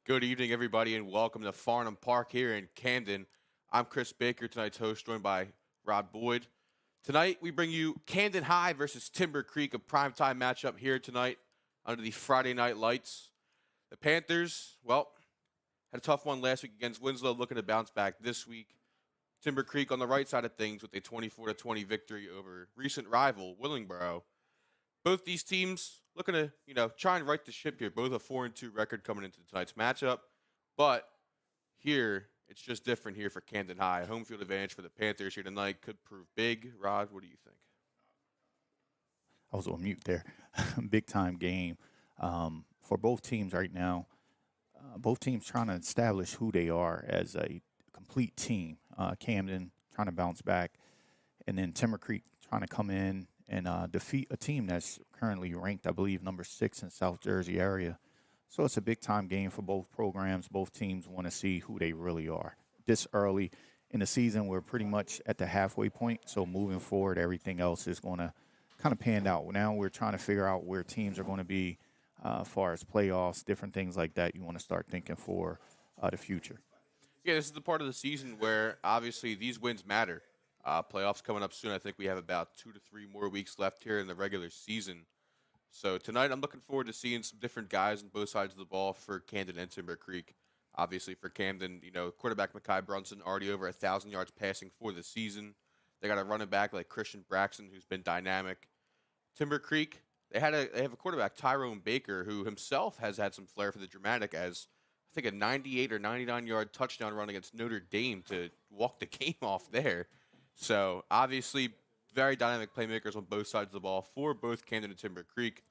Good evening, everybody, and welcome to Farnham Park here in Camden. I'm Chris Baker, tonight's host, joined by Rod Boyd. Tonight, we bring you Camden High versus Timber Creek, a primetime matchup here tonight under the Friday night lights. The Panthers, well, had a tough one last week against Winslow, looking to bounce back this week. Timber Creek on the right side of things with a 24-20 victory over recent rival Willingboro. Both these teams looking to, try and right the ship here. Both a 4-2 record coming into tonight's matchup. But here, it's just different here for Camden High. A home field advantage for the Panthers here tonight could prove big. Rod, what do you think? I was on mute there. Big time game for both teams right now. Both teams trying to establish who they are as a complete team. Camden trying to bounce back, and then Timber Creek trying to come in and defeat a team that's currently ranked, I believe, number 6 in South Jersey area. So it's a big-time game for both programs. Both teams want to see who they really are. This early in the season, we're pretty much at the halfway point, so moving forward, everything else is going to kind of pan out. Now we're trying to figure out where teams are going to be as far as playoffs, different things like that you want to start thinking for the future. Yeah, this is the part of the season where, obviously, these wins matter. Playoffs coming up soon. I think we have about 2 to 3 more weeks left here in the regular season. So tonight, I'm looking forward to seeing some different guys on both sides of the ball for Camden and Timber Creek. Obviously, for Camden, quarterback Mekhi Brunson already over 1,000 yards passing for the season. They got a running back like Christian Braxton, who's been dynamic. Timber Creek, they have a quarterback, Tyrone Baker, who himself has had some flair for the dramatic, as I think a 98 or 99-yard touchdown run against Notre Dame to walk the game off there. So obviously, very dynamic playmakers on both sides of the ball for both Camden and Timber Creek.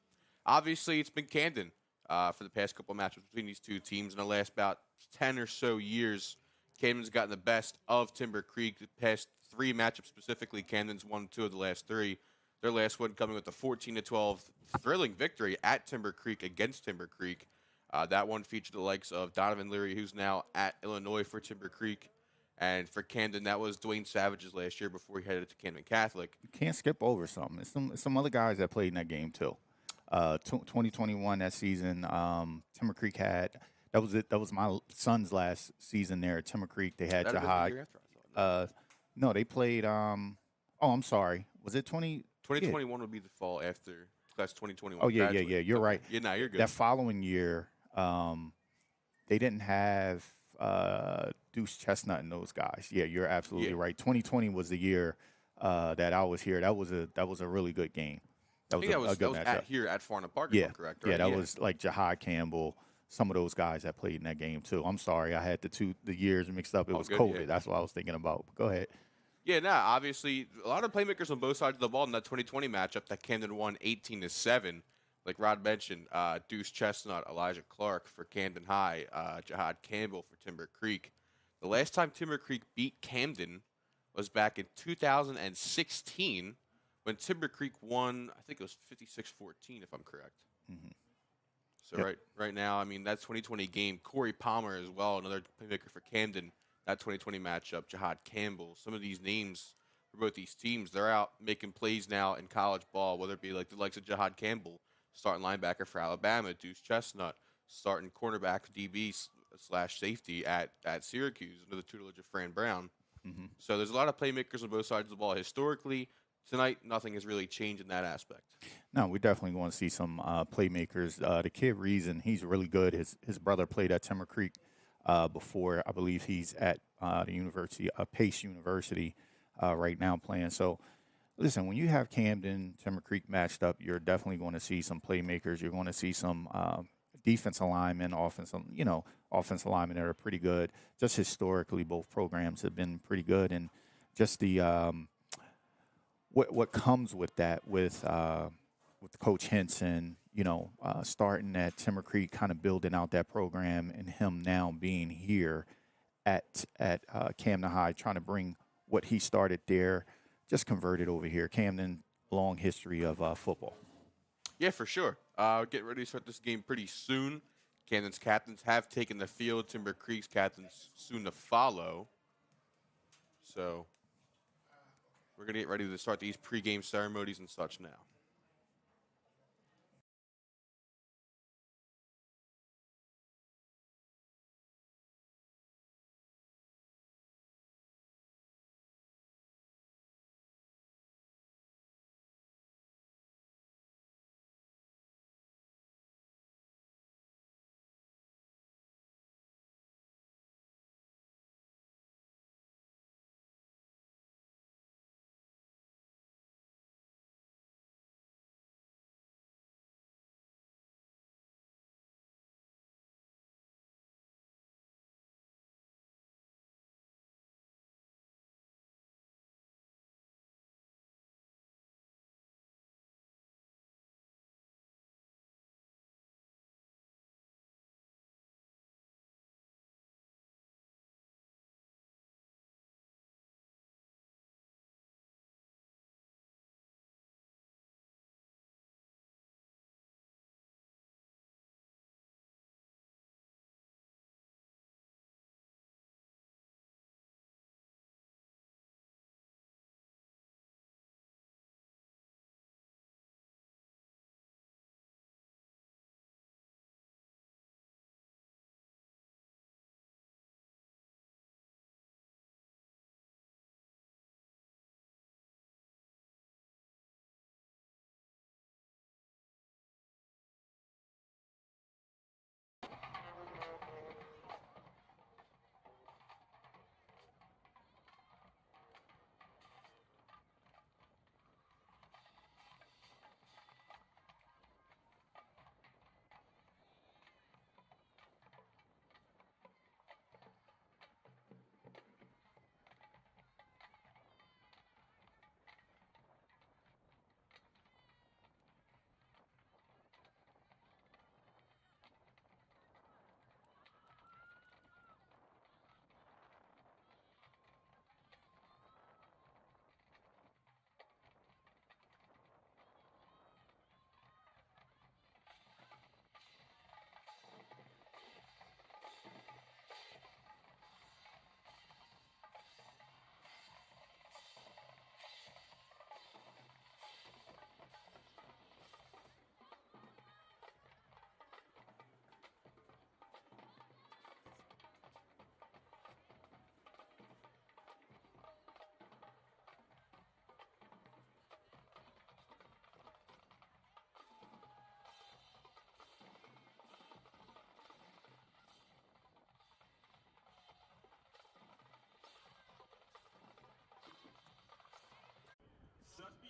Obviously, it's been Camden for the past couple of matches between these two teams in the last about 10 or so years. Camden's gotten the best of Timber Creek. The past 3 matchups specifically, Camden's won 2 of the last 3. Their last one coming with a 14-12 thrilling victory at Timber Creek against Timber Creek. That one featured the likes of Donovan Leary, who's now at Illinois for Timber Creek. And for Camden, that was Dwayne Savage's last year before he headed to Camden Catholic. You can't skip over something. It's some other guys that played in that game too. 2021 that season, Timber Creek had that was it. That was my son's last season there at Timber Creek. They had Jahad. No, they played. I'm sorry. Was it 2021 yeah. would be the fall after class 2021. Oh yeah. You're right. Yeah, no, you're good. That following year, they didn't have Deuce Chestnut and those guys. Yeah, you're absolutely right. 2020 was the year that I was here. That was a really good game. That was a good matchup. Here at Farnham Park, yeah, correct? Right? Yeah, that was like Jahad Campbell, some of those guys that played in that game too. I'm sorry, I had the years mixed up. It was COVID. Yeah. That's what I was thinking about. But go ahead. Yeah, obviously, a lot of playmakers on both sides of the ball in that 2020 matchup that Camden won 18-7. Like Rod mentioned, Deuce Chestnut, Elijah Clark for Camden High, Jahad Campbell for Timber Creek. The last time Timber Creek beat Camden was back in 2016 when Timber Creek won, I think it was 56-14, if I'm correct. Mm-hmm. So right now, I mean, that 2020 game, Corey Palmer as well, another playmaker for Camden. That 2020 matchup, Jahad Campbell, some of these names for both these teams, they're out making plays now in college ball, whether it be like the likes of Jahad Campbell, starting linebacker for Alabama, Deuce Chestnut, starting cornerback DB / safety at Syracuse under the tutelage of Fran Brown. Mm-hmm. So there's a lot of playmakers on both sides of the ball. Historically, tonight, nothing has really changed in that aspect. No, we definitely want to see some playmakers. The kid Reason, he's really good. His brother played at Timber Creek before. I believe he's at the university, Pace University, right now playing. So, listen, when you have Camden, Timber Creek matched up, you're definitely going to see some playmakers. You're going to see some defensive linemen, offensive linemen that are pretty good. Just historically, both programs have been pretty good, and just the what comes with that with Coach Henson, starting at Timber Creek, kind of building out that program, and him now being here at Camden High, trying to bring what he started there, just converted over here. Camden, long history of football. Yeah, for sure. Get ready to start this game pretty soon. Camden's captains have taken the field. Timber Creek's captains soon to follow. So we're going to get ready to start these pregame ceremonies and such now.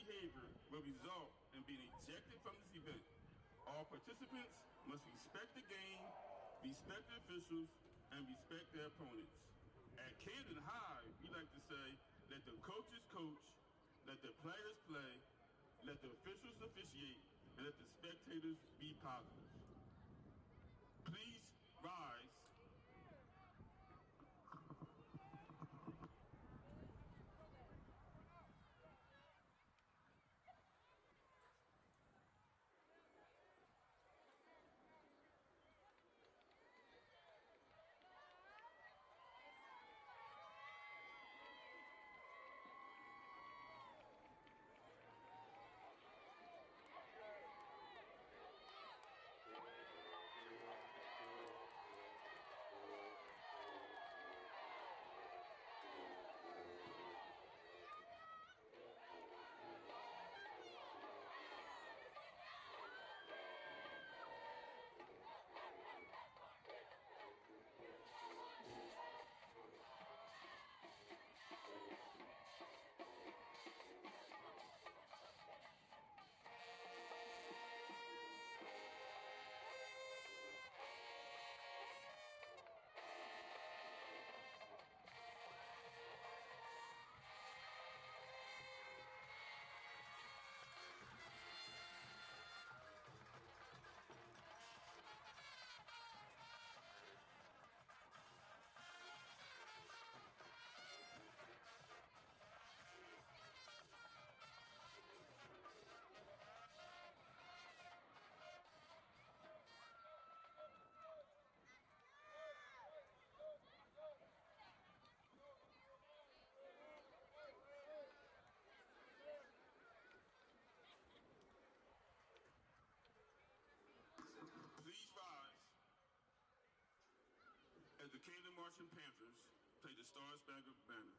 behavior will result in being ejected from this event. All participants must respect the game, respect the officials, and respect their opponents. At Camden High, we like to say, let the coaches coach, let the players play, let the officials officiate, and let the spectators be positive. Please rise. Please rise as the Camden Marching Panthers play the Star Spangled Banner.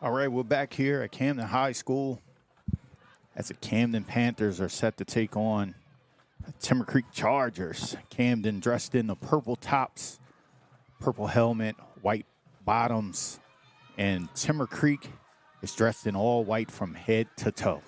All right, we're back here at Camden High School as the Camden Panthers are set to take on the Timber Creek Chargers. Camden dressed in the purple tops, purple helmet, white bottoms, and Timber Creek is dressed in all white from head to toe.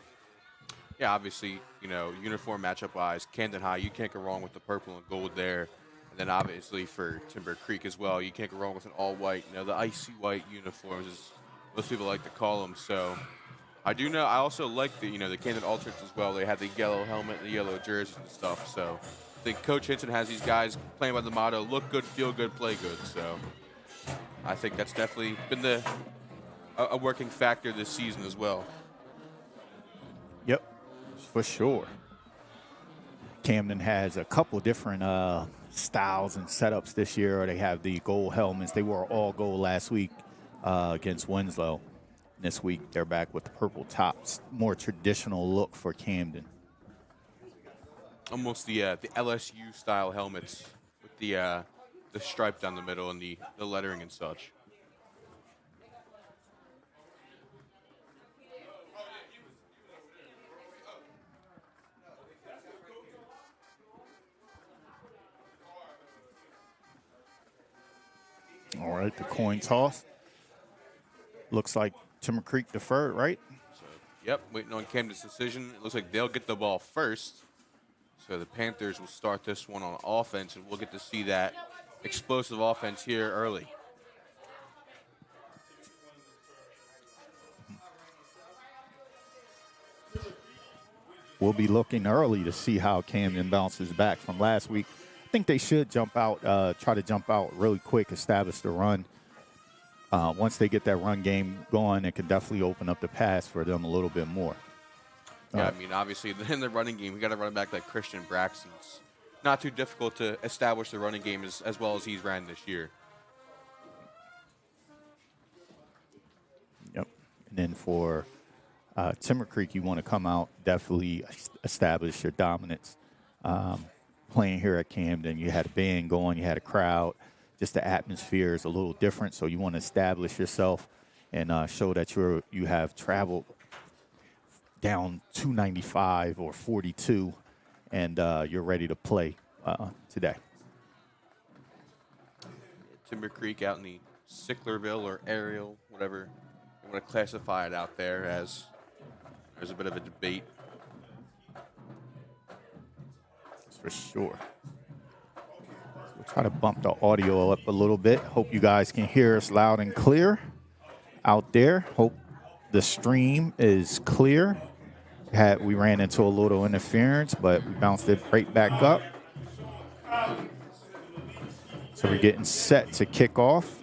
Yeah, obviously, uniform matchup-wise, Camden High, you can't go wrong with the purple and gold there. And then obviously for Timber Creek as well, you can't go wrong with an all-white, the icy white uniforms, as most people like to call them. So I also like the Camden Alternates as well. They have the yellow helmet, the yellow jerseys and stuff. So I think Coach Hinton has these guys playing by the motto, look good, feel good, play good. So I think that's definitely been a working factor this season as well. For sure. Camden has a couple different styles and setups this year. They have the gold helmets. They wore all gold last week against Winslow. This week, they're back with the purple tops. More traditional look for Camden. Almost the LSU style helmets with the stripe down the middle and the lettering and such. All right, the coin toss. Looks like Timber Creek deferred, right? So, yep, waiting on Camden's decision. It looks like they'll get the ball first. So the Panthers will start this one on offense, and we'll get to see that explosive offense here early. We'll be looking early to see how Camden bounces back from last week. I think they should jump out, try to jump out really quick, establish the run. Once they get that run game going, it can definitely open up the pass for them a little bit more. Yeah, I mean, obviously, in the running game, we got to run back like Christian Braxton. It's not too difficult to establish the running game as well as he's ran this year. Yep. And then for Timber Creek, you want to come out, definitely establish your dominance. Playing here at Camden, you had a band going, you had a crowd. Just the atmosphere is a little different, so you want to establish yourself and show that you have traveled down 295 or 42, and you're ready to play today. Timber Creek out in the Sicklerville or Ariel, whatever you want to classify it out there as. There's a bit of a debate. For sure. We'll try to bump the audio up a little bit. Hope you guys can hear us loud and clear out there. Hope the stream is clear. We ran into a little interference, but we bounced it right back up. So we're getting set to kick off.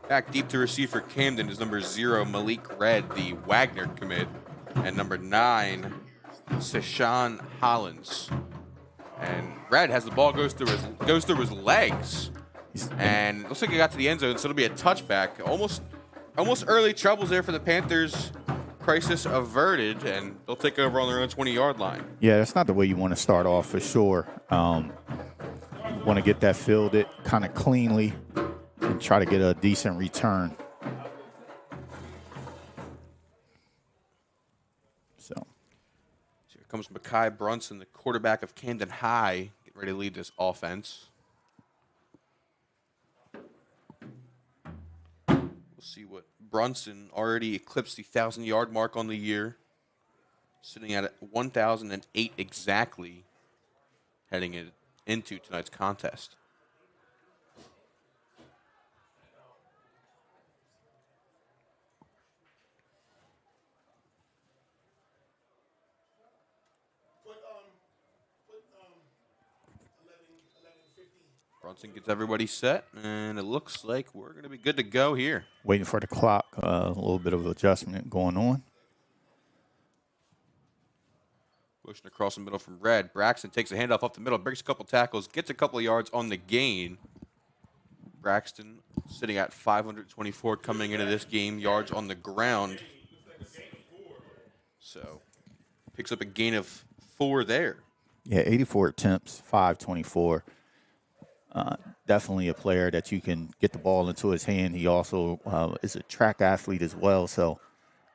Back deep to receive for Camden is number 0, Malik Red, the Wagner commit, and number 9, Sashawn Hollins. And Red has the ball goes through his legs, and looks like he got to the end zone, so it'll be a touchback. Almost early troubles there for the Panthers. Crisis averted, and they'll take over on their own 20-yard line. Yeah, that's not the way you want to start off for sure. Want to get that fielded kind of cleanly and try to get a decent return. So here comes Mekhi Brunson, the quarterback of Camden High, getting ready to lead this offense. We'll see what Brunson already eclipsed the 1,000-yard mark on the year, sitting at 1,008 exactly, heading into tonight's contest. Brunson gets everybody set, and it looks like we're going to be good to go here. Waiting for the clock, a little bit of adjustment going on. Pushing across the middle from Red. Braxton takes a handoff off the middle, breaks a couple tackles, gets a couple of yards on the gain. Braxton sitting at 524 coming into this game, yards on the ground. So picks up a gain of 4 there. Yeah, 84 attempts, 524. Definitely a player that you can get the ball into his hand. He also is a track athlete as well, so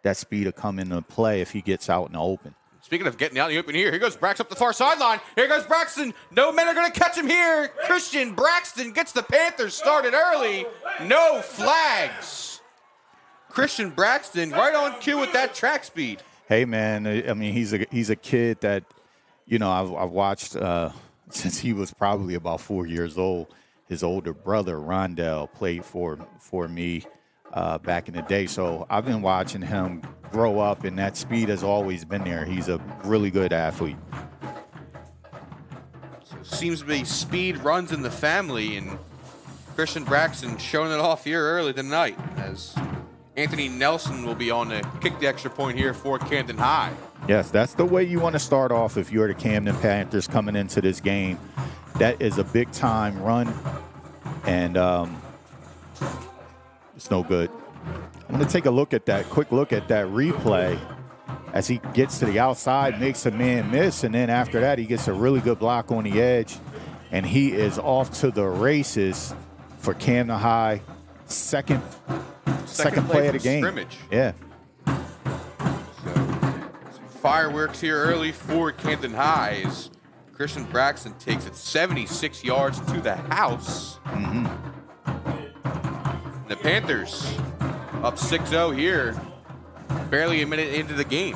that speed will come into play if he gets out in the open. Speaking of getting out in the open here goes Braxton up the far sideline. Here goes Braxton. No men are going to catch him here. Christian Braxton gets the Panthers started early. No flags. Christian Braxton right on cue with that track speed. Hey, man, I mean, he's a kid that, you know, I've watched since he was probably about 4 years old. His older brother, Rondell, played for me back in the day. So I've been watching him grow up, and that speed has always been there. He's a really good athlete. So seems to be speed runs in the family, and Christian Braxton showing it off here early tonight as Anthony Nelson will be on to kick the extra point here for Camden High. Yes, that's the way you want to start off if you're the Camden Panthers coming into this game. That is a big-time run, and it's no good. I'm going to take a quick look at that replay as he gets to the outside, makes a man miss, and then after that he gets a really good block on the edge, and he is off to the races for Camden High. Second play of the game. Scrimmage. Yeah. Fireworks here early for Camden High as Christian Braxton takes it 76 yards to the house. Mm-hmm. The Panthers up 6-0 here, barely a minute into the game.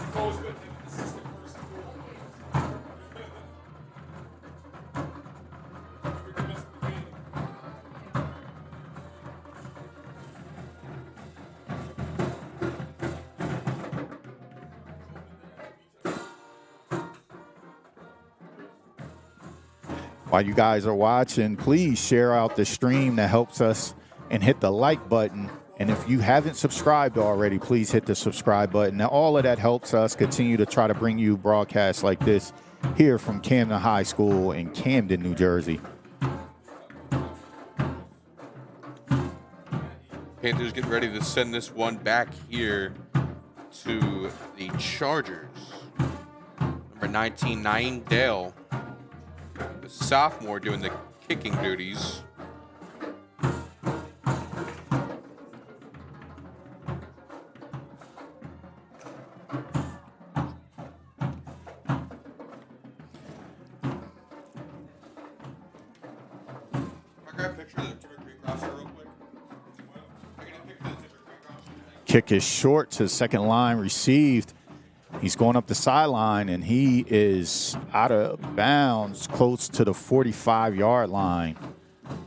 While you guys are watching, please share out the stream. That helps us, and hit the like button. And if you haven't subscribed already, please hit the subscribe button. Now, all of that helps us continue to try to bring you broadcasts like this here from Camden High School in Camden, New Jersey. Panthers getting ready to send this one back here to the Chargers. Number 19, Naeem Dale, the sophomore, doing the kicking duties. Kick is short to second line received. He's going up the sideline, and he is out of bounds close to the 45-yard line.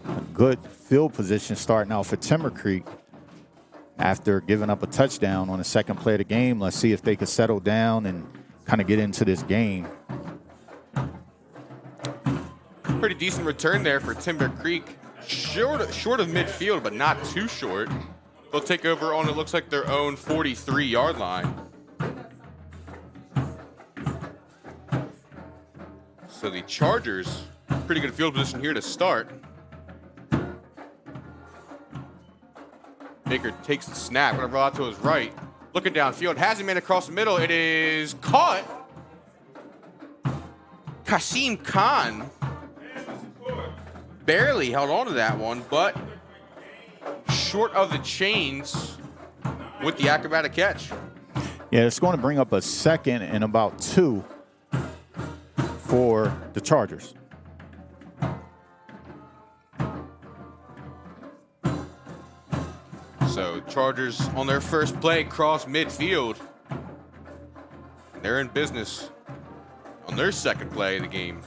A good field position starting out for Timber Creek after giving up a touchdown on the second play of the game. Let's see if they could settle down and kind of get into this game. Pretty decent return there for Timber Creek. Short of midfield, but not too short. They'll take over on, it looks like, their own 43-yard line. So the Chargers, pretty good field position here to start. Baker takes the snap, gonna roll out to his right. Looking downfield, has a man across the middle. It is caught. Kasim Khan barely held on to that one, but short of the chains with the acrobatic catch. Yeah, it's going to bring up a second and about 2 for the Chargers. So Chargers on their first play cross midfield. They're in business on their second play of the game.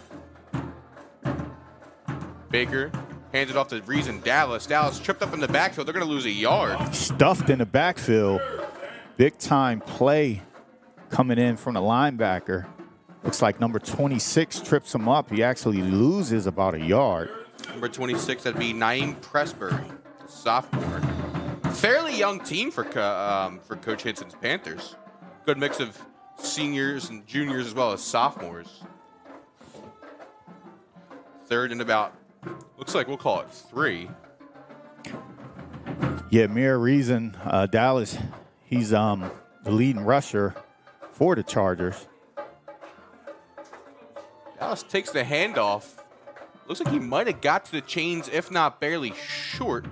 Baker hands it off to Reason Dallas. Dallas tripped up in the backfield. They're going to lose a yard. Stuffed in the backfield. Big time play coming in from the linebacker. Looks like number 26 trips him up. He actually loses about a yard. Number 26, that'd be Naeem Pressbury, sophomore. Fairly young team for Coach Hinson's Panthers. Good mix of seniors and juniors as well as sophomores. Third and about, looks like we'll call it 3. Yeah, mere reason, Dallas, he's the leading rusher for the Chargers. Dallas takes the handoff. Looks like he might have got to the chains, if not barely short.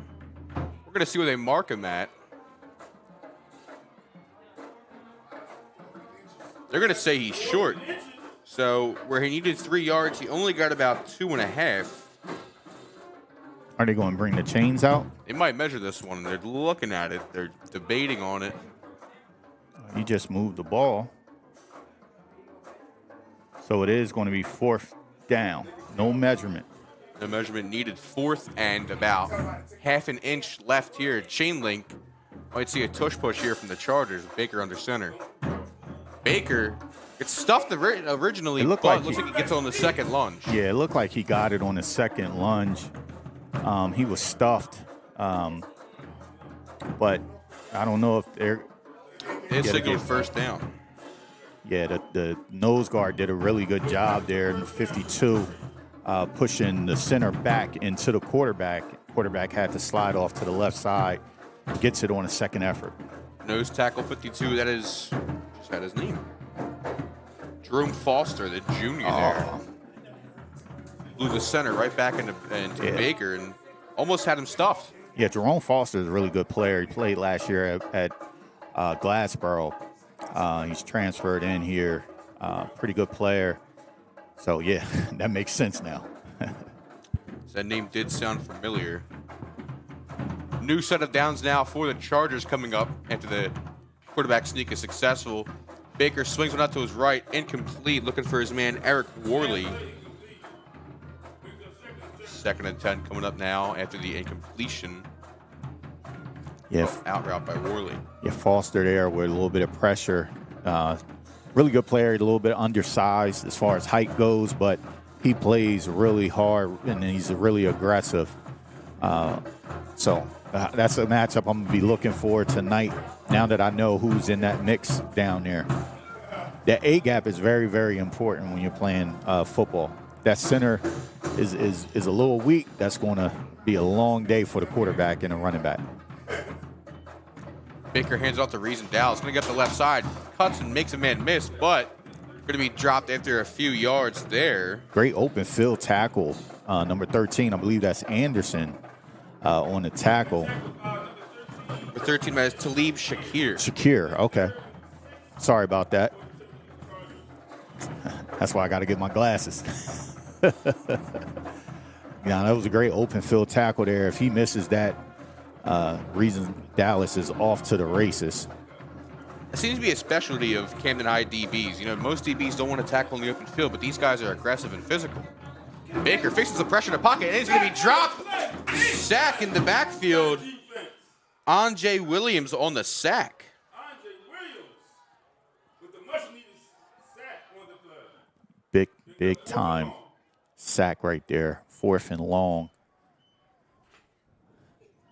We're going to see where they mark him at. They're going to say he's short. So where he needed 3 yards, he only got about 2.5. Are they going to bring the chains out? They might measure this one. They're looking at it. They're debating on it. He just moved the ball. So it is going to be 4th down. No measurement. No measurement needed. 4th and about half an inch left here. Chain link. Might see a tush push here from the Chargers. Baker under center. Baker gets stuffed originally, but looks like he gets on the second lunge. Yeah, it looked like he got it on the second lunge. He was stuffed. But I don't know if they're... They signaled first down. Yeah, the nose guard did a really good job there in the 52, pushing the center back into the quarterback. Quarterback had to slide off to the left side, gets it on a second effort. Nose tackle 52, that is, just had his name. Jerome Foster, the junior there. Blew the center right back into Baker and almost had him stuffed. Yeah, Jerome Foster is a really good player. He played last year at Glassboro. He's transferred in here. Pretty good player. So, yeah, that makes sense now. That name did sound familiar. New set of downs now for the Chargers coming up after the quarterback sneak is successful. Baker swings one out to his right, incomplete, looking for his man Eric Worley. 2nd and 10 coming up now after the incompletion. Out route by Worley. Yeah, Foster there with a little bit of pressure. Really good player, a little bit undersized as far as height goes, but he plays really hard and he's really aggressive. So that's a matchup I'm going to be looking for tonight now that I know who's in that mix down there. That A-gap is very, very important when you're playing football. That center is a little weak. That's going to be a long day for the quarterback and the running back. Baker hands off to Reason Dallas. Going to get the left side. Cuts and makes a man miss, but going to be dropped after a few yards there. Great open field tackle. Number 13, I believe that's Anderson on the tackle. Number 13 is Talib Shakir. Shakir, okay. Sorry about that. That's why I got to get my glasses. Yeah, that was a great open field tackle there. If he misses that, Reason Dallas is off to the races. It seems to be a specialty of Camden High DBs. You know, most DBs don't want to tackle in the open field, but these guys are aggressive and physical. Baker fixes the pressure in the pocket, and he's going to be dropped. Sack in the backfield. Anjay Williams on the sack. Anjay Williams with the much-needed sack on the play. Big time sack right there. 4th and long.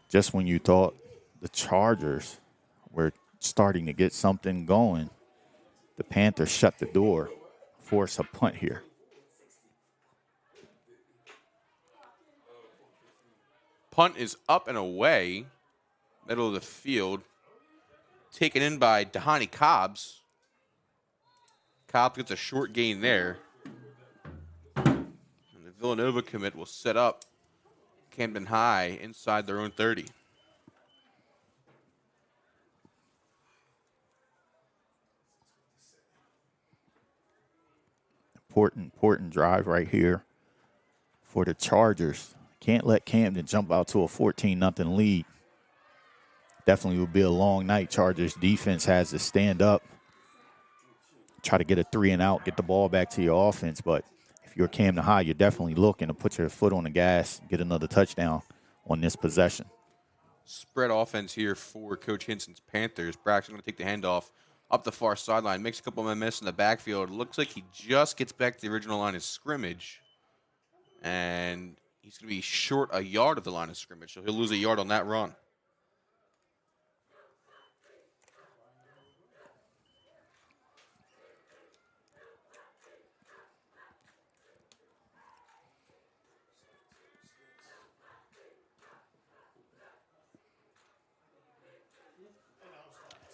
Just when you thought the Chargers were starting to get something going, the Panthers shut the door, force a punt here. Punt is up and away, middle of the field, taken in by Dahani Cobbs. Cobbs gets a short gain there. And the Villanova commit will set up Camden High inside their own 30. Important drive right here for the Chargers. Can't let Camden jump out to a 14-0 lead. Definitely will be a long night. Chargers defense has to stand up, try to get a 3-and-out, get the ball back to your offense. But if you're Camden High, you're definitely looking to put your foot on the gas, get another touchdown on this possession. Spread offense here for Coach Hinson's Panthers. Braxton going to take the handoff up the far sideline, makes a couple of men miss in the backfield. Looks like he just gets back to the original line of scrimmage. And he's going to be short a yard of the line of scrimmage, so he'll lose a yard on that run.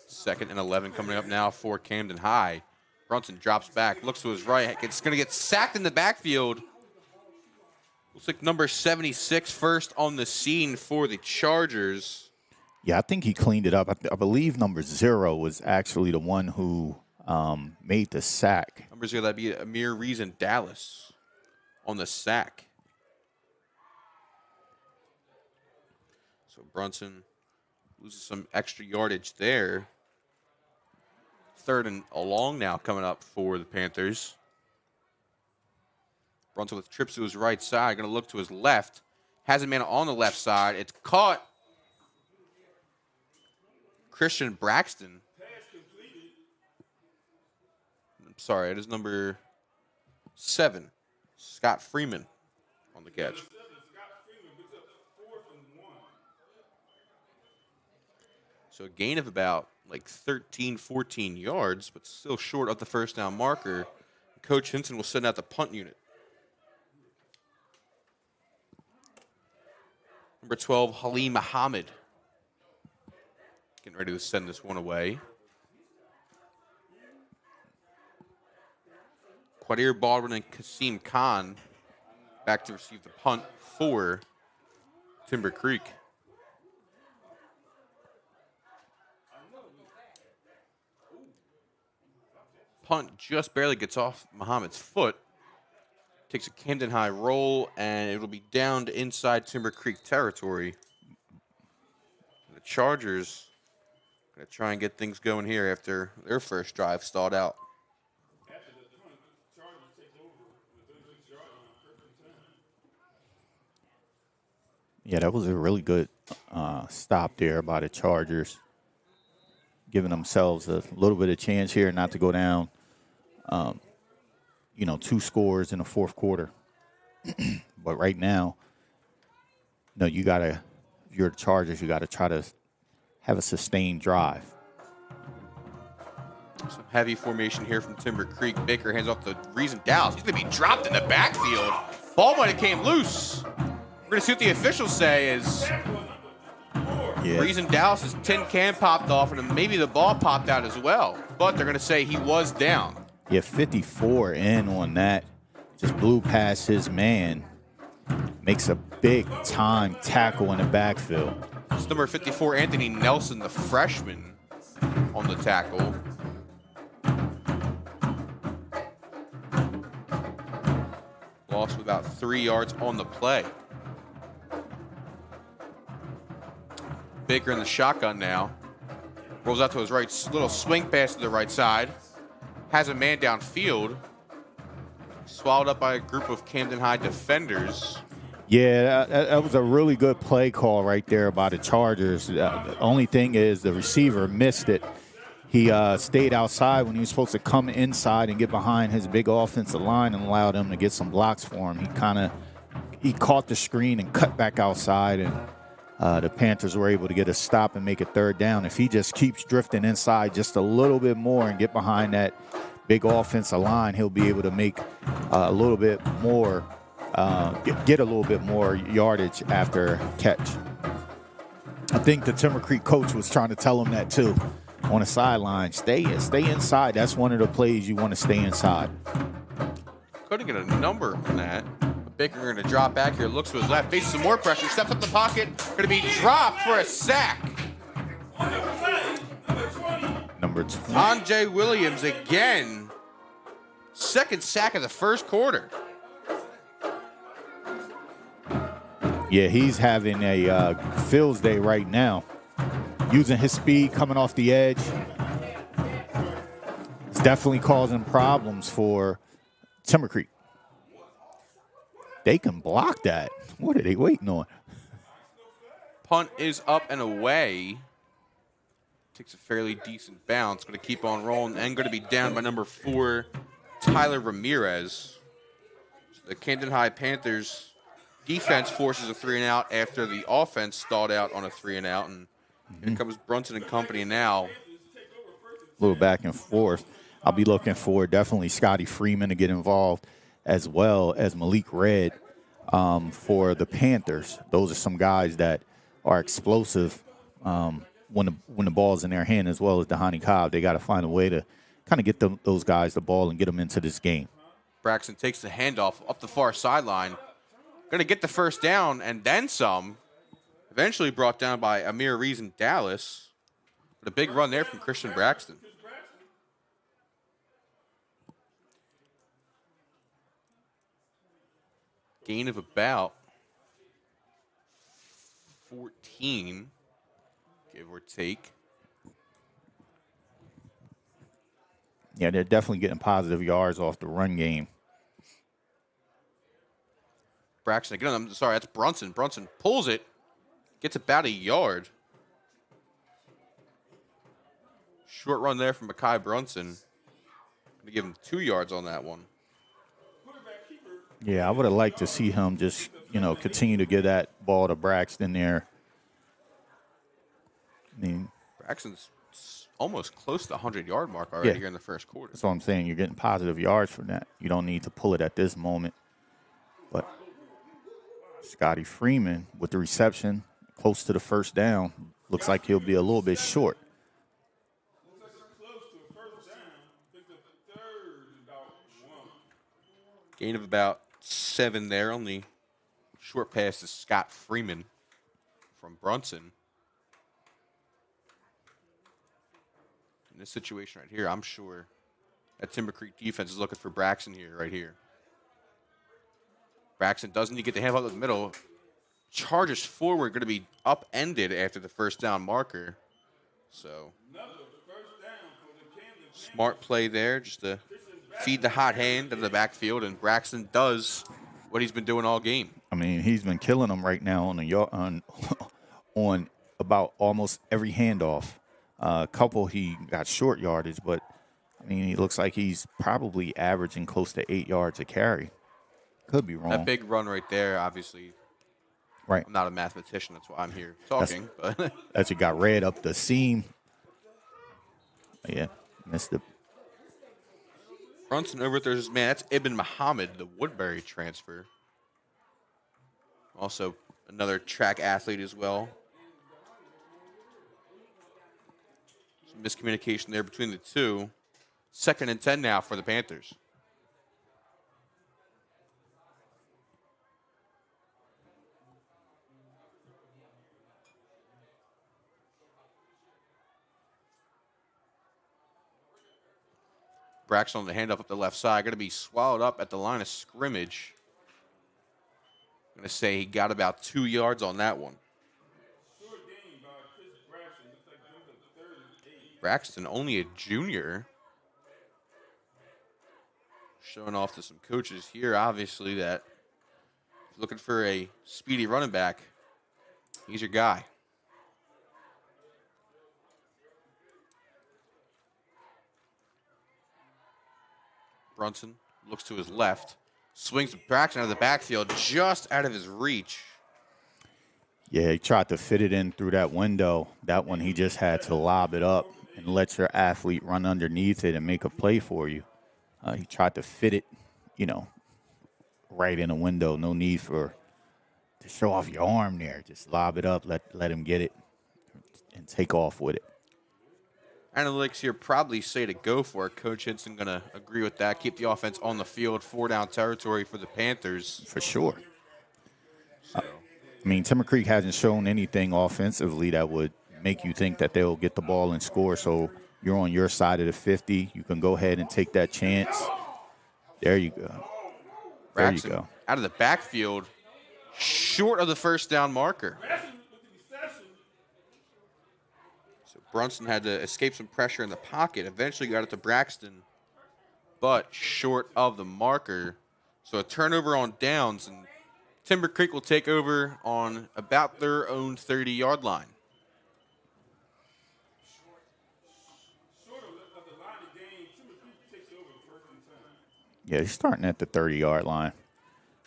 Second and 11 coming up now for Camden High. Brunson drops back, looks to his right. It's going to get sacked in the backfield. Looks like number 76 first on the scene for the Chargers. Yeah, I think he cleaned it up. I believe number 0 was actually the one who made the sack. Number 0, that'd be Amir Reason Dallas on the sack. So Brunson loses some extra yardage there. 3rd and long now coming up for the Panthers. Brunson with trips to his right side, going to look to his left. Has a man on the left side. It's caught. Christian Braxton. I'm sorry, it is number 7, Scott Freeman on the catch. So a gain of about like 13, 14 yards, but still short of the first down marker. Coach Hinson will send out the punt unit. Number 12, Halim Muhammad. Getting ready to send this one away. Quadir Baldwin and Kasim Khan back to receive the punt for Timber Creek. Punt just barely gets off Muhammad's foot. Takes a Camden High roll, and it'll be down to inside Timber Creek territory. The Chargers going to try and get things going here after their first drive stalled out. Yeah, that was a really good stop there by the Chargers, giving themselves a little bit of chance here not to go down, 2 scores in the fourth quarter. But right now, if you're the Chargers, you got to try to have a sustained drive. Some heavy formation here from Timber Creek. Baker hands off to Reason Dallas. He's going to be dropped in the backfield. Ball might have came loose. We're going to see what the officials say is Reason Dallas's tin can popped off, and maybe the ball popped out as well. But they're going to say he was down. Yeah, 54 in on that. Just blew past his man. Makes a big-time tackle in the backfield. It's number 54, Anthony Nelson, the freshman, on the tackle. Lost with about 3 yards on the play. Baker in the shotgun now. Rolls out to his right, little swing pass to the right side. Has a man downfield. Swallowed up by a group of Camden High defenders. Yeah, that was a really good play call right there by the Chargers. The only thing is the receiver missed it. He stayed outside when he was supposed to come inside and get behind his big offensive line and allow them to get some blocks for him. He caught the screen and cut back outside, and the Panthers were able to get a stop and make a third down. If he just keeps drifting inside just a little bit more and get behind that big offensive line, he'll be able to make a little bit more, get a little bit more yardage after catch. I think the Timber Creek coach was trying to tell him that too on the sideline. Stay inside. That's one of the plays you want to stay inside. Couldn't get a number on that. Baker going to drop back here, looks to his left, faces some more pressure, steps up the pocket, going to be dropped for a sack. Number 20. Anjay Williams again. Second sack of the first quarter. Yeah, he's having a Phil's day right now. Using his speed, coming off the edge. It's definitely causing problems for Timber Creek. They can block that. What are they waiting on? Punt is up and away. Takes a fairly decent bounce. Going to keep on rolling and going to be down by number 4, Tyler Ramirez. So the Camden High Panthers defense forces a 3-and-out after the offense stalled out on a 3-and-out. And here comes Brunson and company now. A little back and forth. I'll be looking for definitely Scotty Freeman to get involved, as well as Malik Red for the Panthers. Those are some guys that are explosive when the ball's in their hand, as well as Dahani Cobb. They got to find a way to kind of get those guys the ball and get them into this game. Braxton takes the handoff up the far sideline. Going to get the first down and then some. Eventually brought down by Amir Reason Dallas. But a big run there from Christian Braxton. Gain of about 14, give or take. Yeah, they're definitely getting positive yards off the run game. Braxton, again, I'm sorry, that's Brunson. Brunson pulls it, gets about a yard. Short run there from Mekhi Brunson. Going to give him 2 yards on that one. Yeah, I would have liked to see him just, continue to get that ball to Braxton there. I mean, Braxton's almost close to the 100-yard mark already Yeah. here in the first quarter. That's what I'm saying. You're getting positive yards from that. You don't need to pull it at this moment. But Scotty Freeman with the reception close to the first down. Looks like he'll be a little bit short. Gain of about 7 there. Only short pass to Scott Freeman from Brunson. In this situation right here, I'm sure that Timber Creek defense is looking for Braxton here, right here. Braxton doesn't need to get the hand up the middle. Charges forward, going to be upended after the first down marker. So, smart play there, just to feed the hot hand into the backfield, and Braxton does what he's been doing all game. I mean, he's been killing them right now on about almost every handoff. A couple he got short yardage, but I mean, he looks like he's probably averaging close to 8 yards a carry. Could be wrong. That big run right there, obviously. Right. I'm not a mathematician, that's why I'm here talking. But That's it got red up the seam. Yeah, missed it. Brunson over there's man. That's Ibn Muhammad, the Woodbury transfer. Also another track athlete as well. Some miscommunication there between the two. 2nd and 10 now for the Panthers. Braxton on the handoff up the left side. Going to be swallowed up at the line of scrimmage. I'm going to say he got about 2 yards on that one. Braxton, only a junior. Showing off to some coaches here, obviously, that looking for a speedy running back. He's your guy. Brunson looks to his left. Swings Braxton out of the backfield, just out of his reach. Yeah, he tried to fit it in through that window. That one, he just had to lob it up and let your athlete run underneath it and make a play for you. He tried to fit it, right in a window. No need to show off your arm there. Just lob it up, let him get it, and take off with it. Analytics here probably say to go for it. Coach Hinson going to agree with that. Keep the offense on the field. 4-down territory for the Panthers. For sure. So. I mean, Timber Creek hasn't shown anything offensively that would make you think that they'll get the ball and score. So you're on your side of the 50. You can go ahead and take that chance. There you go. Braxton, there you go. Out of the backfield, short of the first down marker. So Brunson had to escape some pressure in the pocket. Eventually got it to Braxton, but short of the marker. So a turnover on downs, and Timber Creek will take over on about their own 30-yard line. Yeah, he's starting at the 30-yard line.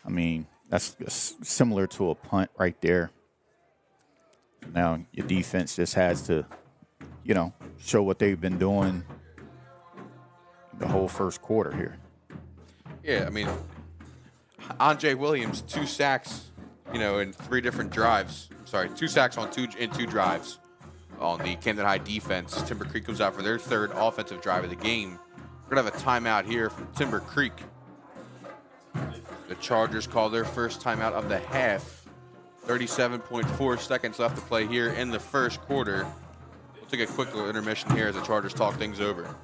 I mean, that's similar to a punt right there. Now your defense just has to, show what they've been doing the whole first quarter here. Yeah, I mean, Andre Williams, 2 sacks, in 3 different drives. Sorry, 2 sacks in 2 drives on the Camden High defense. Timber Creek comes out for their 3rd offensive drive of the game. We're going to have a timeout here from Timber Creek. The Chargers call their first timeout of the half. 37.4 seconds left to play here in the first quarter. We'll take a quick little intermission here as the Chargers talk things over.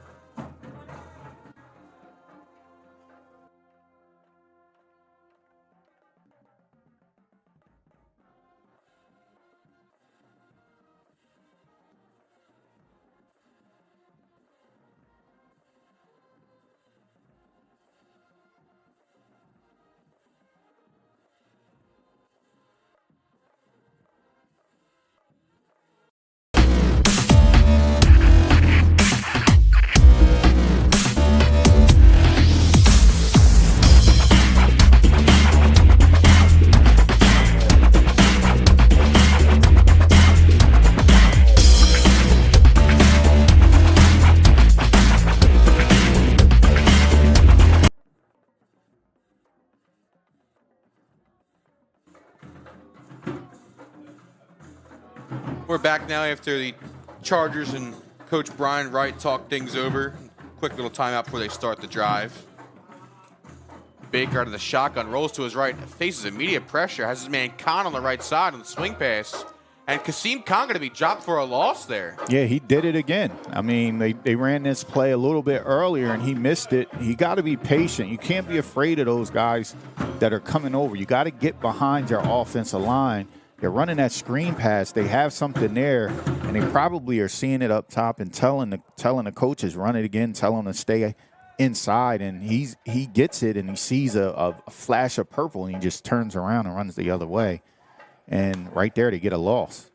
We're back now after the Chargers and Coach Brian Wright talk things over. Quick little timeout before they start the drive. Baker out of the shotgun, rolls to his right, faces immediate pressure, has his man Khan on the right side on the swing pass. And Kasim Khan going to be dropped for a loss there. Yeah, he did it again. I mean, they ran this play a little bit earlier, and he missed it. You got to be patient. You can't be afraid of those guys that are coming over. You got to get behind your offensive line. They're running that screen pass. They have something there, and they probably are seeing it up top and telling the coaches, run it again, tell them to stay inside. And he gets it, and he sees a flash of purple, and he just turns around and runs the other way. And right there, they get a loss.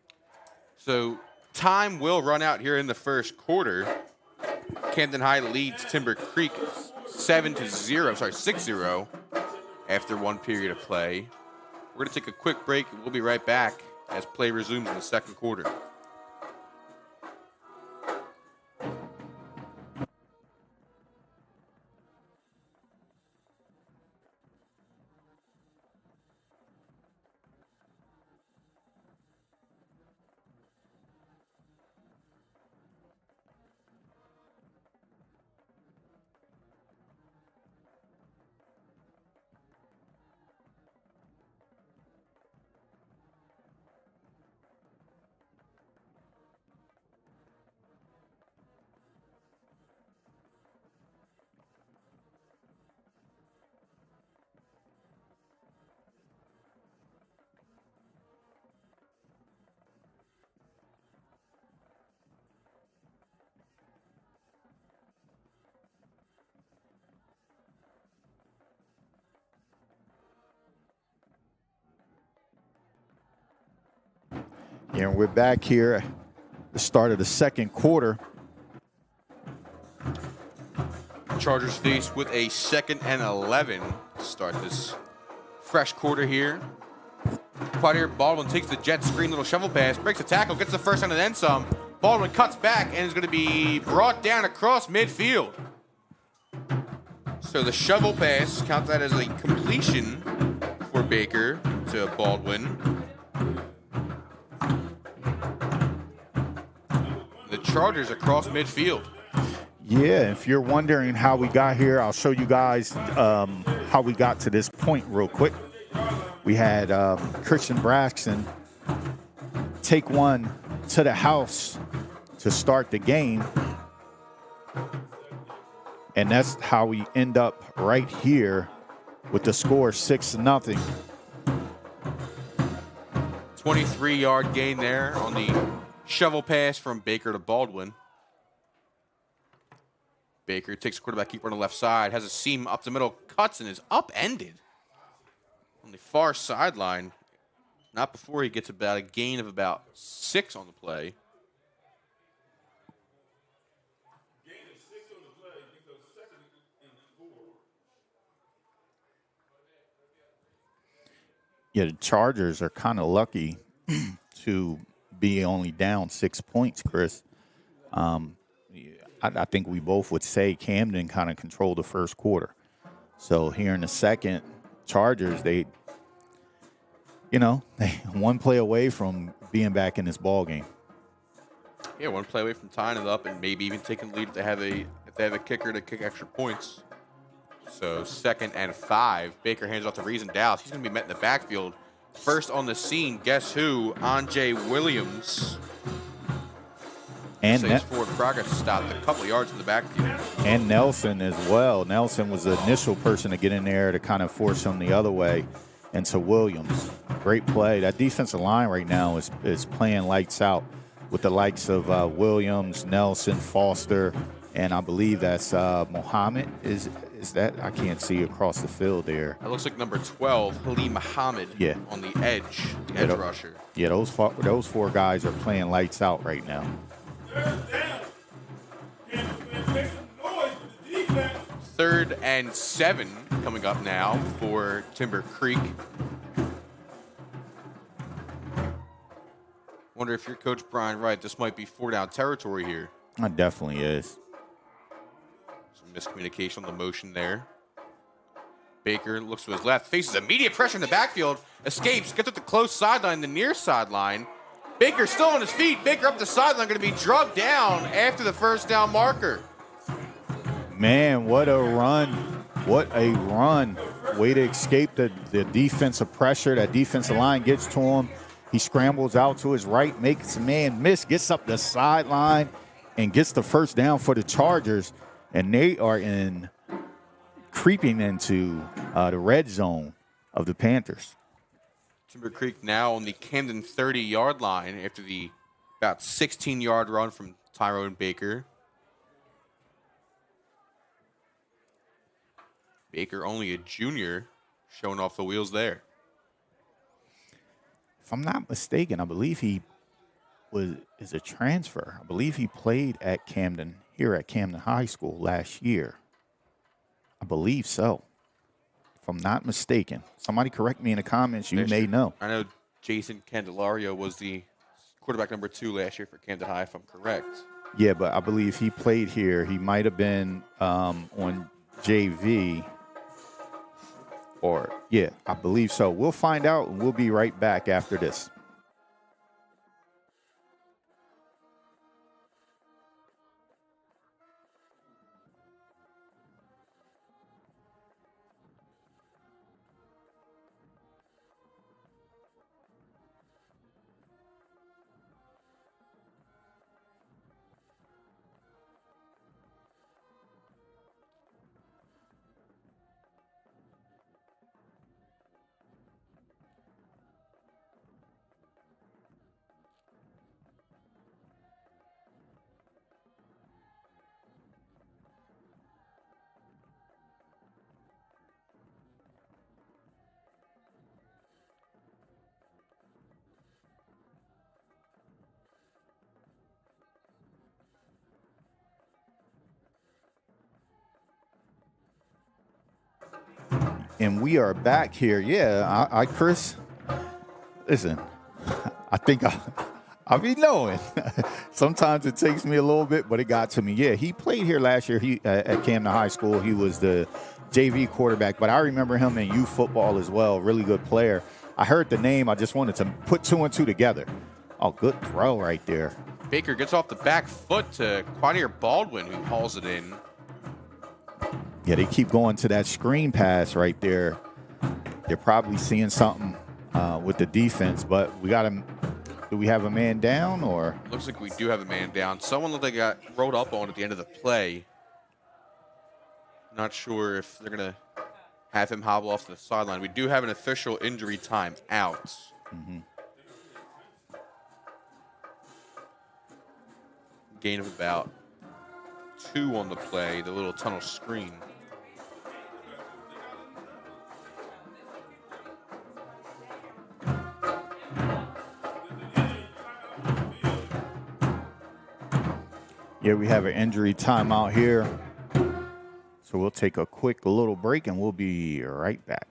So time will run out here in the first quarter. Camden High leads Timber Creek 6-0 after one period of play. We're going to take a quick break, and we'll be right back as play resumes in the second quarter. And we're back here at the start of the second quarter. Chargers faced with a 2nd and 11 to start this fresh quarter here. Quadir Baldwin takes the jet screen, little shovel pass, breaks a tackle, gets the first down and then some. Baldwin cuts back and is going to be brought down across midfield. So the shovel pass, count that as a completion for Baker to Baldwin. The Chargers across midfield. Yeah, if you're wondering how we got here, I'll show you guys how we got to this point real quick. We had Christian Braxton take one to the house to start the game. And that's how we end up right here with the score 6-0. 23-yard gain there on the shovel pass from Baker to Baldwin. Baker takes a quarterback keeper on the left side, has a seam up the middle, cuts, and is upended on the far sideline. Not before he gets about a gain of about 6 on the play. Gain of 6 on the play because 2nd and 4. Yeah, the Chargers are kind of lucky to be only down 6 points, Chris. I think we both would say Camden kind of controlled the first quarter. So here in the second, Chargers, they one play away from being back in this ball game. Yeah, one play away from tying it up and maybe even taking the lead if they have a kicker to kick extra points. So 2nd and 5. Baker hands off to Reason Dallas. He's going to be met in the backfield. First on the scene, guess who? Anjay Williams. And Saves forward progress stopped a couple yards in the backfield. And Nelson as well. Nelson was the initial person to get in there to kind of force him the other way into Williams. Great play. That defensive line right now is playing lights out with the likes of Williams, Nelson, Foster, and I believe that's Mohammed. Is that? I can't see across the field there. That looks like number 12, Halim Muhammad, on the edge rusher. Yeah, those four guys are playing lights out right now. 3rd and 7 coming up now for Timber Creek. Wonder if you're Coach Brian Wright, this might be 4-down territory here. It definitely is. Some miscommunication on the motion there. Baker looks to his left, faces immediate pressure in the backfield, escapes, gets up the close sideline, the near sideline, Baker still on his feet. Baker up the sideline, going to be drugged down after the first down marker. Man, what a run. What a run. Way to escape the defensive pressure. That defensive line gets to him. He scrambles out to his right, makes a man miss, gets up the sideline, and gets the first down for the Chargers. And they are creeping into the red zone of the Panthers. Timber Creek now on the Camden 30-yard line after the about 16-yard run from Tyrone Baker. Baker, only a junior, showing off the wheels there. If I'm not mistaken, I believe he is a transfer. I believe he played at Camden, here at Camden High School last year. I believe so. If I'm not mistaken. Somebody correct me in the comments. You may know. I know Jason Candelario was the quarterback number 2 last year for Camden High, if I'm correct. Yeah, but I believe he played here. He might have been on JV. Or, yeah, I believe so. We'll find out, and we'll be right back after this. And we are back here. Yeah, I Chris, listen, I think I'll be knowing. Sometimes it takes me a little bit, but it got to me. Yeah, he played here last year at Camden High School. He was the JV quarterback, but I remember him in youth football as well. Really good player. I heard the name. I just wanted to put 2 and 2 together. Oh, good throw right there. Baker gets off the back foot to Quanier Baldwin, who hauls it in. Yeah, they keep going to that screen pass right there. They're probably seeing something with the defense, but we got him. Do we have a man down or? Looks like we do have a man down. Someone looked like they got rolled up on at the end of the play. Not sure if they're going to have him hobble off to the sideline. We do have an official injury time out. Mm-hmm. Gain of about 2 on the play, the little tunnel screen. Yeah, we have an injury timeout here. So we'll take a quick little break and we'll be right back.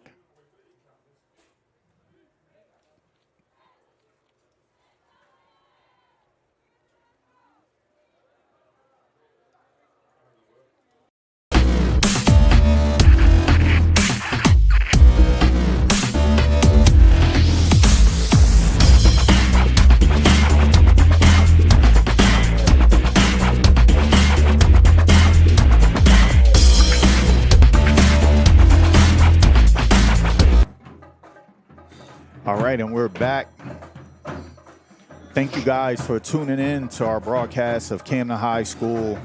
All right, and we're back. Thank you guys for tuning in to our broadcast of Camden High School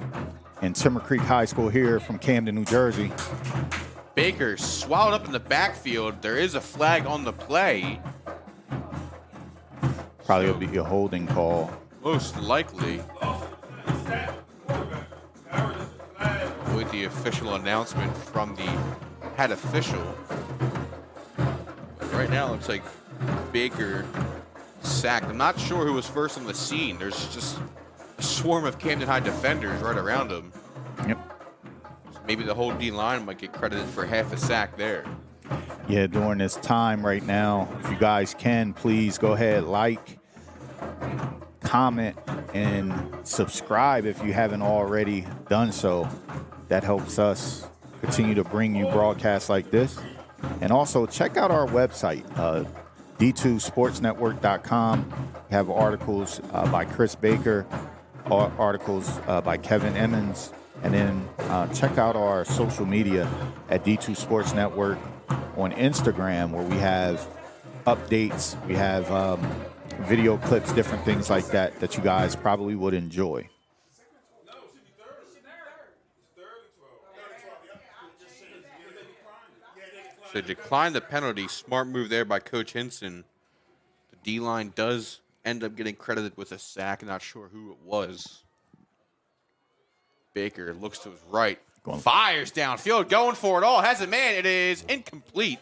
and Timber Creek High School here from Camden, New Jersey. Baker swallowed up in the backfield. There is a flag on the play. Probably will be a holding call. Most likely. With the official announcement from the head official. But right now it looks like Baker sacked. I'm not sure who was first on the scene. There's just a swarm of Camden High defenders right around him. Yep. So maybe the whole D-line might get credited for half a sack there. Yeah, during this time right now, if you guys can, please go ahead, like, comment, and subscribe if you haven't already done so. That helps us continue to bring you broadcasts like this. And also check out our website, D2sportsnetwork.com. We have articles by Chris Baker, articles by Kevin Emmons, and then check out our social media at D2 Sports Network on Instagram, where we have updates, we have video clips, different things like that that you guys probably would enjoy. So decline the penalty. Smart move there by Coach Hinson. The D-line does end up getting credited with a sack. Not sure who it was. Baker looks to his right. Fires downfield, going for it all. Has a man. It is incomplete.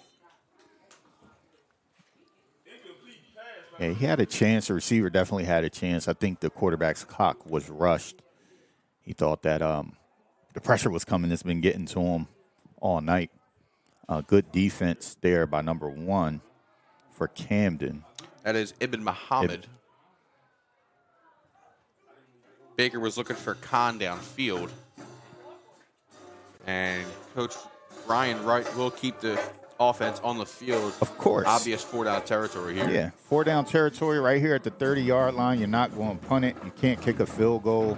Yeah, he had a chance. The receiver definitely had a chance. I think the quarterback's cock was rushed. He thought that the pressure was coming. It's been getting to him all night. Good defense there by number 1 for Camden. That is Ibn Muhammad. Baker was looking for Khan downfield. And Coach Ryan Wright will keep the offense on the field. Of course. Obvious 4-down territory here. Yeah, 4-down territory right here at the 30-yard line. You're not going to punt it. You can't kick a field goal.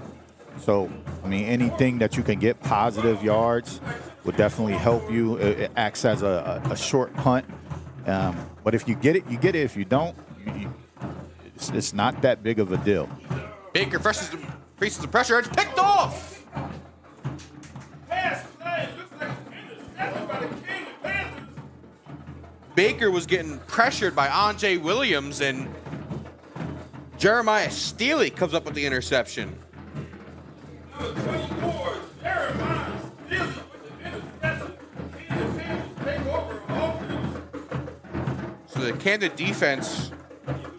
So, I mean, anything that you can get positive yards would definitely help you. It acts as a short punt. But if you get it, you get it. If you don't, it's not that big of a deal. Baker faces the pressure. It's picked off. Baker was getting pressured by Andre Williams, and Jeremiah Steele comes up with the interception. So the Camden defense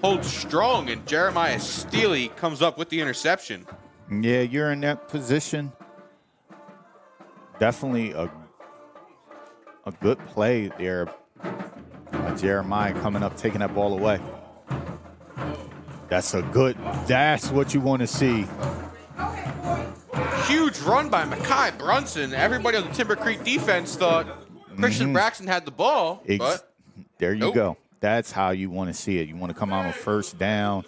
holds strong, and Jeremiah Steele comes up with the interception. Yeah, you're in that position. Definitely a good play there. Jeremiah coming up, taking that ball away. That's what you want to see. Huge run by Mekhi Brunson. Everybody on the Timber Creek defense thought Christian Braxton had the ball, but there you go. That's how you want to see it. You want to come out on first down,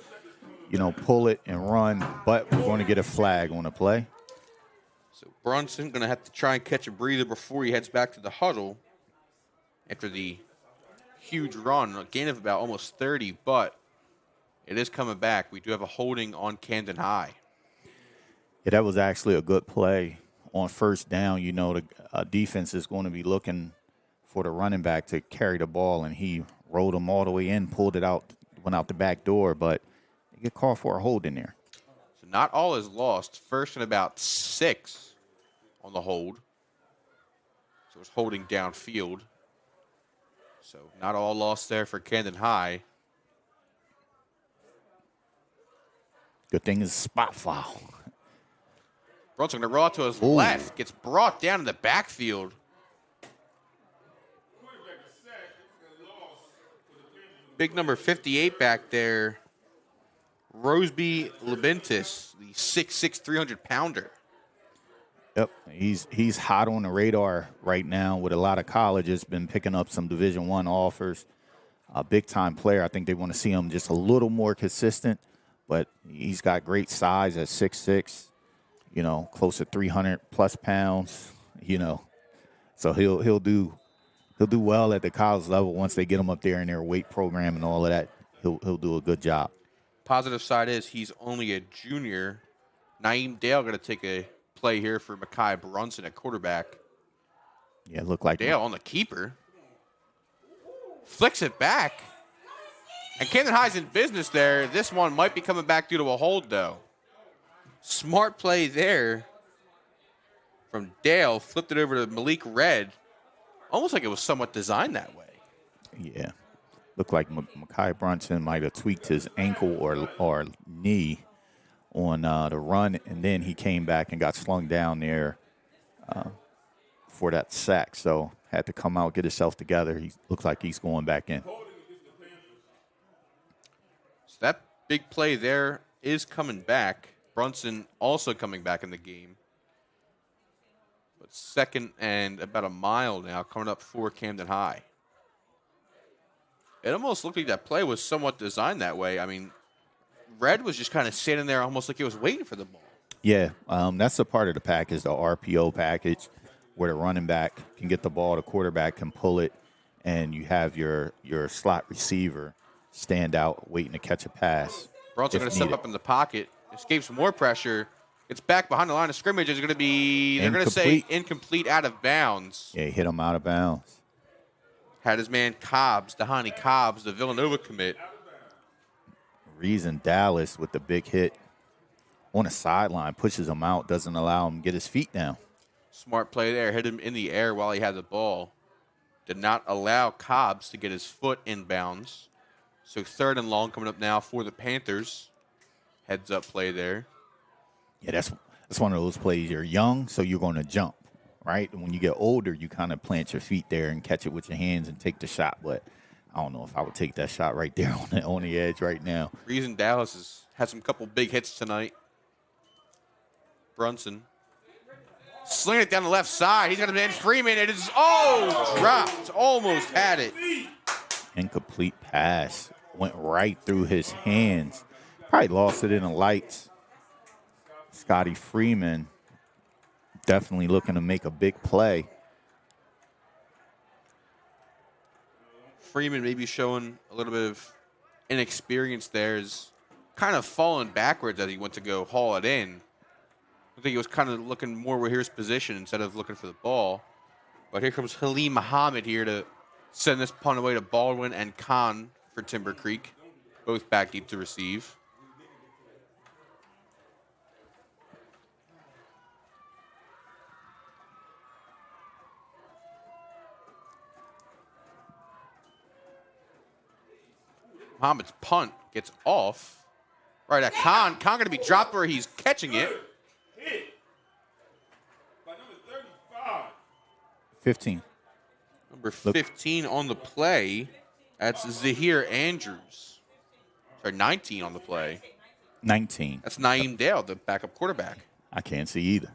pull it and run, but we're going to get a flag on the play. So Brunson going to have to try and catch a breather before he heads back to the huddle after the huge run, a gain of about almost 30, but it is coming back. We do have a holding on Camden High. Yeah, that was actually a good play on first down. The defense is going to be looking for the running back to carry the ball, and he rolled him all the way in, pulled it out, went out the back door, but you get called for a hold in there. So not all is lost. First and about 6 on the hold. So it's holding downfield. So not all lost there for Camden High. Good thing is spot foul. Brunson going to roll out to his left. Gets brought down in the backfield. Big number 58 back there. Roseby Lebentis, the 6'6", 300-pounder. Yep, he's hot on the radar right now with a lot of colleges. Been picking up some Division I offers. A big-time player. I think they want to see him just a little more consistent, but he's got great size at 6'6", close to 300-plus pounds, So he'll do well at the college level once they get him up there in their weight program and all of that. He'll do a good job. Positive side is he's only a junior. Naeem Dale going to take a play here for Mekhi Brunson at quarterback. Yeah, it looked like Dale on the keeper. Flicks it back. And Camden High's in business there. This one might be coming back due to a hold, though. Smart play there from Dale. Flipped it over to Malik Red. Almost like it was somewhat designed that way. Yeah. Looked like Mekhi Brunson might have tweaked his ankle or knee on the run, and then he came back and got slung down there for that sack. So had to come out, get himself together. He looks like he's going back in. So that big play there is coming back. Brunson also coming back in the game. But second and about a mile now coming up for Camden High. It almost looked like that play was somewhat designed that way. I mean, Red was just kind of sitting there almost like he was waiting for the ball. Yeah, that's a part of the package, the RPO package, where the running back can get the ball, the quarterback can pull it, and you have your slot receiver stand out waiting to catch a pass. Brunson going to step up in the pocket, escapes more pressure. It's back behind the line of scrimmage. It's going to be, they're going to say incomplete, out of bounds. Yeah, he hit him out of bounds. Had his man Cobbs, Dahani Cobbs, the Villanova commit. Reason Dallas with the big hit on the sideline, pushes him out, doesn't allow him to get his feet down. Smart play there. Hit him in the air while he had the ball. Did not allow Cobbs to get his foot in bounds. So 3rd and long coming up now for the Panthers. Heads up play there. Yeah, that's one of those plays. You're young, so you're going to jump, right? And when you get older, you kind of plant your feet there and catch it with your hands and take the shot. But I don't know if I would take that shot right there on the edge right now. Reason Dallas has had some couple big hits tonight. Brunson. Sling it down the left side. He's got a man Freeman. It is, dropped. Almost had it. Incomplete pass. Went right through his hands. Probably lost it in the lights. Scotty Freeman definitely looking to make a big play. Freeman maybe showing a little bit of inexperience there. Is kind of falling backwards as he went to go haul it in. I think he was kind of looking more where his position instead of looking for the ball. But here comes Halim Muhammad here to send this punt away to Baldwin and Khan for Timber Creek. Both back deep to receive. Muhammad's punt gets off. Right at Khan. Khan going to be dropped where he's catching it. 15. Number 15 on the play. That's Zahir Andrews. Sorry, 19 on the play. 19. That's Naeem Dale, the backup quarterback. I can't see either.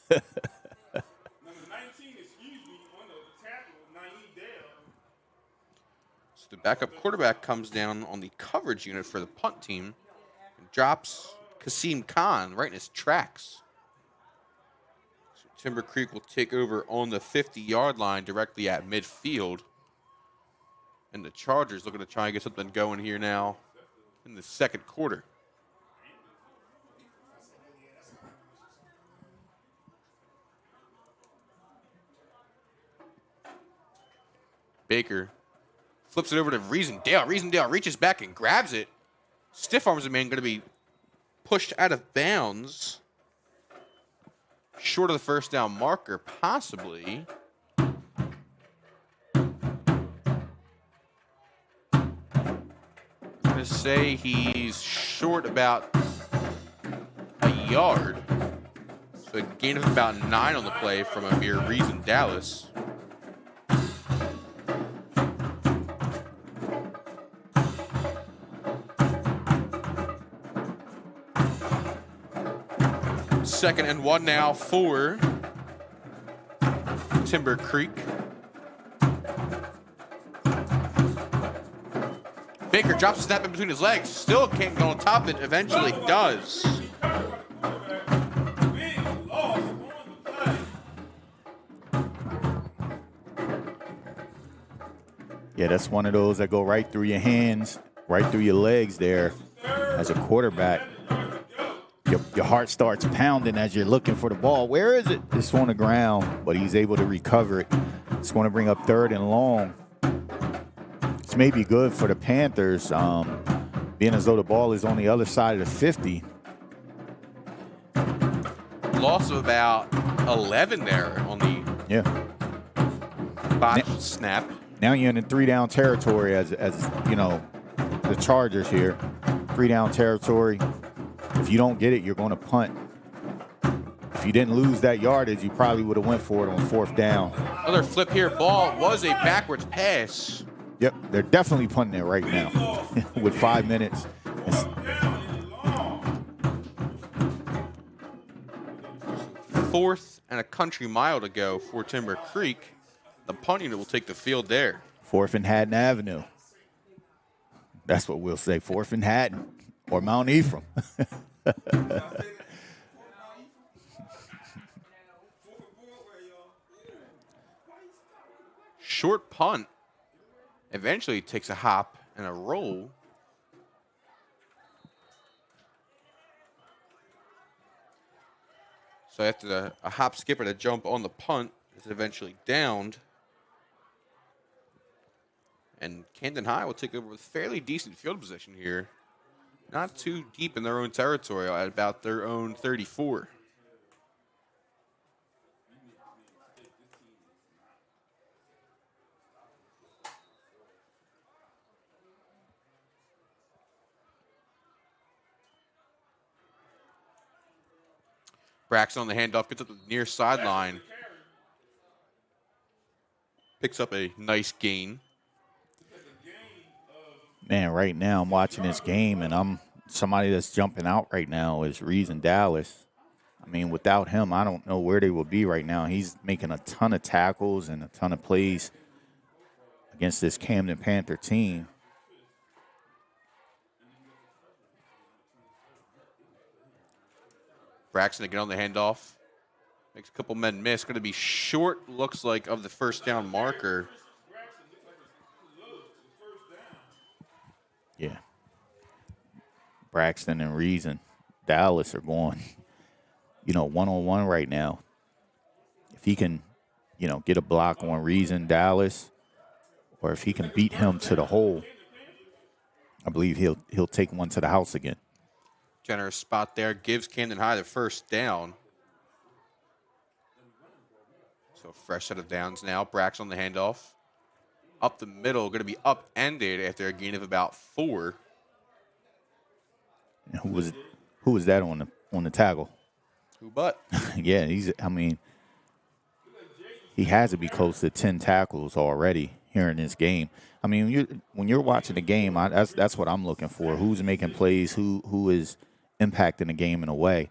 Number 19, excuse me, on the tackle, Naeem Dale. So the backup quarterback comes down on the coverage unit for the punt team and drops Kasim Khan right in his tracks. So Timber Creek will take over on the 50-yard line directly at midfield. And the Chargers looking to try and get something going here now in the second quarter. Baker flips it over to Reasondale. Reasondale reaches back and grabs it. Stiff arms the man, going to be pushed out of bounds. Short of the first down marker, possibly. I'm going to say he's short about a yard. So a gain of about 9 on the play from Amir Reason Dallas. Second and 1 now for Timber Creek. Baker drops the snap in between his legs. Still can't go on top of it. Eventually does. Yeah, that's one of those that go right through your hands, right through your legs there as a quarterback. Your heart starts pounding as you're looking for the ball. Where is it? It's on the ground, but he's able to recover it. It's going to bring up 3rd and long. This may be good for the Panthers, being as though the ball is on the other side of the 50. Loss of about 11 there on the botched snap. Now you're in the 3-down territory as you know, the Chargers here. 3-down territory. If you don't get it, you're going to punt. If you didn't lose that yardage, you probably would have went for it on 4th down. Another flip here. Ball was a backwards pass. Yep, they're definitely punting it right now with 5 minutes. Fourth and a country mile to go for Timber Creek. The punt unit will take the field there. 4th and Haddon Avenue. That's what we'll say. 4th and Haddon or Mount Ephraim. Short punt. Eventually takes a hop and a roll. So after a hop, skip, and a jump on the punt, it's eventually downed. And Camden High will take over with fairly decent field position here. Not too deep in their own territory at about their own 34. Braxton on the handoff, gets up to the near sideline. Picks up a nice gain. Man, right now I'm watching this game, and somebody that's jumping out right now is Reason Dallas. I mean, without him, I don't know where they will be right now. He's making a ton of tackles and a ton of plays against this Camden Panther team. Braxton again on the handoff. Makes a couple men miss. Going to be short, looks like, of the first down marker. Yeah. Braxton and Reason Dallas are going, one-on-one right now. If he can, get a block on Reason Dallas, or if he can beat him to the hole, I believe he'll take one to the house again. Generous spot there. Gives Camden High the first down. So fresh set of downs now. Braxton on the handoff. Up the middle. Going to be upended after a gain of about 4. And who was that on the tackle? Who but? Yeah, he has to be close to 10 tackles already here in this game. I mean, when you're watching the game, that's what I'm looking for. Who's making plays? Who is impacting the game in a way?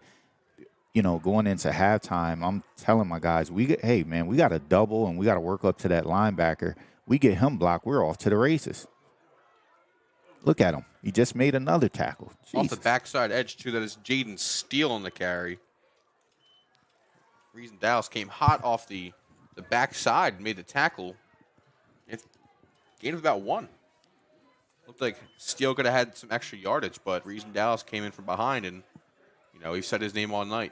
Going into halftime, I'm telling my guys, we got a double and we got to work up to that linebacker. We get him blocked, we're off to the races. Look at him. He just made another tackle. Off the backside edge, too. That is Jaden Steele on the carry. Reason Dallas came hot off the backside and made the tackle. It's gain of about 1. Looked like Steele could have had some extra yardage, but Reason Dallas came in from behind and, he said his name all night.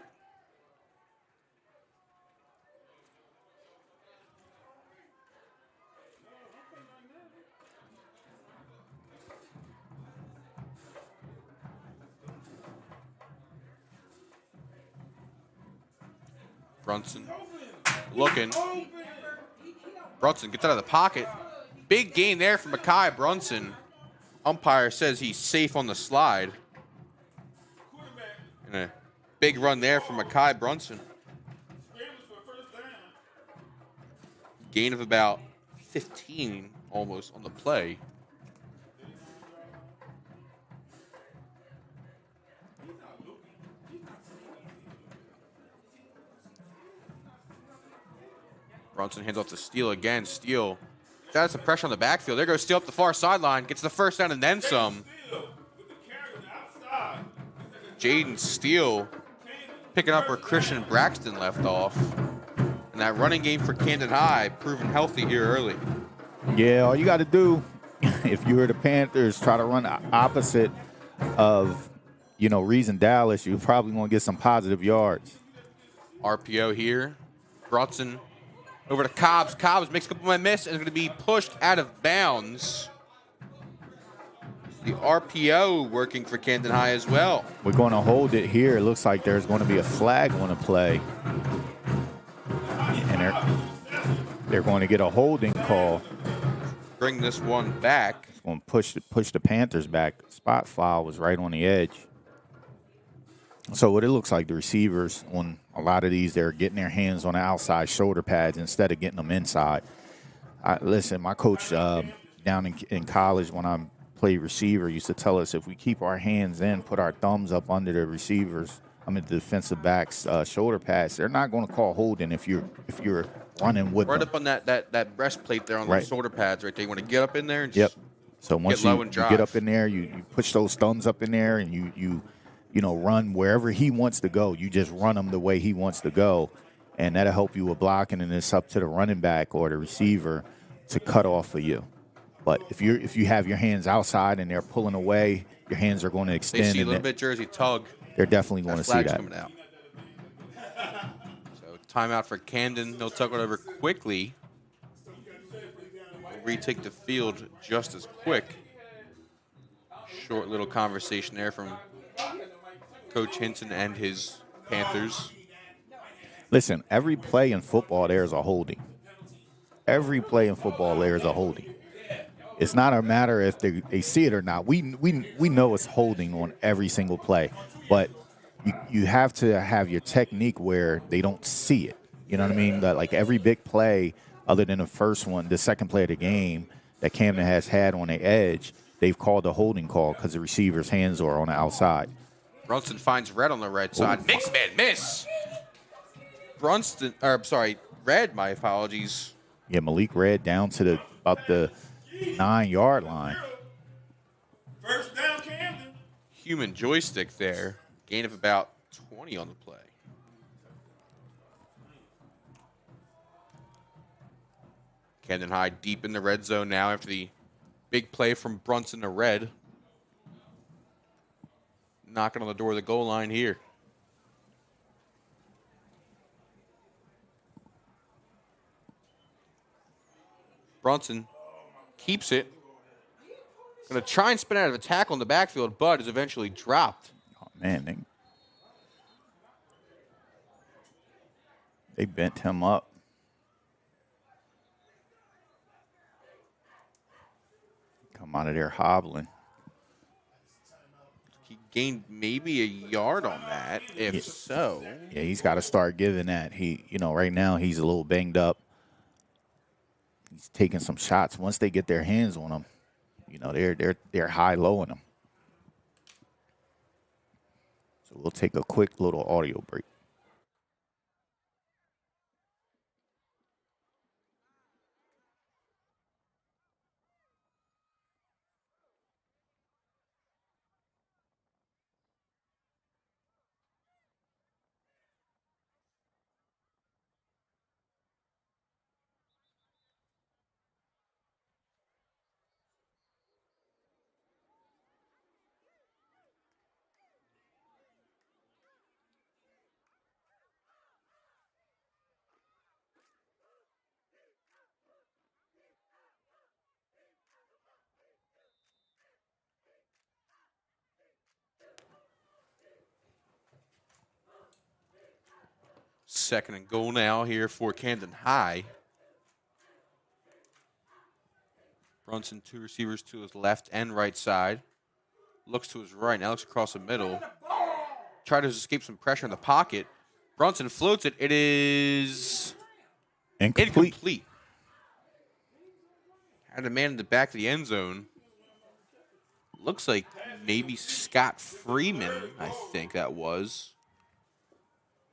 Brunson looking. Brunson gets out of the pocket. Big gain there from Mekhi Brunson. Umpire says he's safe on the slide. And a big run there from Mekhi Brunson. Gain of about 15 almost on the play. Brunson hands off to Steele again. Steele got some pressure on the backfield. There goes Steele up the far sideline. Gets the first down and then some. Jaden Steele picking up where Christian Braxton left off. And that running game for Camden High proving healthy here early. Yeah, all you got to do, if you were the Panthers, try to run opposite of, Reason Dallas, you're probably going to get some positive yards. RPO here. Brunson over to Cobbs. Cobbs makes a couple of miss and is going to be pushed out of bounds. The RPO working for Camden High as well. We're going to hold it here. It looks like there's going to be a flag on the play. And they're going to get a holding call. Bring this one back. It's going to push the Panthers back. Spot foul was right on the edge. So what it looks like, the receivers on a lot of these, they're getting their hands on the outside shoulder pads instead of getting them inside. Listen, my coach down in college when I played receiver used to tell us if we keep our hands in, put our thumbs up under the receivers, the defensive backs' shoulder pads, they're not going to call holding if you're running with right them. Up on that breastplate there on right. the shoulder pads right there. You want to get up in there and yep. So once low you and get up drive. in there, you push those thumbs up in there, and you run wherever he wants to go. You just run him the way he wants to go, and that'll help you with blocking. And it's up to the running back or the receiver to cut off for you. But if you have your hands outside and they're pulling away, your hands are going to They extend, see a and little bit jersey tug. they're definitely going That to see flag's that. coming out. So timeout for Camden. They'll tuck it over quickly. We'll retake the field just as quick. Short little conversation there from Coach Hinton and his Panthers. Listen, every play in football there is a holding. Every play in football there is a holding. It's not a matter if they see it or not. We know it's holding on every single play, but you have to have your technique where they don't see it. You know what I mean? Like every big play, other than the first one, the second play of the game that Camden has had on the edge, they've called a holding call because the receiver's hands are on the outside. Brunson finds Red on the right side. Mix man miss. Red, my apologies. Yeah, Malik Red down to about the 9-yard line. First down, Camden. Human joystick there. Gain of about 20 on the play. Camden High deep in the red zone now after the big play from Brunson to Red. Knocking on the door of the goal line here. Brunson keeps it. Going to try and spin out of a tackle in the backfield, but is eventually dropped. Oh, man, they bent him up. Come out of there hobbling. He gained maybe a yard on that, if so. Yeah, he's got to start giving that. Right now he's a little banged up. He's taking some shots. Once they get their hands on him, they're high-low on him. So we'll take a quick little audio break. Second and goal now here for Camden High. Brunson, two receivers to his left and right side. Looks to his right, now looks across the middle. Try to escape some pressure in the pocket. Brunson floats it. It is incomplete. Had a man in the back of the end zone. Looks like maybe Scott Freeman, I think that was.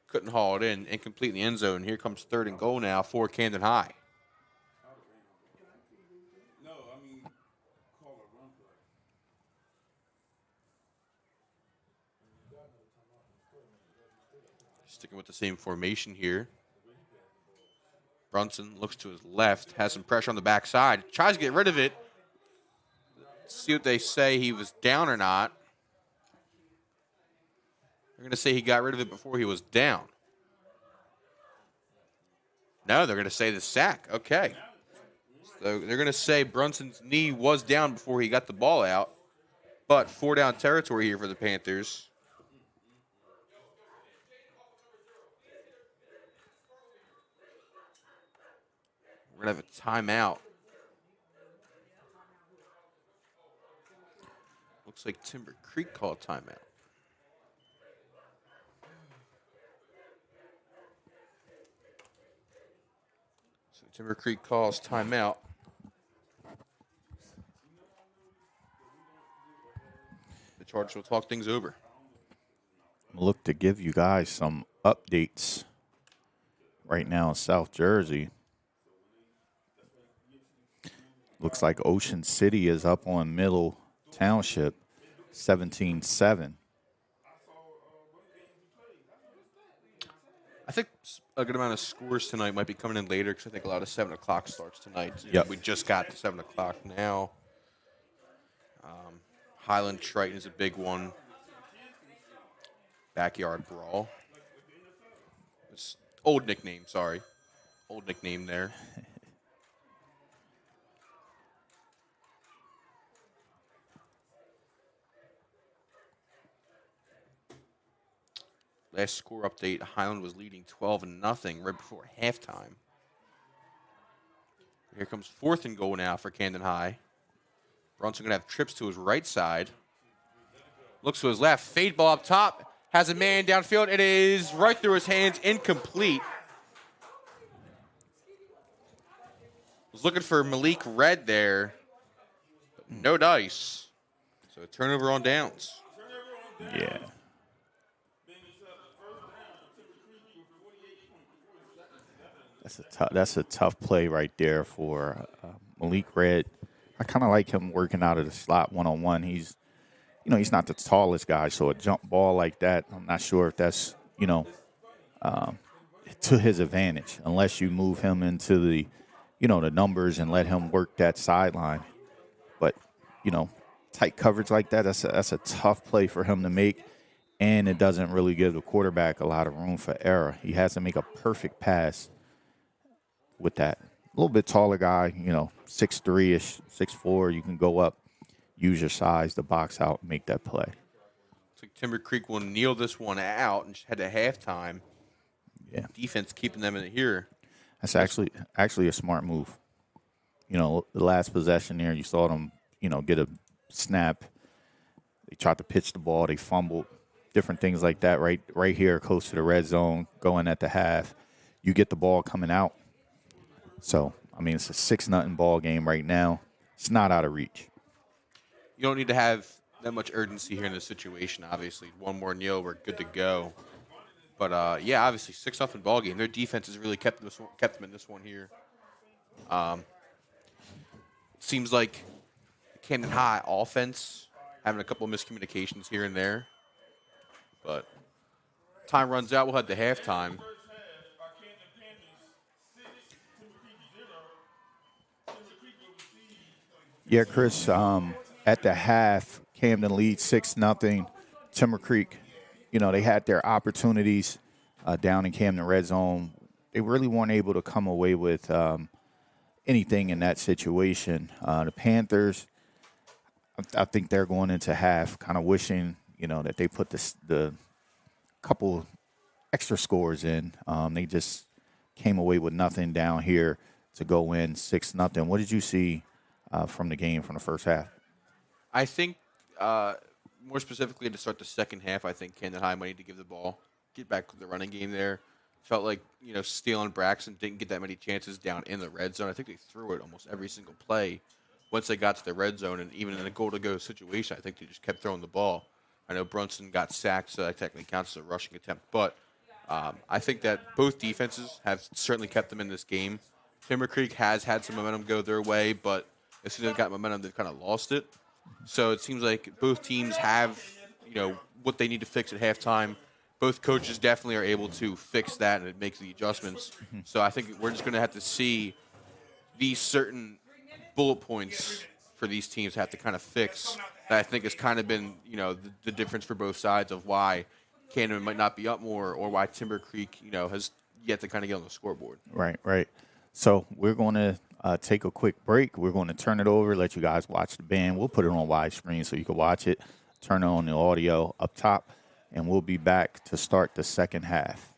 Couldn't haul it in. Incomplete in the end zone. Here comes third and goal now for Camden High. Sticking with the same formation here. Brunson looks to his left, has some pressure on the backside, tries to get rid of it. See what they say, he was down or not. They're going to say he got rid of it before he was down. No, they're going to say the sack. Okay. So they're going to say Brunson's knee was down before he got the ball out. But 4-down territory here for the Panthers. We're going to have a timeout. Looks like Timber Creek called timeout. So Timber Creek calls timeout. The Chargers will talk things over. Look to give you guys some updates right now in South Jersey. Looks like Ocean City is up on Middle Township, 17-7. I think a good amount of scores tonight might be coming in later because I think a lot of 7 o'clock starts tonight. Yep. We just got to 7 o'clock now. Highland Triton is a big one. Backyard Brawl. It's old nickname, sorry. Old nickname there. Last score update, Highland was leading 12-0 right before halftime. Here comes 4th and goal now for Camden High. Brunson going to have trips to his right side. Looks to his left. Fade ball up top. Has a man downfield. It is right through his hands. Incomplete. Was looking for Malik Red there. But no dice. So a turnover on downs. Yeah. That's a tough play right there for Malik Red. I kind of like him working out of the slot one-on-one. He's not the tallest guy, so a jump ball like that, I'm not sure if that's, to his advantage, unless you move him into the, the numbers and let him work that sideline. But, tight coverage like that, that's a tough play for him to make, and it doesn't really give the quarterback a lot of room for error. He has to make a perfect pass with that. A little bit taller guy, 6'3"-ish, 6'4", you can go up, use your size to box out, and make that play. Looks like Timber Creek will kneel this one out and head to halftime. Yeah. Defense keeping them in it here. That's actually a smart move. The last possession there, you saw them, get a snap. They tried to pitch the ball. They fumbled. Different things like that right here close to the red zone, going at the half. You get the ball coming out. So, it's a 6-0 ball game right now. It's not out of reach. You don't need to have that much urgency here in this situation, obviously. One more kneel, we're good to go. But, obviously, 6-0 ball game. Their defense has really kept them in this one here. Seems like Camden High offense having a couple of miscommunications here and there. But time runs out. We'll head to halftime. Yeah, Chris, at the half, Camden leads 6-0. Timber Creek, they had their opportunities down in Camden red zone. They really weren't able to come away with anything in that situation. The Panthers, I think they're going into half kind of wishing, that they put the couple extra scores in. They just came away with nothing down here to go in 6-0. What did you see from the game from the first half? I think, more specifically to start the second half, I think Camden High might need to give the ball, get back to the running game there. Felt like, Steele and Braxton didn't get that many chances down in the red zone. I think they threw it almost every single play once they got to the red zone, and even in a goal-to-go situation, I think they just kept throwing the ball. I know Brunson got sacked, so that technically counts as a rushing attempt. But I think that both defenses have certainly kept them in this game. Timber Creek has had some momentum go their way, but as soon as they've got momentum, they've kind of lost it. So it seems like both teams have, what they need to fix at halftime. Both coaches definitely are able to fix that, and it makes the adjustments. So I think we're just going to have to see these certain bullet points for these teams have to kind of fix. That I think has kind of been, the difference for both sides of why Camden might not be up more or why Timber Creek, has yet to kind of get on the scoreboard. Right. So we're going to take a quick break. We're going to turn it over, let you guys watch the band. We'll put it on widescreen so you can watch it. Turn on the audio up top, and we'll be back to start the second half.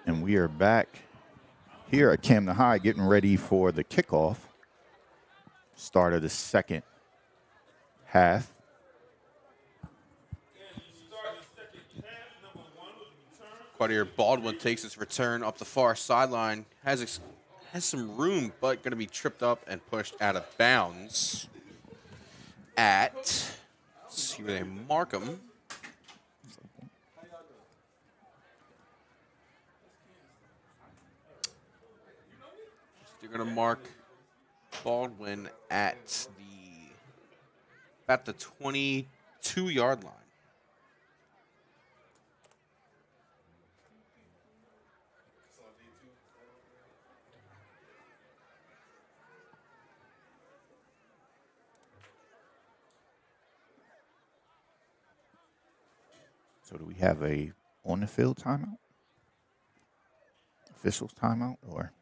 And we are back here at Camden High getting ready for the kickoff. Start of the second half. Quadir Baldwin takes his return up the far sideline. Has some room, but going to be tripped up and pushed out of bounds at, let's see where they mark him. They're going to mark Baldwin at about the 22-yard line. So do we have a on-the-field timeout? Officials timeout, or?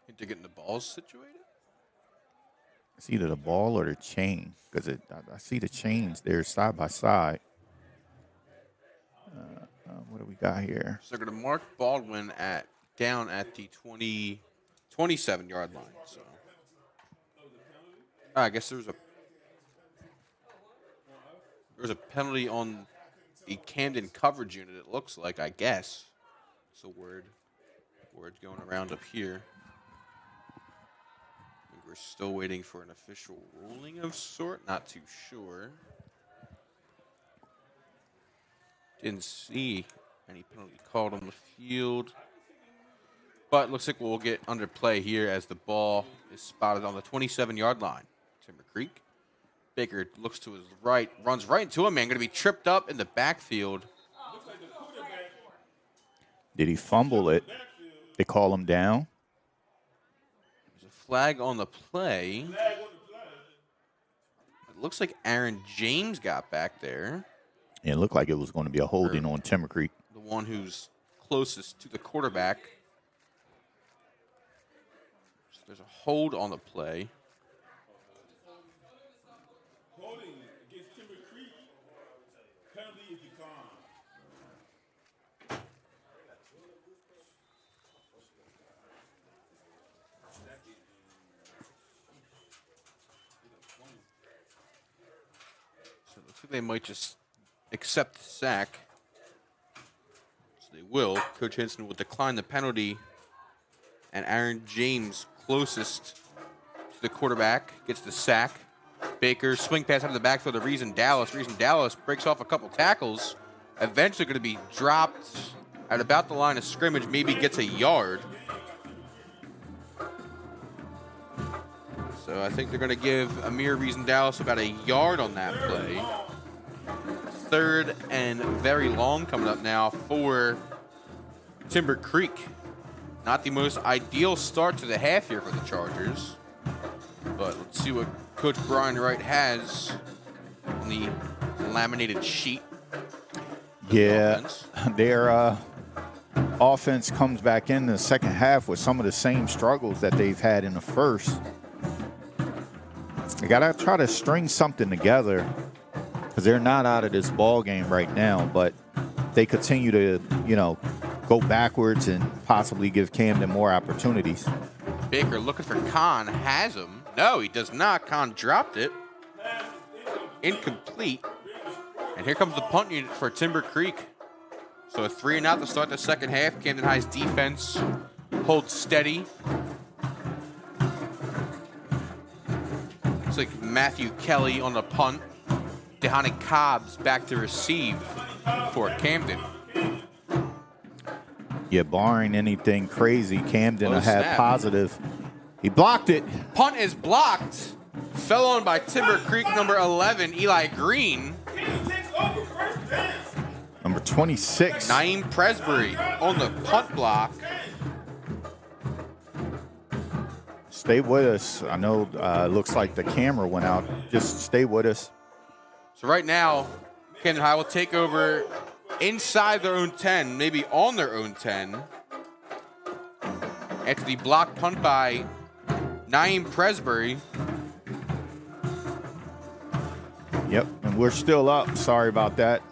I think they're getting the balls situated. It's either the ball or the chain, because I see the chains there side by side. What do we got here? So they're going to mark Baldwin down at the 27-yard line. So I guess there was a penalty on the Camden coverage unit, it looks like, I guess. It's a word's going around up here. I think we're still waiting for an official ruling of sort. Not too sure. Didn't see any penalty called on the field. But looks like we'll get under play here as the ball is spotted on the 27-yard line. Timber Creek. Baker looks to his right, runs right into him, man. Going to be tripped up in the backfield. Did he fumble it? They call him down. There's a flag on the play. It looks like Aaron James got back there. Yeah, it looked like it was going to be a holding on Timber Creek. The one who's closest to the quarterback. So there's a hold on the play. They might just accept the sack. So they will. Coach Henson will decline the penalty. And Aaron James, closest to the quarterback, gets the sack. Baker, swing pass out of the backfield to Reason Dallas. Reason Dallas breaks off a couple tackles. Eventually going to be dropped at about the line of scrimmage. Maybe gets a yard. So I think they're going to give Amir Reason Dallas about a yard on that play. Third and very long coming up now for Timber Creek. Not the most ideal start to the half here for the Chargers. But let's see what Coach Brian Wright has on the laminated sheet. Yeah, their offense comes back in the second half with some of the same struggles that they've had in the first. They got to try to string something together, because they're not out of this ball game right now, but they continue to, go backwards and possibly give Camden more opportunities. Baker looking for Khan, has him. No, he does not. Khan dropped it. Incomplete. And here comes the punt unit for Timber Creek. So a 3-and-out to start the second half. Camden High's defense holds steady. Looks like Matthew Kelly on the punt. Dehani Cobbs back to receive for Camden. Yeah, barring anything crazy, Camden Oh, had snap. positive. He blocked it. Punt is blocked. Fell on by Timber Creek, number 11, Eli Green. Number 26. Naeem Presbury on the punt block. Stay with us. I know it looks like the camera went out. Just stay with us. So right now, Camden High will take over inside their own 10, maybe on their own 10. After the block punt by Naeem Presbury. Yep, and we're still up. Sorry about that.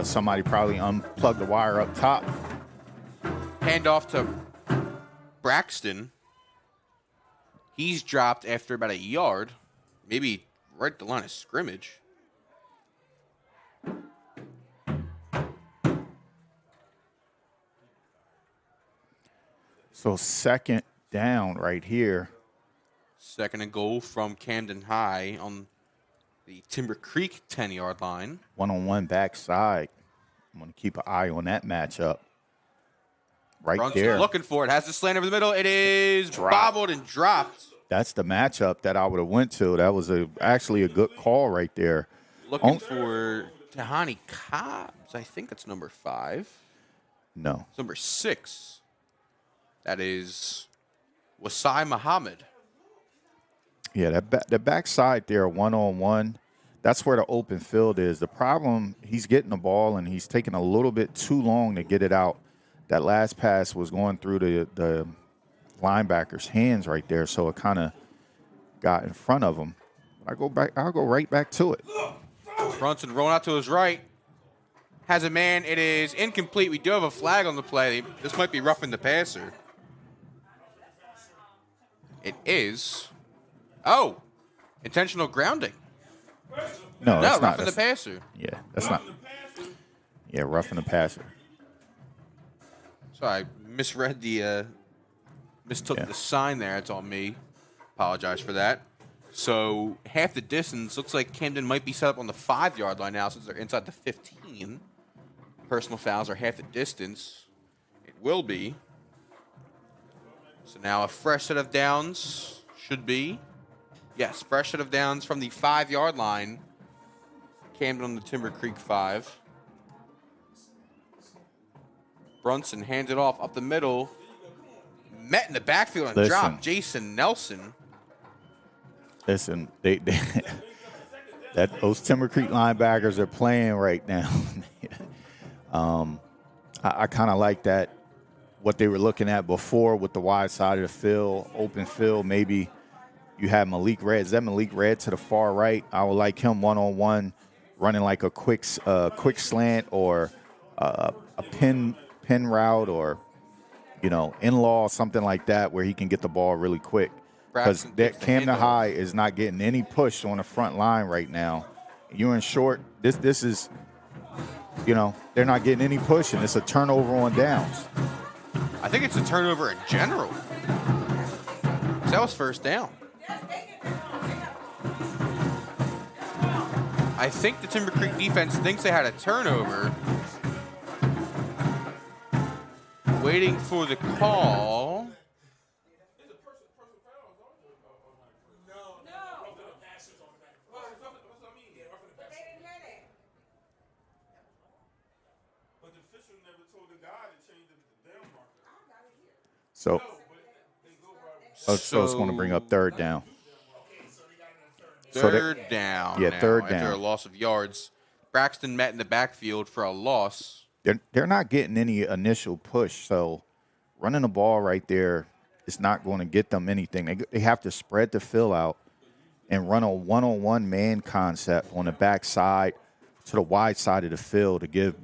Somebody probably unplugged the wire up top. Handoff to Braxton. He's dropped after about a yard, maybe right at the line of scrimmage. So second down right here. Second and goal from Camden High on the Timber Creek 10-yard line. One-on-one backside. I'm going to keep an eye on that matchup. Right Brunson there. looking for it. Has the slant over the middle. It is bobbled and dropped. That's the matchup that I would have went to. That was actually a good call right there. Looking for Tahani Cobbs. I think that's number 5. No. It's number 6. That is Wasai Muhammad. Yeah, the backside there, one-on-one, that's where the open field is. The problem, he's getting the ball, and he's taking a little bit too long to get it out. That last pass was going through the linebacker's hands right there, so it kind of got in front of him. I'll go right back to it. Brunson rolling out to his right. Has a man. It is incomplete. We do have a flag on the play. This might be roughing the passer. It is. Oh, intentional grounding. No, that's not. Roughing the passer. Yeah, that's not. Yeah, roughing the passer. So I misread mistook the sign there. It's on me. Apologize for that. So half the distance. Looks like Camden might be set up on the 5-yard line now since they're inside the 15. Personal fouls are half the distance. It will be. So now a fresh set of downs should be. Yes, fresh set of downs from the 5-yard line. Camden on the Timber Creek 5. Brunson hands it off up the middle. Met in the backfield and dropped. Jason Nelson. Listen, those Timber Creek linebackers are playing right now. I kind of like that, what they were looking at before with the wide side of the field, open field. Maybe you have Malik Red. Is that Malik Red to the far right? I would like him one-on-one, running like a quick slant or a pin route, or in-law, something like that, where he can get the ball really quick. Because that Camden High is not getting any push on the front line right now. You're in short. This is, they're not getting any push, and it's a turnover on downs. I think it's a turnover in general. That was first down. I think the Timber Creek defense thinks they had a turnover. Waiting for the call. So it's going to bring up third down. Third down. Yeah, now, third after down. a loss of yards. Braxton met in the backfield for a loss. They're not getting any initial push, so running the ball right there is not going to get them anything. They have to spread the fill out and run a one-on-one man concept on the backside to the wide side of the field to give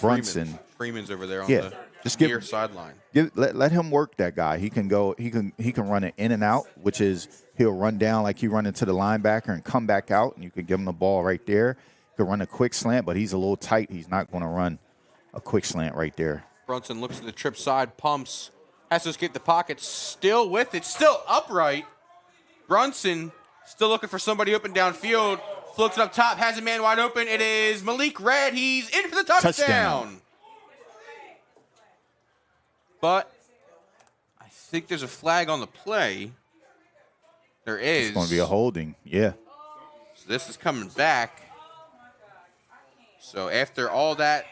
Brunson. Freeman's over there on the near sideline. Let him work that guy. He can go. He can run it in and out, which is he'll run down like he run into the linebacker and come back out, and you can give him the ball right there. He can run a quick slant, but he's a little tight. He's not going to run a quick slant right there. Brunson looks to the trip side, pumps, has to escape the pocket, still with it, still upright. Brunson still looking for somebody open downfield, floats it up top, has a man wide open. It is Malik Red. He's in for the touchdown. But I think there's a flag on the play. There is. It's going to be a holding, yeah. So this is coming back. So after all that,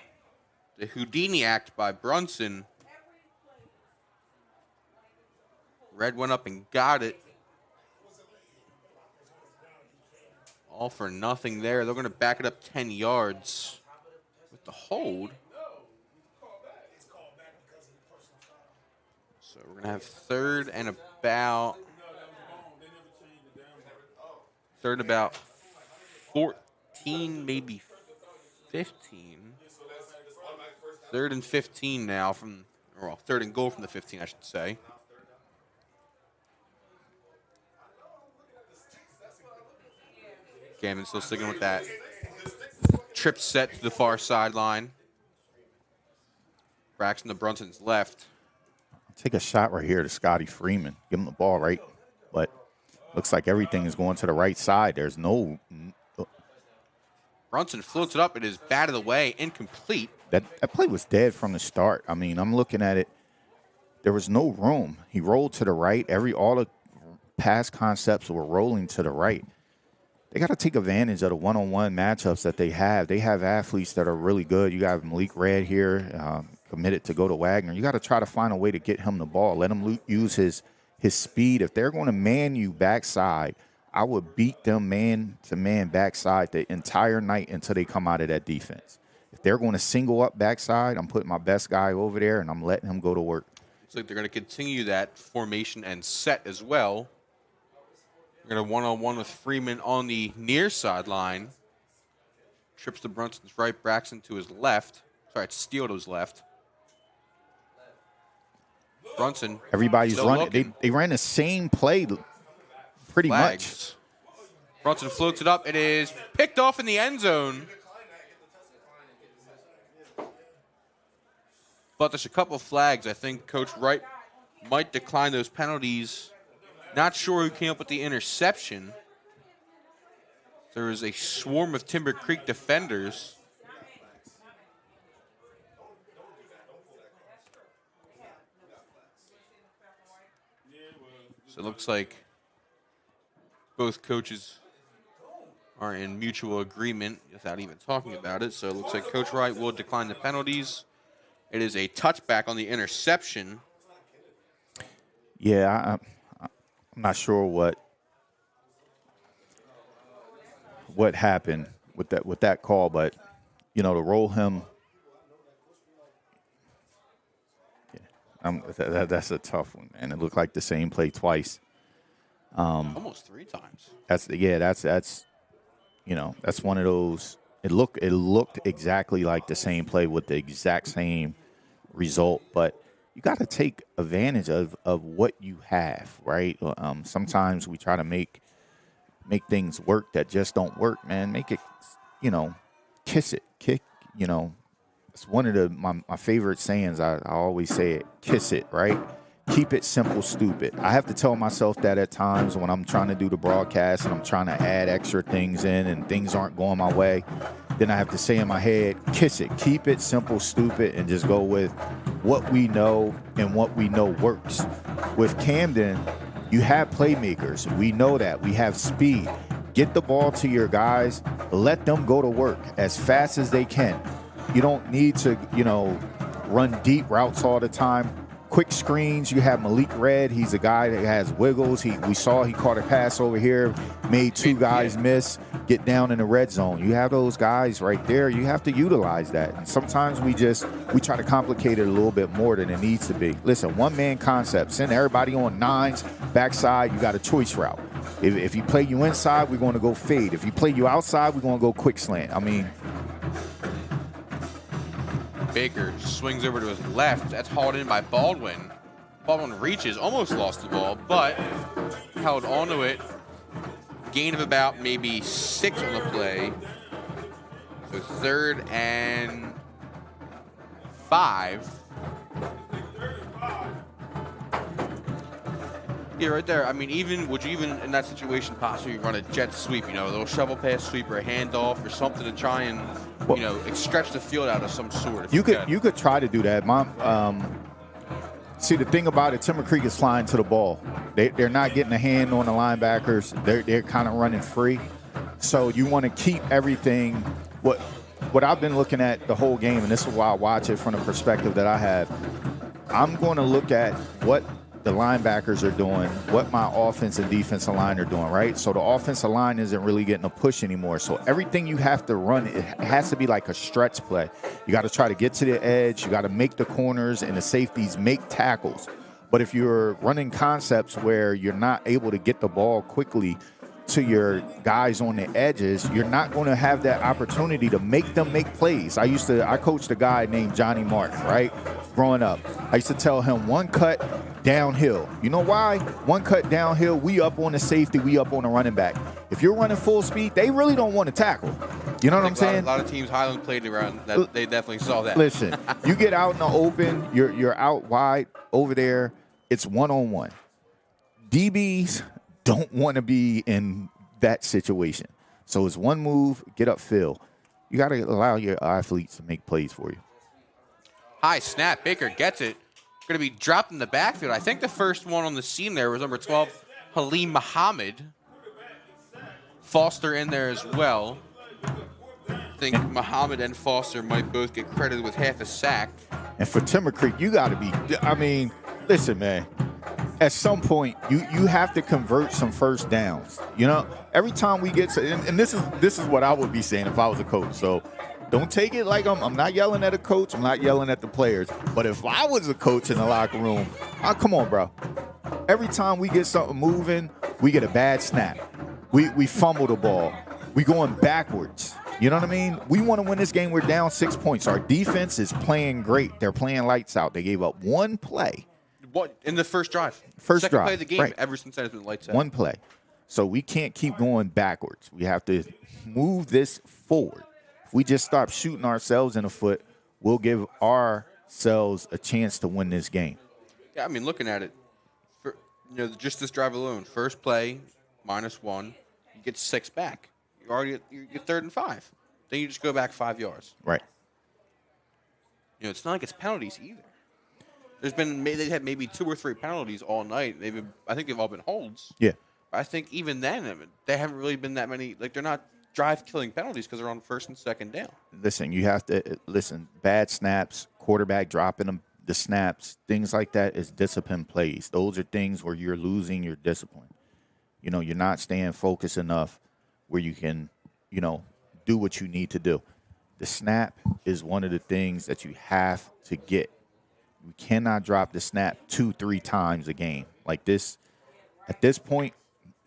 the Houdini act by Brunson, Red went up and got it. All for nothing there. They're going to back it up 10 yards with the hold. So we're going to have third and about 14, maybe 15. Third and 15 now from Or 3rd and goal from the 15, I should say. Camden still sticking with that trip set to the far sideline. Braxton to Brunson's left. Take a shot right here to Scotty Freeman. Give him the ball, right? But looks like everything is going to the right side. There's no... Brunson floats it up. It is batted away, incomplete. That play was dead from the start. I mean, I'm looking at it. There was no room. He rolled to the right. All the pass concepts were rolling to the right. They got to take advantage of the one-on-one matchups that they have. They have athletes that are really good. You got Malik Red here, committed to go to Wagner. You got to try to find a way to get him the ball. Let him use his speed. If they're going to man you backside, I would beat them man-to-man backside the entire night until they come out of that defense. If they're going to single up backside, I'm putting my best guy over there, and I'm letting him go to work. Looks like they're going to continue that formation and set as well. We're going to one-on-one with Freeman on the near sideline. Trips to Brunson's right, Braxton to his left. Sorry, it's Steele to his left. Brunson. Everybody's running. They ran the same play pretty much. Brunson floats it up. It is picked off in the end zone. But there's a couple of flags. I think Coach Wright might decline those penalties. Not sure who came up with the interception. There was a swarm of Timber Creek defenders. So it looks like both coaches are in mutual agreement without even talking about it. So it looks like Coach Wright will decline the penalties. It is a touchback on the interception. Yeah, I'm not sure what happened with that call, but to roll him, that's a tough one, man. It looked like the same play twice. Almost 3 times. That's one of those. It looked exactly like the same play with the exact same result, but you got to take advantage of what you have, right? Sometimes we try to make things work that just don't work, man. Make it, kiss it, kick, It's one of my favorite sayings. I always say it, kiss it, right? Keep it simple, stupid. I have to tell myself that at times when I'm trying to do the broadcast and I'm trying to add extra things in and things aren't going my way. Then I have to say in my head, kiss it, keep it simple, stupid, and just go with what we know and what we know works. With Camden, you have playmakers. We know that. We have speed. Get the ball to your guys. Let them go to work as fast as they can. You don't need to, run deep routes all the time. Quick screens. You have Malik Red. He's a guy that has wiggles. We saw he caught a pass over here, made 2 guys miss, get down in the red zone. You have those guys right there. You have to utilize that. And sometimes we try to complicate it a little bit more than it needs to be. Listen, one-man concept. Send everybody on 9s, backside. You got a choice route. If you play you inside, we're going to go fade. If you play you outside, we're going to go quick slant. I mean, Baker swings over to his left. That's hauled in by Baldwin. Baldwin reaches, almost lost the ball, but held onto it. Gain of about maybe 6 on the play. So 3rd and 5. Yeah, right there. I mean, would you even in that situation possibly run a jet sweep, a little shovel pass sweep or a handoff or something to try and, stretch the field out of some sort? You could try to do that. See, the thing about it, Timber Creek is flying to the ball. They're not getting a hand on the linebackers. They're kind of running free. So you want to keep everything. What I've been looking at the whole game, and this is why I watch it from the perspective that I have, I'm going to look at what the linebackers are doing, what my offense and defensive line are doing, right? So the offensive line isn't really getting a push anymore. So everything you have to run, it has to be like a stretch play. You got to try to get to the edge. You got to make the corners and the safeties make tackles. But if you're running concepts where you're not able to get the ball quickly to your guys on the edges, you're not going to have that opportunity to make them make plays. I coached a guy named Johnny Martin, right? growing up. I used to tell him one cut downhill. You know why? One cut downhill, we up on the safety, we up on the running back. If you're running full speed, they really don't want to tackle. You know what I'm saying? A lot of teams Highland played around that they definitely saw that. Listen, you get out in the open, you're out wide over there, it's one-on-one. DBs don't want to be in that situation. So it's one move, get upfield. You got to allow your athletes to make plays for you. High snap. Baker gets it. Going to be dropped in the backfield. I think the first one on the scene there was number 12, Halim Muhammad. Foster in there as well. I think Muhammad and Foster might both get credited with half a sack. And for Timber Creek, you got to be, I mean, listen, man. At some point, you have to convert some first downs. You know, every time we get to, and this is what I would be saying if I was a coach. So don't take it like I'm not yelling at a coach. I'm not yelling at the players. But if I was a coach in the locker room, come on, bro. Every time we get something moving, we get a bad snap. We fumble the ball. We going backwards. You know what I mean? We want to win this game. We're down 6 points. Our defense is playing great. They're playing lights out. They gave up one play. What in the first drive? Second drive. Play of the game. Right. Ever since then, it's been lights out. One play. So we can't keep going backwards. We have to move this forward. If we just stop shooting ourselves in the foot, we'll give ourselves a chance to win this game. Yeah, I mean, looking at it, just this drive alone, first play, -1, you get 6 back. You're 3rd and 5. Then you just go back 5 yards. Right. It's not like it's penalties either. They've had maybe 2 or 3 penalties all night. I think they've all been holds. Yeah. But I think even then, they haven't really been that many. Like, they're not drive-killing penalties because they're on 1st and 2nd down. Listen, you have to listen. Bad snaps, quarterback dropping them, the snaps, things like that is discipline plays. Those are things where you're losing your discipline. You're not staying focused enough where you can, do what you need to do. The snap is one of the things that you have to get. We cannot drop the snap 2-3 times a game like this. At this point,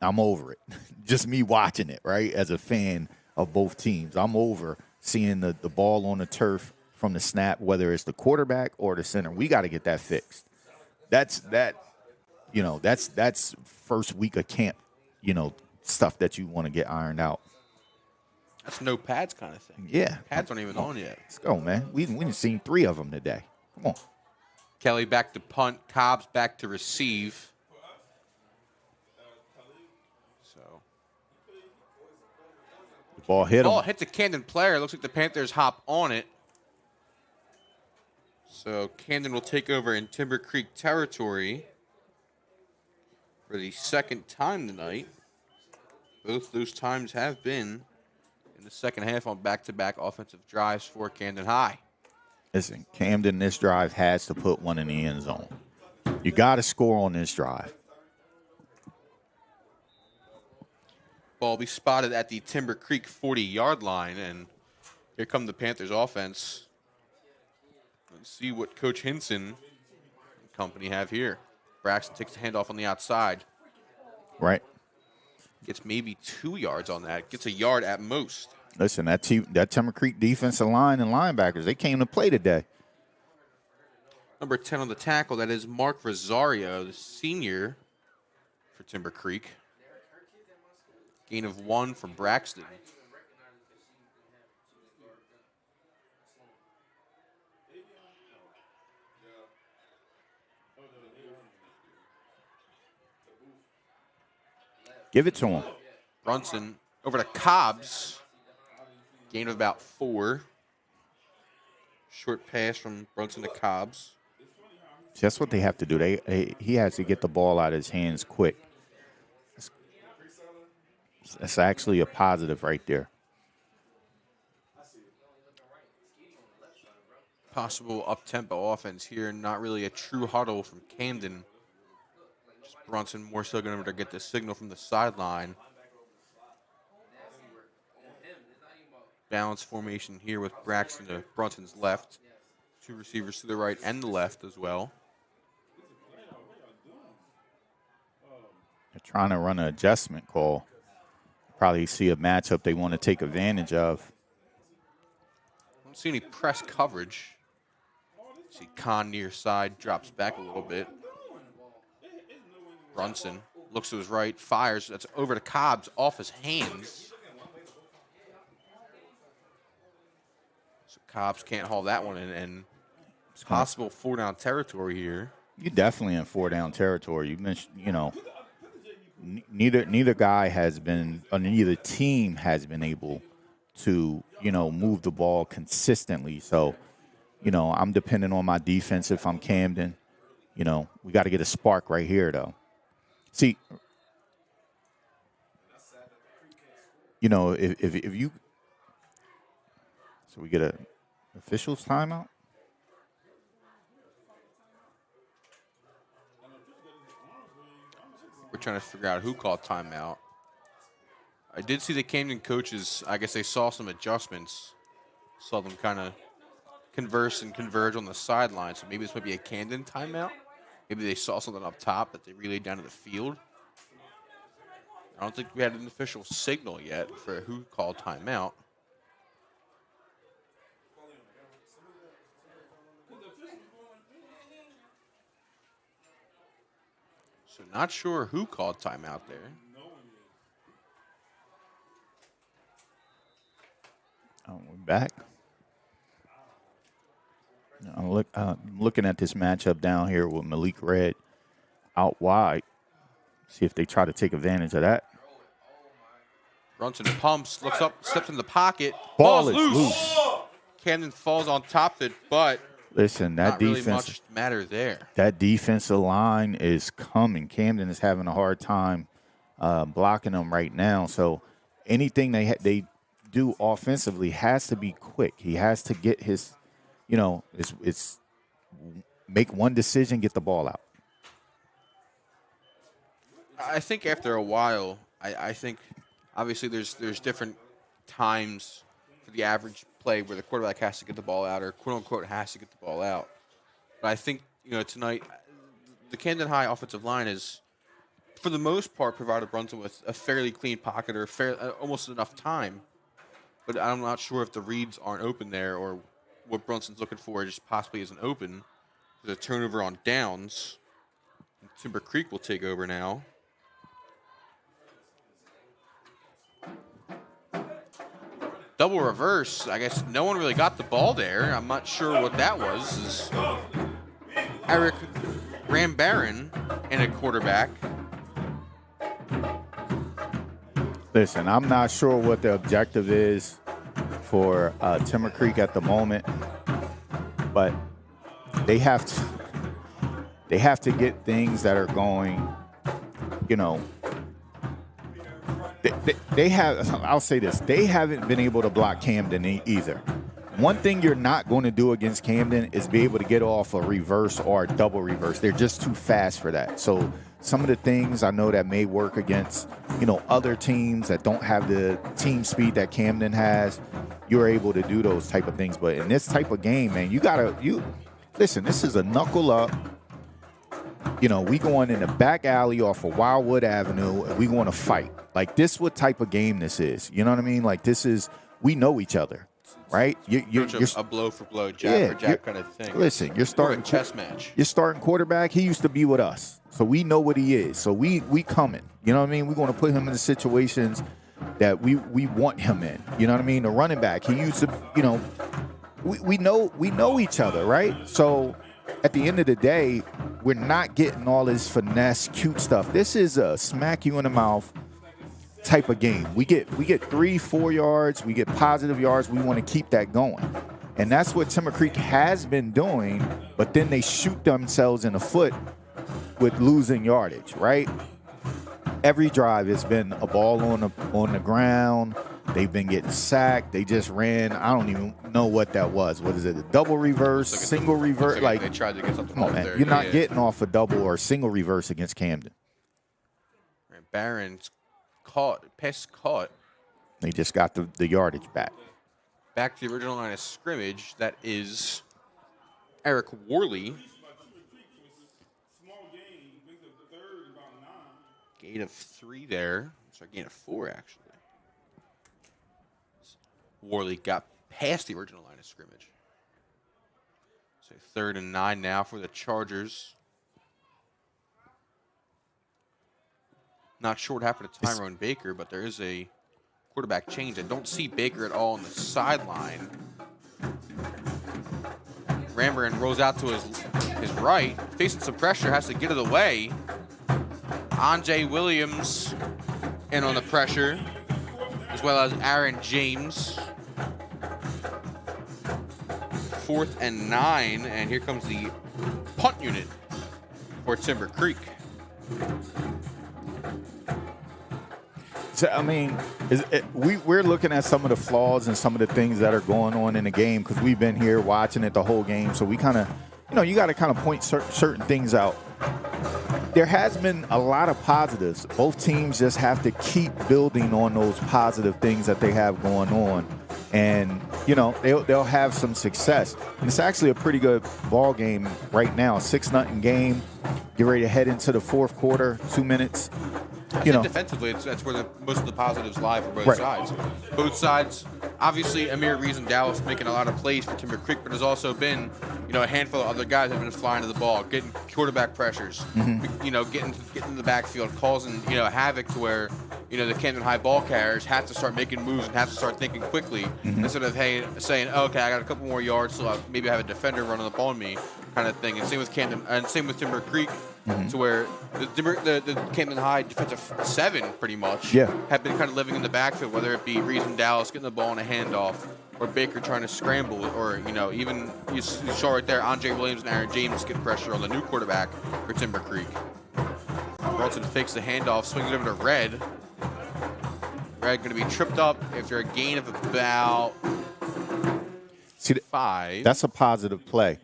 I'm over it. Just me watching it, right? As a fan of both teams, I'm over seeing the ball on the turf from the snap, whether it's the quarterback or the center. We got to get that fixed. That's first week of camp, stuff that you want to get ironed out. That's no pads kind of thing. Yeah. Pads aren't even on yet. Let's go, man. We didn't seen 3 of them today. Come on. Kelly back to punt. Cobbs back to receive. So the ball hit him. Ball hits a Camden player. Looks like the Panthers hop on it. So Camden will take over in Timber Creek territory for the 2nd time tonight. Both those times have been in the second half on back-to-back offensive drives for Camden High. Listen, Camden, this drive has to put one in the end zone. You got to score on this drive. Ball be spotted at the Timber Creek 40-yard line, and here come the Panthers offense. Let's see what Coach Hinson and company have here. Braxton takes the handoff on the outside. Right. Gets maybe 2 yards on that. Gets a yard at most. Listen, that Timber Creek defensive line and linebackers, they came to play today. Number 10 on the tackle, that is Mark Rosario, the senior for Timber Creek. Gain of 1 from Braxton. Give it to him. Brunson over to Cobbs. Gain of about 4. Short pass from Brunson to Cobbs. That's what they have to do. He has to get the ball out of his hands quick. That's actually a positive right there. Possible up-tempo offense here. Not really a true huddle from Camden. Just Brunson more so going to get the signal from the sideline. Balanced formation here with Braxton to Brunson's left. 2 receivers to the right and the left as well. They're trying to run an adjustment call. Probably see a matchup they want to take advantage of. I don't see any press coverage. See Khan near side, drops back a little bit. Brunson looks to his right, fires. That's over to Cobbs, off his hands. So Cobbs can't haul that one in, and it's possible 4-down territory here. You're definitely in 4-down territory. You mentioned, neither guy has been, or neither team has been able to, move the ball consistently. So, I'm depending on my defense if I'm Camden. We got to get a spark right here, though. See, if you, so we get a official's timeout. We're trying to figure out who called timeout. I did see the Camden coaches, I guess they saw some adjustments. Saw them kind of converse and converge on the sideline. So maybe this might be a Camden timeout. Maybe they saw something up top that they relayed down to the field. I don't think we had an official signal yet for who called timeout. So not sure who called timeout there. Oh, we're back. I'm looking at this matchup down here with Malik Red out wide. See if they try to take advantage of that. Brunson pumps, looks up, steps in the pocket. Ball Ball's is loose. Camden falls on top of it, but listen, that not defense, really much matter there. That defensive line is coming. Camden is having a hard time blocking them right now. So anything they do offensively has to be quick. He has to get his, it's make one decision, get the ball out. I think after a while, I think obviously there's different times for the average play where the quarterback has to get the ball out or quote unquote has to get the ball out. But I think tonight the Camden High offensive line is for the most part provided Brunson with a fairly clean pocket or almost enough time. But I'm not sure if the reads aren't open there or what Brunson's looking for just possibly isn't open. There's a turnover on downs. Timber Creek will take over now. Double reverse. I guess no one really got the ball there. I'm not sure what that was. Eric Rambarron and a quarterback. Listen, I'm not sure what the objective is for Timber Creek at the moment, but they have to get things that are going, They have. I'll say this: they haven't been able to block Camden either. One thing you're not going to do against Camden is be able to get off a reverse or a double reverse. They're just too fast for that. So some of the things I know that may work against, other teams that don't have the team speed that Camden has, you're able to do those type of things. But in this type of game, man, listen. This is a knuckle up. We going in the back alley off of Wildwood Avenue, and we going to fight. Like, this what type of game this is. You know what I mean? Like, we know each other, right? You're a blow for blow, jab for jab kind of thing. Listen, you're starting a chess match. You're starting quarterback. He used to be with us, so we know what he is. So we coming. You know what I mean? We're going to put him in the situations that we want him in. You know what I mean? The running back. He used to. We know each other, right? So at the end of the day, we're not getting all this finesse, cute stuff. This is a smack you in the mouth type of game. We get 3-4 yards, we get positive yards. We want to keep that going, and that's what Timber Creek has been doing. But then they shoot themselves in the foot with losing yardage. Right? Every drive has been a ball on the ground. They've been getting sacked. They just ran. I don't even know what that was. What is it? A double reverse, single reverse? Like they tried to get something. Come on, man. You're not getting off a double or a single reverse against Camden. Barron's pass caught. They just got the yardage back. Back to the original line of scrimmage. That is Eric Worley. Gain of 3 there. Sorry, gain of 4 actually. Worley got past the original line of scrimmage. So 3rd and 9 now for the Chargers. Not sure what happened to Tyrone Baker, but there is a quarterback change. I don't see Baker at all on the sideline. Ramburn rolls out to his right, facing some pressure, has to get it away. Anjay Williams in on the pressure, as well as Aaron James. 4th and 9, and here comes the punt unit for Timber Creek. So, I mean, we're looking at some of the flaws and some of the things that are going on in the game because we've been here watching it the whole game. So we kind of, you got to kind of point certain things out. There has been a lot of positives. Both teams just have to keep building on those positive things that they have going on. And, they'll have some success. And it's actually a pretty good ball game right now. 6-0 game. Get ready to head into the 4th quarter, 2 minutes. I think defensively, that's where most of the positives lie for both sides. Both sides, obviously, Amir Rees and Dallas making a lot of plays for Timber Creek, but there's also been, a handful of other guys that have been flying to the ball, getting quarterback pressures, getting in the backfield, causing, havoc to where, the Camden High ball carriers have to start making moves and have to start thinking quickly instead of, saying, okay, I got a couple more yards, so maybe I have a defender running up on me kind of thing. And same with Camden, and same with Timber Creek. To where the Camden High defensive 7 pretty much have been kind of living in the backfield, whether it be Rees and Dallas getting the ball in a handoff or Baker trying to scramble, or even you saw right there Anjay Williams and Aaron James get pressure on the new quarterback for Timber Creek. Bronson fakes the handoff, swings it over to Red. Red going to be tripped up after a gain of about 5. That's a positive play.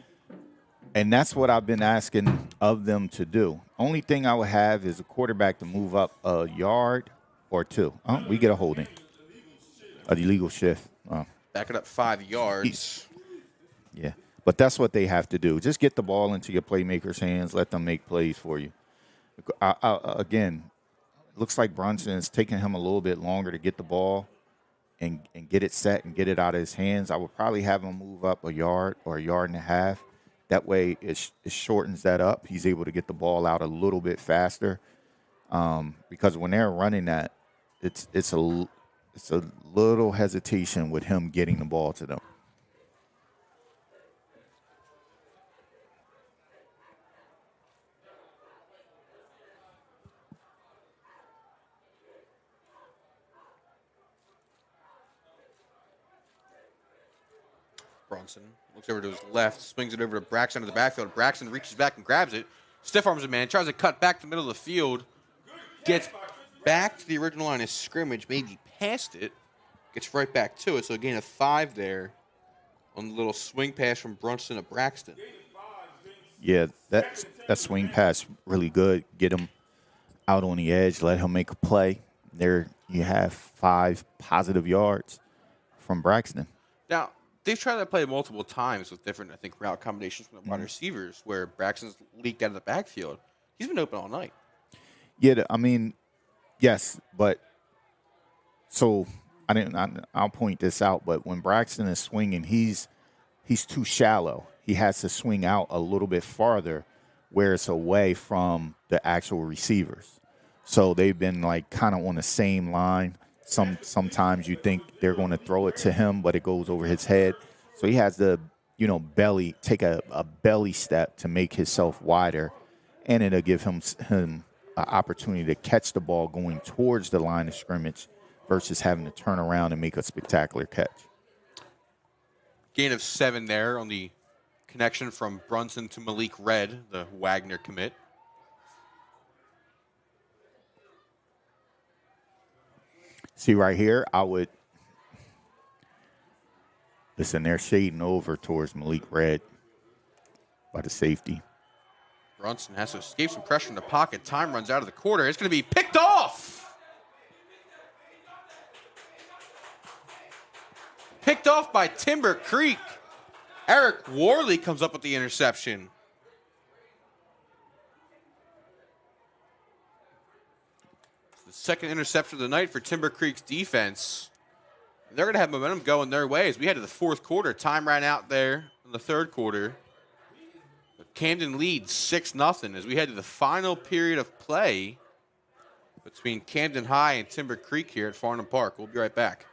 And that's what I've been asking of them to do. Only thing I would have is a quarterback to move up a yard or 2. We get a holding. An illegal shift. Back it up 5 yards. Yeah. But that's what they have to do. Just get the ball into your playmakers' hands. Let them make plays for you. Again, it looks like Brunson is taking him a little bit longer to get the ball and get it set and get it out of his hands. I would probably have him move up a yard or a yard and a half. That way, it shortens that up. He's able to get the ball out a little bit faster because when they're running that, it's a little hesitation with him getting the ball to them. Bronson looks over to his left, swings it over to Braxton to the backfield. Braxton reaches back and grabs it. Stiff arms a man, tries to cut back to the middle of the field. Gets back to the original line of scrimmage, maybe past it. Gets right back to it, so a gain of 5 there on the little swing pass from Brunson to Braxton. Yeah, that swing pass really good. Get him out on the edge, let him make a play. There you have 5 positive yards from Braxton. Now, they've tried that play multiple times with different, route combinations from the wide receivers where Braxton's leaked out of the backfield. He's been open all night. Yeah, yes, but so I'll point this out, but when Braxton is swinging, he's too shallow. He has to swing out a little bit farther where it's away from the actual receivers. So they've been kind of on the same line. Sometimes you think they're going to throw it to him, but it goes over his head. So he has to, take a belly step to make himself wider, and it'll give him an opportunity to catch the ball going towards the line of scrimmage versus having to turn around and make a spectacular catch. Gain of 7 there on the connection from Brunson to Malik Red, the Wagner commit. See right here, listen, they're shading over towards Malik Red by the safety. Brunson has to escape some pressure in the pocket. Time runs out of the quarter. It's going to be picked off. Picked off by Timber Creek. Eric Worley comes up with the interception. The second interception of the night for Timber Creek's defense. They're going to have momentum going their way as we head to the 4th quarter. Time ran out there in the 3rd quarter. Camden leads 6-0 as we head to the final period of play between Camden High and Timber Creek here at Farnham Park. We'll be right back.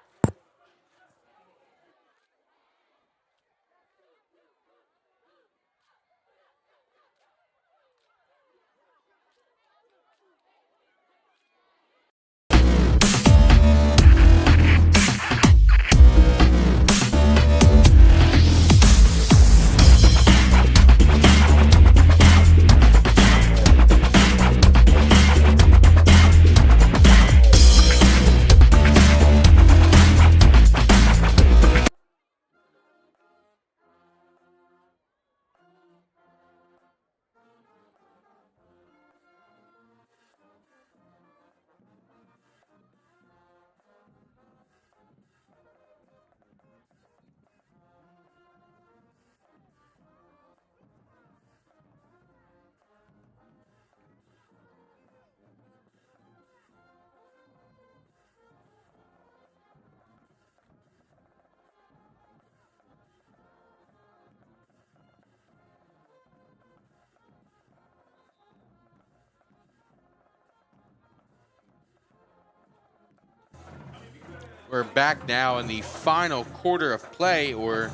We're back now in the final quarter of play, or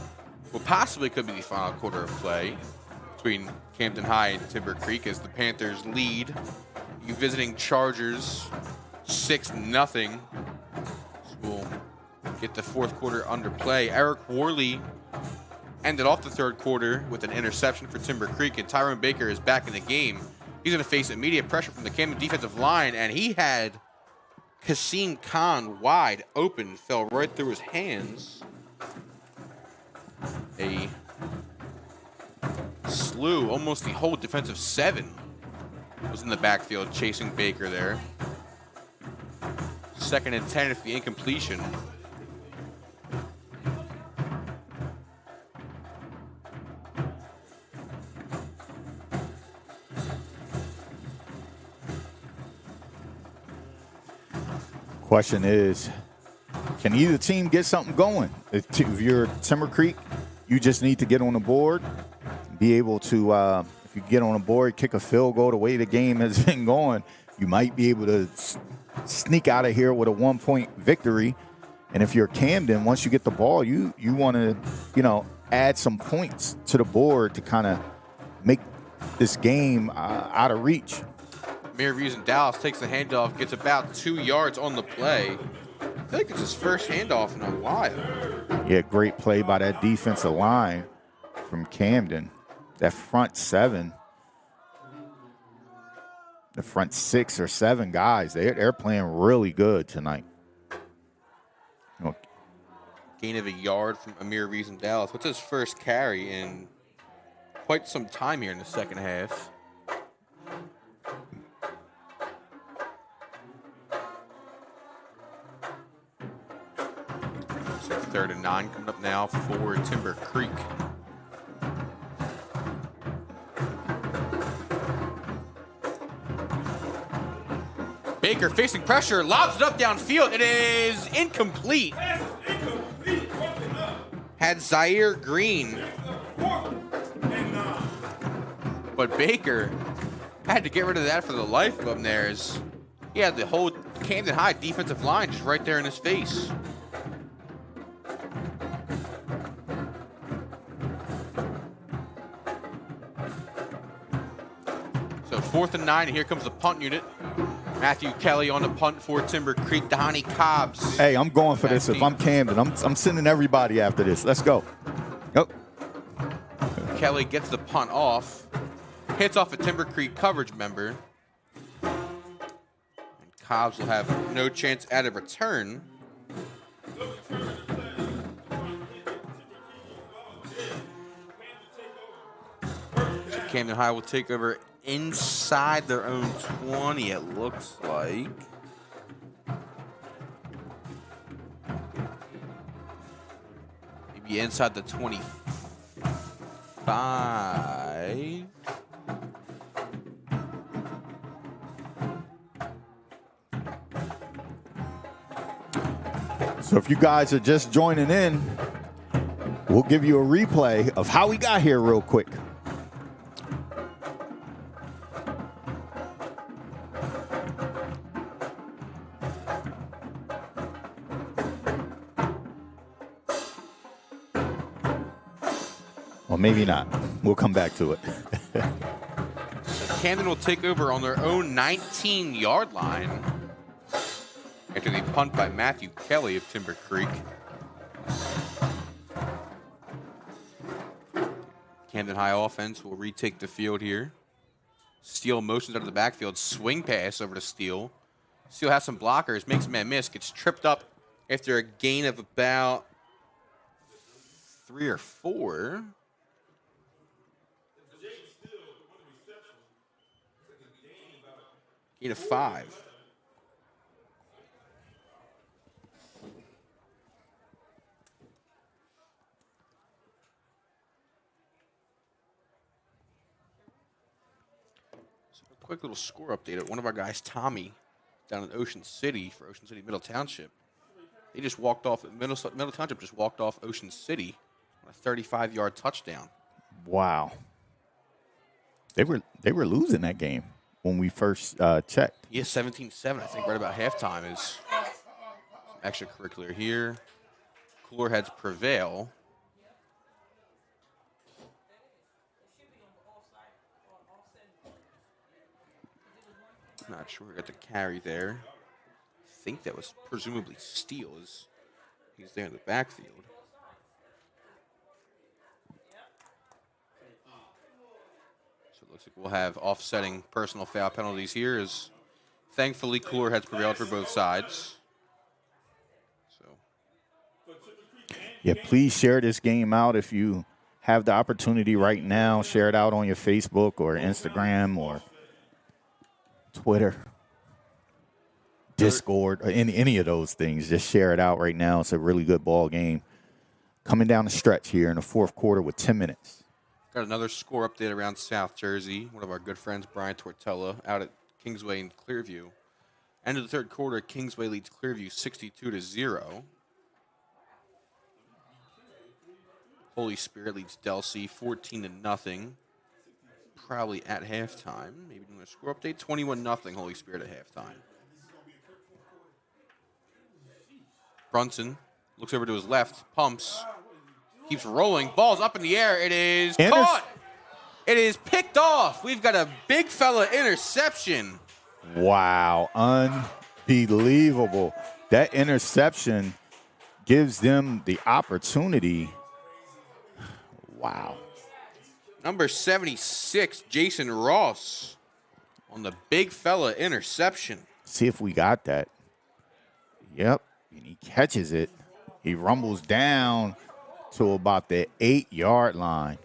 what possibly could be the final quarter of play between Camden High and Timber Creek as the Panthers lead. You visiting Chargers 6-0. We'll get the fourth quarter under play. Eric Worley ended off the third quarter with an interception for Timber Creek, and Tyrone Baker is back in the game. He's going to face immediate pressure from the Camden defensive line, and he had Kasim Khan wide open, fell right through his hands. A slew, almost the whole defensive seven was in the backfield chasing Baker there. 2nd and 10 for the incompletion. Question is, can either team get something going? If you're Timber Creek, you just need to get on the board, be able to, if you get on the board, kick a field goal the way the game has been going, you might be able to sneak out of here with a 1-point victory. And if you're Camden, once you get the ball, you want to, add some points to the board to kind of make this game out of reach. Mere Reason Dallas takes the handoff, gets about 2 yards on the play. I feel like it's his first handoff in a while. Yeah, great play by that defensive line from Camden. That front seven, the front 6 or 7 guys, they're playing really good tonight. Gain of a yard from Amir Reason Dallas. What's his first carry in quite some time here in the second half? So 3rd and 9 coming up now for Timber Creek. Baker facing pressure, lobs it up downfield. It is incomplete. Had Zaire Green. But Baker had to get rid of that for the life of him there, as he had the whole Camden High defensive line just right there in his face. So 4th and 9, and here comes the punt unit. Matthew Kelly on the punt for Timber Creek. Dahani Cobbs. Hey, I'm going for this. If I'm Camden, I'm sending everybody after this. Let's go. Yep. Kelly gets the punt off. Hits off a Timber Creek coverage member. And Cobbs will have no chance at a return. So Camden High will take over inside their own 20, it looks like. Maybe inside the 25. So if you guys are just joining in, we'll give you a replay of how we got here real quick. Or maybe not. We'll come back to it. Camden will take over on their own 19-yard line after the punt by Matthew Kelly of Timber Creek. Camden High offense will retake the field here. Steele motions out of the backfield. Swing pass over to Steele. Steele has some blockers. Makes a man miss. Gets tripped up after a gain of about 3 or 4. Gain of 5. Quick little score update at one of our guys, Tommy, down in Ocean City for Ocean City Middle Township. They just walked off, Middle Township just walked off Ocean City on a 35-yard touchdown. Wow. They were losing that game when we first checked. Yeah, 17-7, I think, right about halftime is some extracurricular here. Cooler heads prevail. Not sure we got the carry there. I think that was presumably Steele as he's there in the backfield. So it looks like we'll have offsetting personal foul penalties here as thankfully cooler heads prevailed for both sides. So Yeah, please share this game out if you have the opportunity right now. Share it out on your Facebook or Instagram or Twitter, Discord, or any of those things. Just share it out right now. It's a really good ball game. Coming down the stretch here in the fourth quarter with 10 minutes. got another score update around South Jersey. One of our good friends, Brian Tortella, out at Kingsway and Clearview. End of the third quarter, Kingsway leads Clearview 62-0. Holy Spirit leads Delsea 14-0. Probably at halftime. Maybe doing a score update. 21-0 Holy Spirit at halftime. Brunson looks over to his left, pumps, keeps rolling. Ball's up in the air. It is caught. It is picked off. We've got a big fella interception. Wow, unbelievable. That interception gives them the opportunity. Wow. Number 76, Jason Ross, on the big fella interception. See if we got that. Yep, and he catches it. He rumbles down to about the 8-yard line.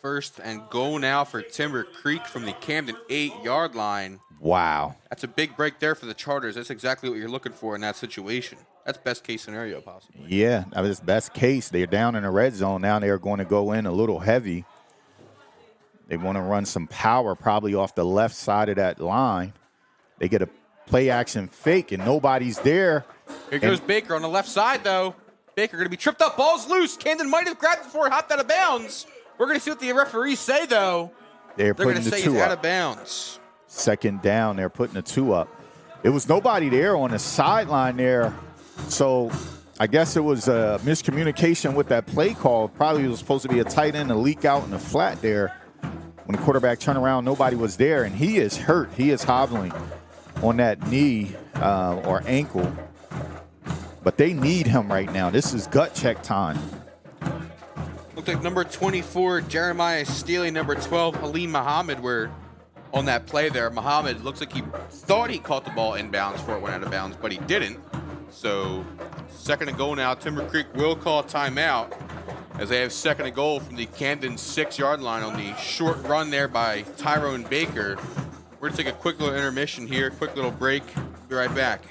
First and goal now for Timber Creek from the Camden 8-yard line. Wow. That's a big break there for the Charters. That's exactly what you're looking for in that situation. That's best case scenario, possibly. Yeah, that was best case. They're down in the red zone. Now they're going to go in a little heavy. They want to run some power probably off the left side of that line. They get a play action fake, and nobody's there. Here goes Baker on the left side, though. Baker going to be tripped up. Ball's loose. Camden might have grabbed it before it hopped out of bounds. We're going to see what the referees say, though. They're going putting to the say 2 it's up. out of bounds. Second down, they're putting the 2 up. It was nobody there on the sideline there. So I guess it was a miscommunication with that play call. Probably was supposed to be a tight end, a leak out in the flat there. When the quarterback turned around, nobody was there, and he is hurt. He is hobbling on that knee or ankle. But they need him right now. This is gut check time. Looks like number 24, Jeremiah Steele, number 12, Halim Muhammad were on that play there. Muhammad looks like he thought he caught the ball inbounds before it went out of bounds, but he didn't. So second and goal now. Timber Creek will call timeout as they have second and goal from the Camden 6-yard line on the short run there by Tyrone Baker. We're going to take a quick little intermission here, quick little break. Be right back.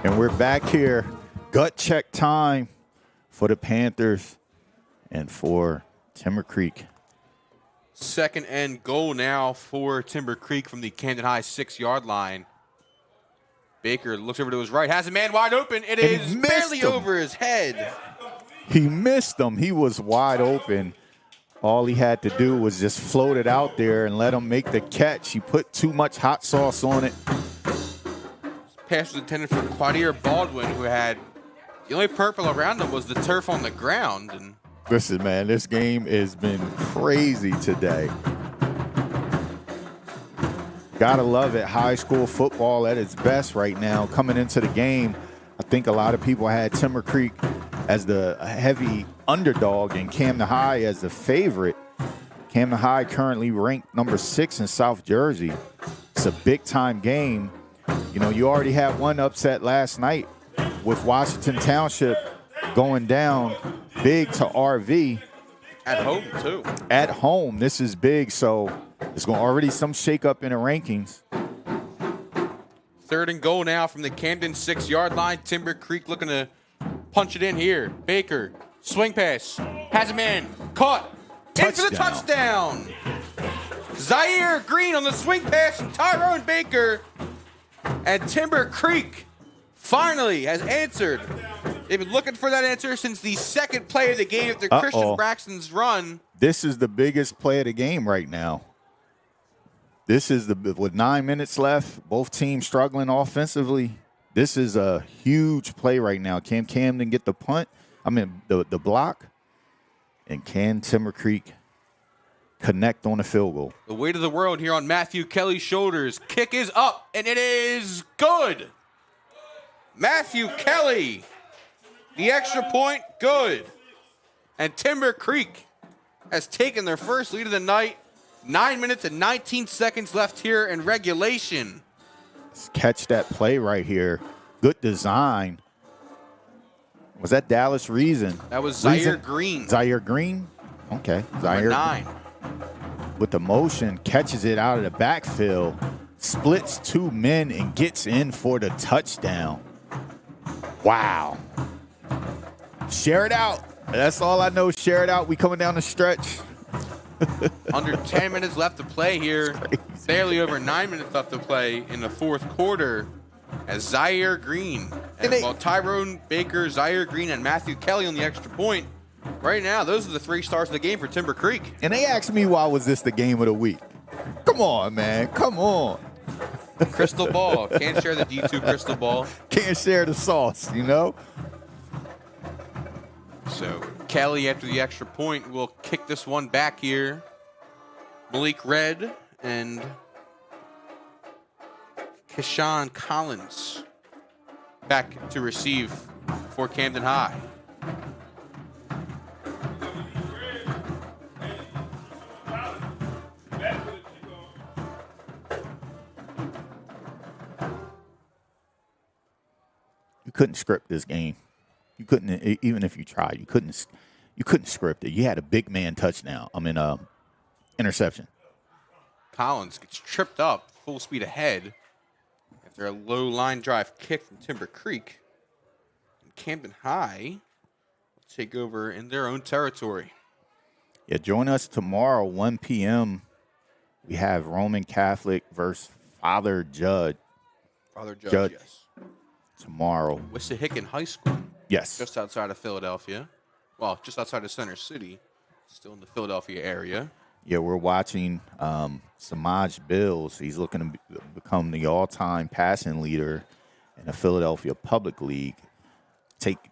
And we're back here. Gut check time for the Panthers and for Timber Creek. 2nd and goal now for Timber Creek from the Camden High 6-yard line. Baker looks over to his right, has a man wide open. It is barely over his head. He missed him. He was wide open. All he had to do was just float it out there and let him make the catch. He put too much hot sauce on it. Pass was intended for Quadir Baldwin, who had the only purple around him was the turf on the ground. And listen, man, this game has been crazy today. Gotta love it. High school football at its best right now. Coming into the game, I think a lot of people had Timber Creek as the heavy underdog and Camden High as the favorite. Camden High currently ranked number 6 in South Jersey. It's a big-time game. You know, you already had one upset last night with Washington Township going down big to RV. At home, too. At home. This is big, so there's going already some shakeup in the rankings. 3rd and goal now from the Camden 6-yard line. Timber Creek looking to punch it in here. Baker, swing pass, has a man, caught, in for the touchdown. Zaire Green on the swing pass from Tyrone Baker. And Timber Creek finally has answered. They've been looking for that answer since the 2nd play of the game after Christian Braxton's run. This is the biggest play of the game right now. This is with 9 minutes left, both teams struggling offensively. This is a huge play right now. Can Camden get the punt? I mean, the block? And can Timber Creek connect on a field goal? The weight of the world here on Matthew Kelly's shoulders. Kick is up, and it is good. Matthew Kelly, the extra point, good. And Timber Creek has taken their first lead of the night. 9 minutes and 19 seconds left here in regulation. Let's catch that play right here. Good design. Was that Dallas Reason? That was Zaire Green. Zaire Green? Okay. Zaire. 9. With the motion, catches it out of the backfield, splits 2 men, and gets in for the touchdown. Wow. Share it out. That's all I know. Share it out. We coming down the stretch. Under 10 minutes left to play here. Barely over 9 minutes left to play in the 4th quarter as Zaire Green. And Tyrone Baker, Zaire Green, and Matthew Kelly on the extra point. Right now, those are the 3 stars of the game for Timber Creek. And they asked me why was this the game of the week. Come on, man. Come on. Crystal ball. Can't share the D2 crystal ball. Can't share the sauce, you know? So Kelly, after the extra point, will kick this one back here. Malik Red and Keshawn Collins back to receive for Camden High. You couldn't script this game. You couldn't, even if you tried, you couldn't script it. You had a big man touchdown. Interception. Collins gets tripped up, full speed ahead, after a low line drive kick from Timber Creek. And Camden High will take over in their own territory. Yeah, join us tomorrow, 1 p.m. We have Roman Catholic versus Father Judge. Father Judge, yes. Tomorrow. Wissahickon High School. Yes. Just outside of Philadelphia. Well, just outside of Center City. Still in the Philadelphia area. Yeah, we're watching Samaj Bills. He's looking to become the all-time passing leader in the Philadelphia Public League,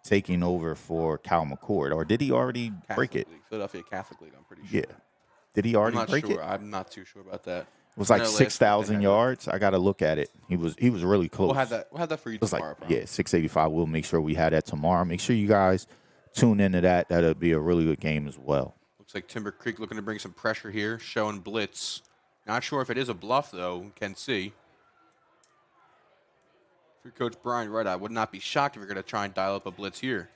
taking over for Cal McCord. Or did he already break it? Philadelphia Catholic League, I'm pretty sure. Yeah. Did he already break it? I'm not too sure about that. It was like 6,000 yards. I got to look at it. He was really close. We'll have that for you tomorrow. Like, 685. We'll make sure we have that tomorrow. Make sure you guys tune into that. That'll be a really good game as well. Looks like Timber Creek looking to bring some pressure here, showing blitz. Not sure if it is a bluff, though. Can see. For Coach Brian Wright, I would not be shocked if you're going to try and dial up a blitz here.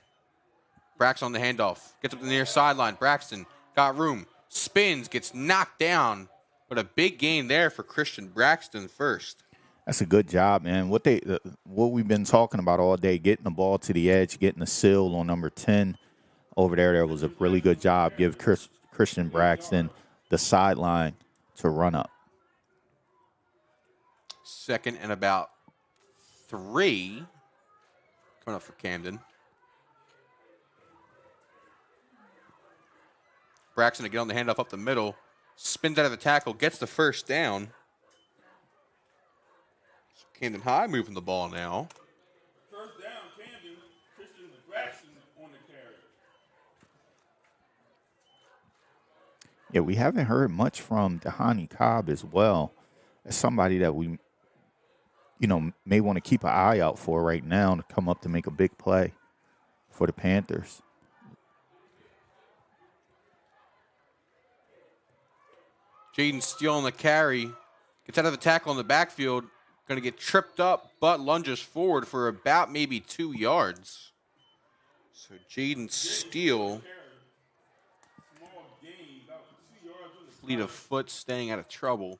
Braxton on the handoff. Gets up to the near sideline. Braxton got room. Spins. Gets knocked down. But a big gain there for Christian Braxton first. That's a good job, man. What we've been talking about all day, getting the ball to the edge, getting the seal on number 10 over there. That was a really good job. Give Christian Braxton the sideline to run up. 2nd and about 3. Coming up for Camden. Braxton to get on the handoff up the middle. Spins out of the tackle, gets the first down. Camden High moving the ball now. First down, Camden. Christian Braxton on the carry. Yeah, we haven't heard much from Dahani Cobb as well. As somebody that we, may want to keep an eye out for right now to come up to make a big play for the Panthers. Jaden Steele on the carry. Gets out of the tackle in the backfield. Going to get tripped up, but lunges forward for about maybe 2 yards. So Jaden Steele, fleet of foot, staying out of trouble.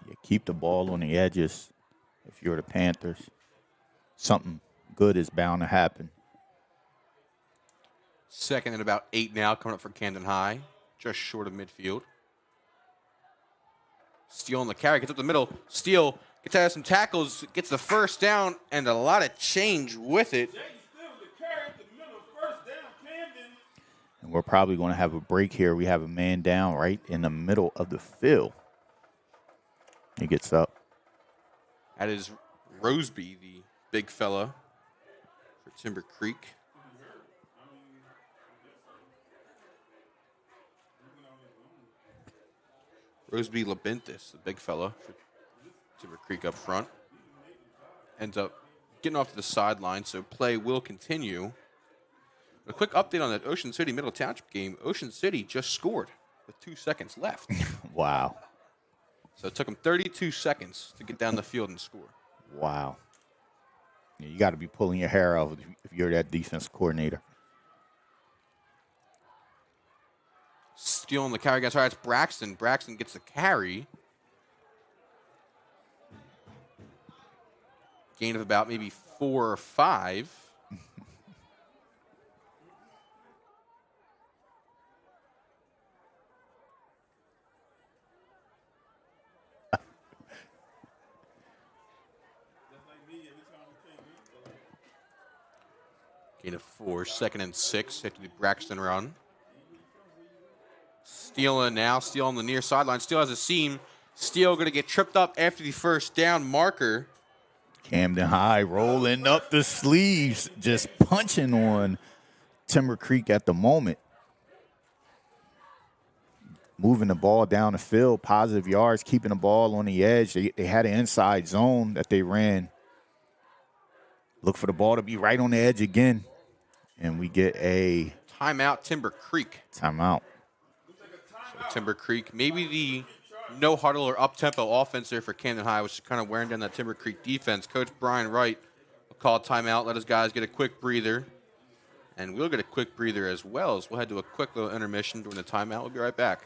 Yeah, keep the ball on the edges if you're the Panthers. Something good is bound to happen. 2nd and about 8 now, coming up for Camden High, just short of midfield. Steele on the carry, gets up the middle. Steele gets out of some tackles, gets the first down, and a lot of change with it. And we're probably going to have a break here. We have a man down right in the middle of the field. He gets up. That is Roseby, the big fella for Timber Creek. Roseby Labintis, the big fella for Timber Creek up front. Ends up getting off to the sideline, so play will continue. A quick update on that Ocean City Middle Township game. Ocean City just scored with 2 seconds left. Wow. So it took them 32 seconds to get down the field and score. Wow. Yeah, you got to be pulling your hair out if you're that defense coordinator. Stealing the carry against, all right, it's Braxton. Braxton gets the carry. Gain of about maybe 4 or 5. Gain of 4, 2nd and 6 after the Braxton run. Steele now. Steele on the near sideline. Steele has a seam. Steele going to get tripped up after the first down marker. Camden High rolling up the sleeves, just punching on Timber Creek at the moment. Moving the ball down the field, positive yards, keeping the ball on the edge. They had an inside zone that they ran. Look for the ball to be right on the edge again. And we get a timeout, Timber Creek. Timeout. So Timber Creek, maybe the no huddle or up-tempo offense there for Camden High, which is kind of wearing down that Timber Creek defense. Coach Brian Wright will call a timeout, let his guys get a quick breather. And we'll get a quick breather as well, as we'll head to a quick little intermission during the timeout. We'll be right back.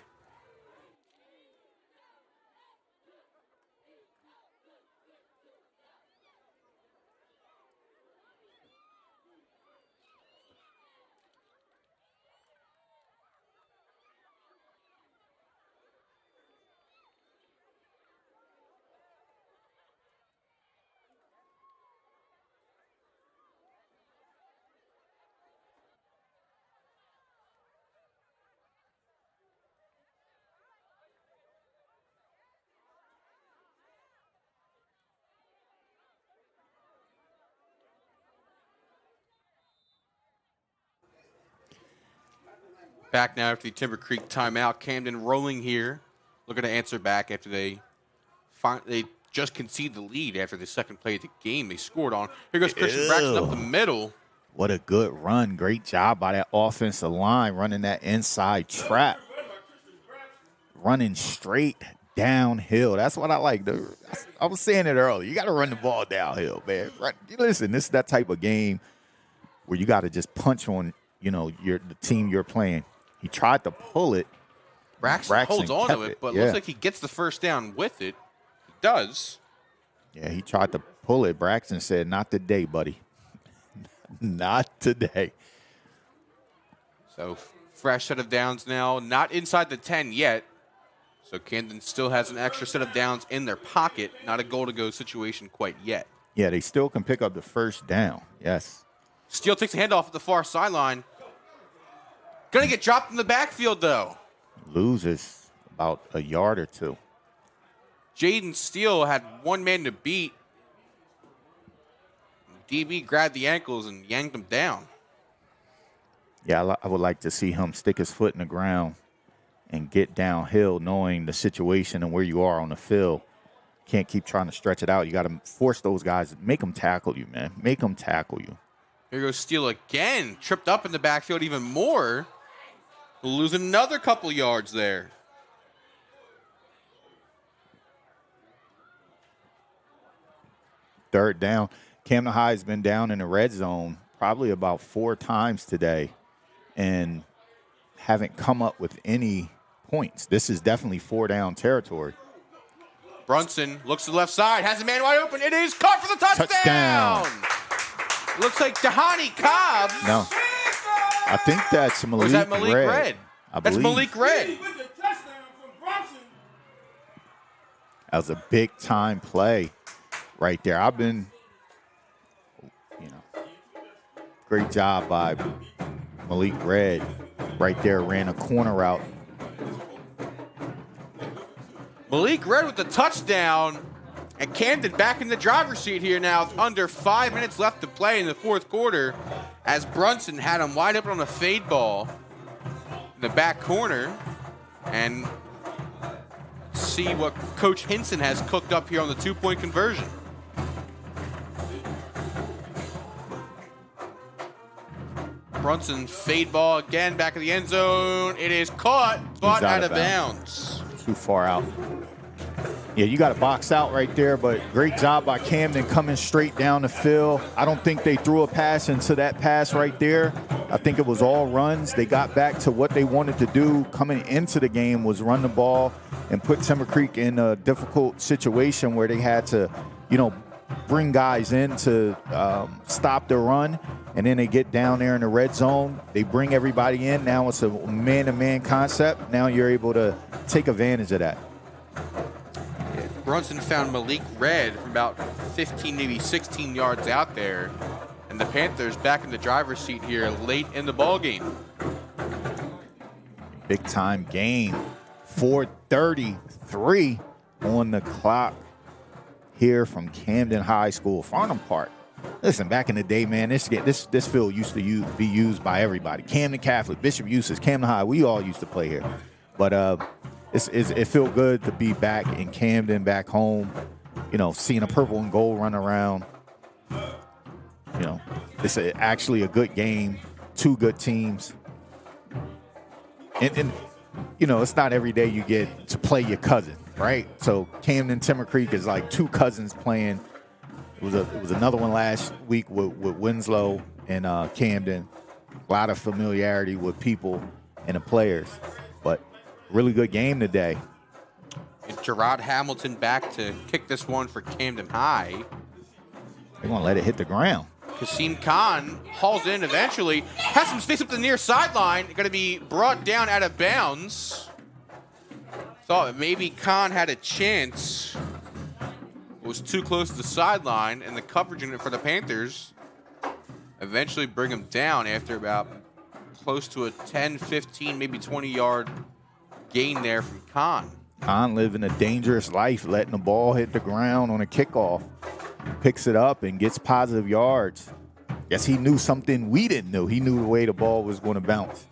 Back now after the Timber Creek timeout. Camden rolling here, looking to answer back after they just conceded the lead after the second play of the game they scored on. Here goes Christian Braxton up the middle. What a good run. Great job by that offensive line running that inside trap. Running straight downhill. That's what I like. I was saying it earlier. You got to run the ball downhill, man. Listen, this is that type of game where you got to just punch on, the team you're playing. He tried to pull it. Braxton holds on to it, but looks like he gets the first down with it. He does. Yeah, he tried to pull it. Braxton said, "Not today, buddy. Not today." So fresh set of downs now. Not inside the 10 yet. So Camden still has an extra set of downs in their pocket. Not a goal-to-go situation quite yet. Yeah, they still can pick up the first down. Yes. Steele takes a handoff at the far sideline. Going to get dropped in the backfield, though. Loses about a yard or two. Jaden Steele had one man to beat. DB grabbed the ankles and yanked him down. Yeah, I would like to see him stick his foot in the ground and get downhill, knowing the situation and where you are on the field. Can't keep trying to stretch it out. You got to force those guys. Make them tackle you, man. Make them tackle you. Here goes Steele again. Tripped up in the backfield even more. We'll lose another couple yards there. Third down. Camden High has been down in the red zone probably about 4 times today and haven't come up with any points. This is definitely 4-down territory. Brunson looks to the left side, has a man wide open. It is caught for the touchdown. Looks like Dahani Cobb. No. I think that's Malik, or is that Malik Red? That's Malik Red. That was a big-time play right there. I've been, great job by Malik Red right there. Ran a corner route. Malik Red with the touchdown. And Camden back in the driver's seat here now. It's under 5 minutes left to play in the fourth quarter as Brunson had him wide open on a fade ball in the back corner. And see what Coach Hinson has cooked up here on the 2-point conversion. Brunson fade ball again, back of the end zone. It is caught, but out of bounds. Too far out. Yeah, you got to box out right there, but great job by Camden coming straight down the field. I don't think they threw a pass into that pass right there. I think it was all runs. They got back to what they wanted to do coming into the game was run the ball and put Timber Creek in a difficult situation where they had to, bring guys in to stop the run. And then they get down there in the red zone. They bring everybody in. Now it's a man-to-man concept. Now you're able to take advantage of that. Brunson found Malik Red from about 15, maybe 16 yards out there. And the Panthers back in the driver's seat here late in the ball game. Big-time game. 4:33 on the clock here from Camden High School, Farnham Park. Listen, back in the day, man, this field used to be used by everybody. Camden Catholic, Bishop Eustace, Camden High, we all used to play here. But it felt good to be back in Camden, back home, seeing a purple and gold run around. It's actually a good game, 2 good teams. And it's not every day you get to play your cousin, right? So Camden, Timber Creek is like 2 cousins playing. It was another one last week with Winslow and Camden. A lot of familiarity with people and the players, but really good game today. And Gerard Hamilton back to kick this one for Camden High. They're going to let it hit the ground. Kasim Khan hauls in eventually. Has some space up the near sideline. Going to be brought down out of bounds. Thought maybe Khan had a chance. It was too close to the sideline, and the coverage unit for the Panthers eventually bring him down after about close to a 10, 15, maybe 20-yard gain there from Khan. Khan living a dangerous life, letting the ball hit the ground on a kickoff. Picks it up and gets positive yards. Guess he knew something we didn't know. He knew the way the ball was going to bounce.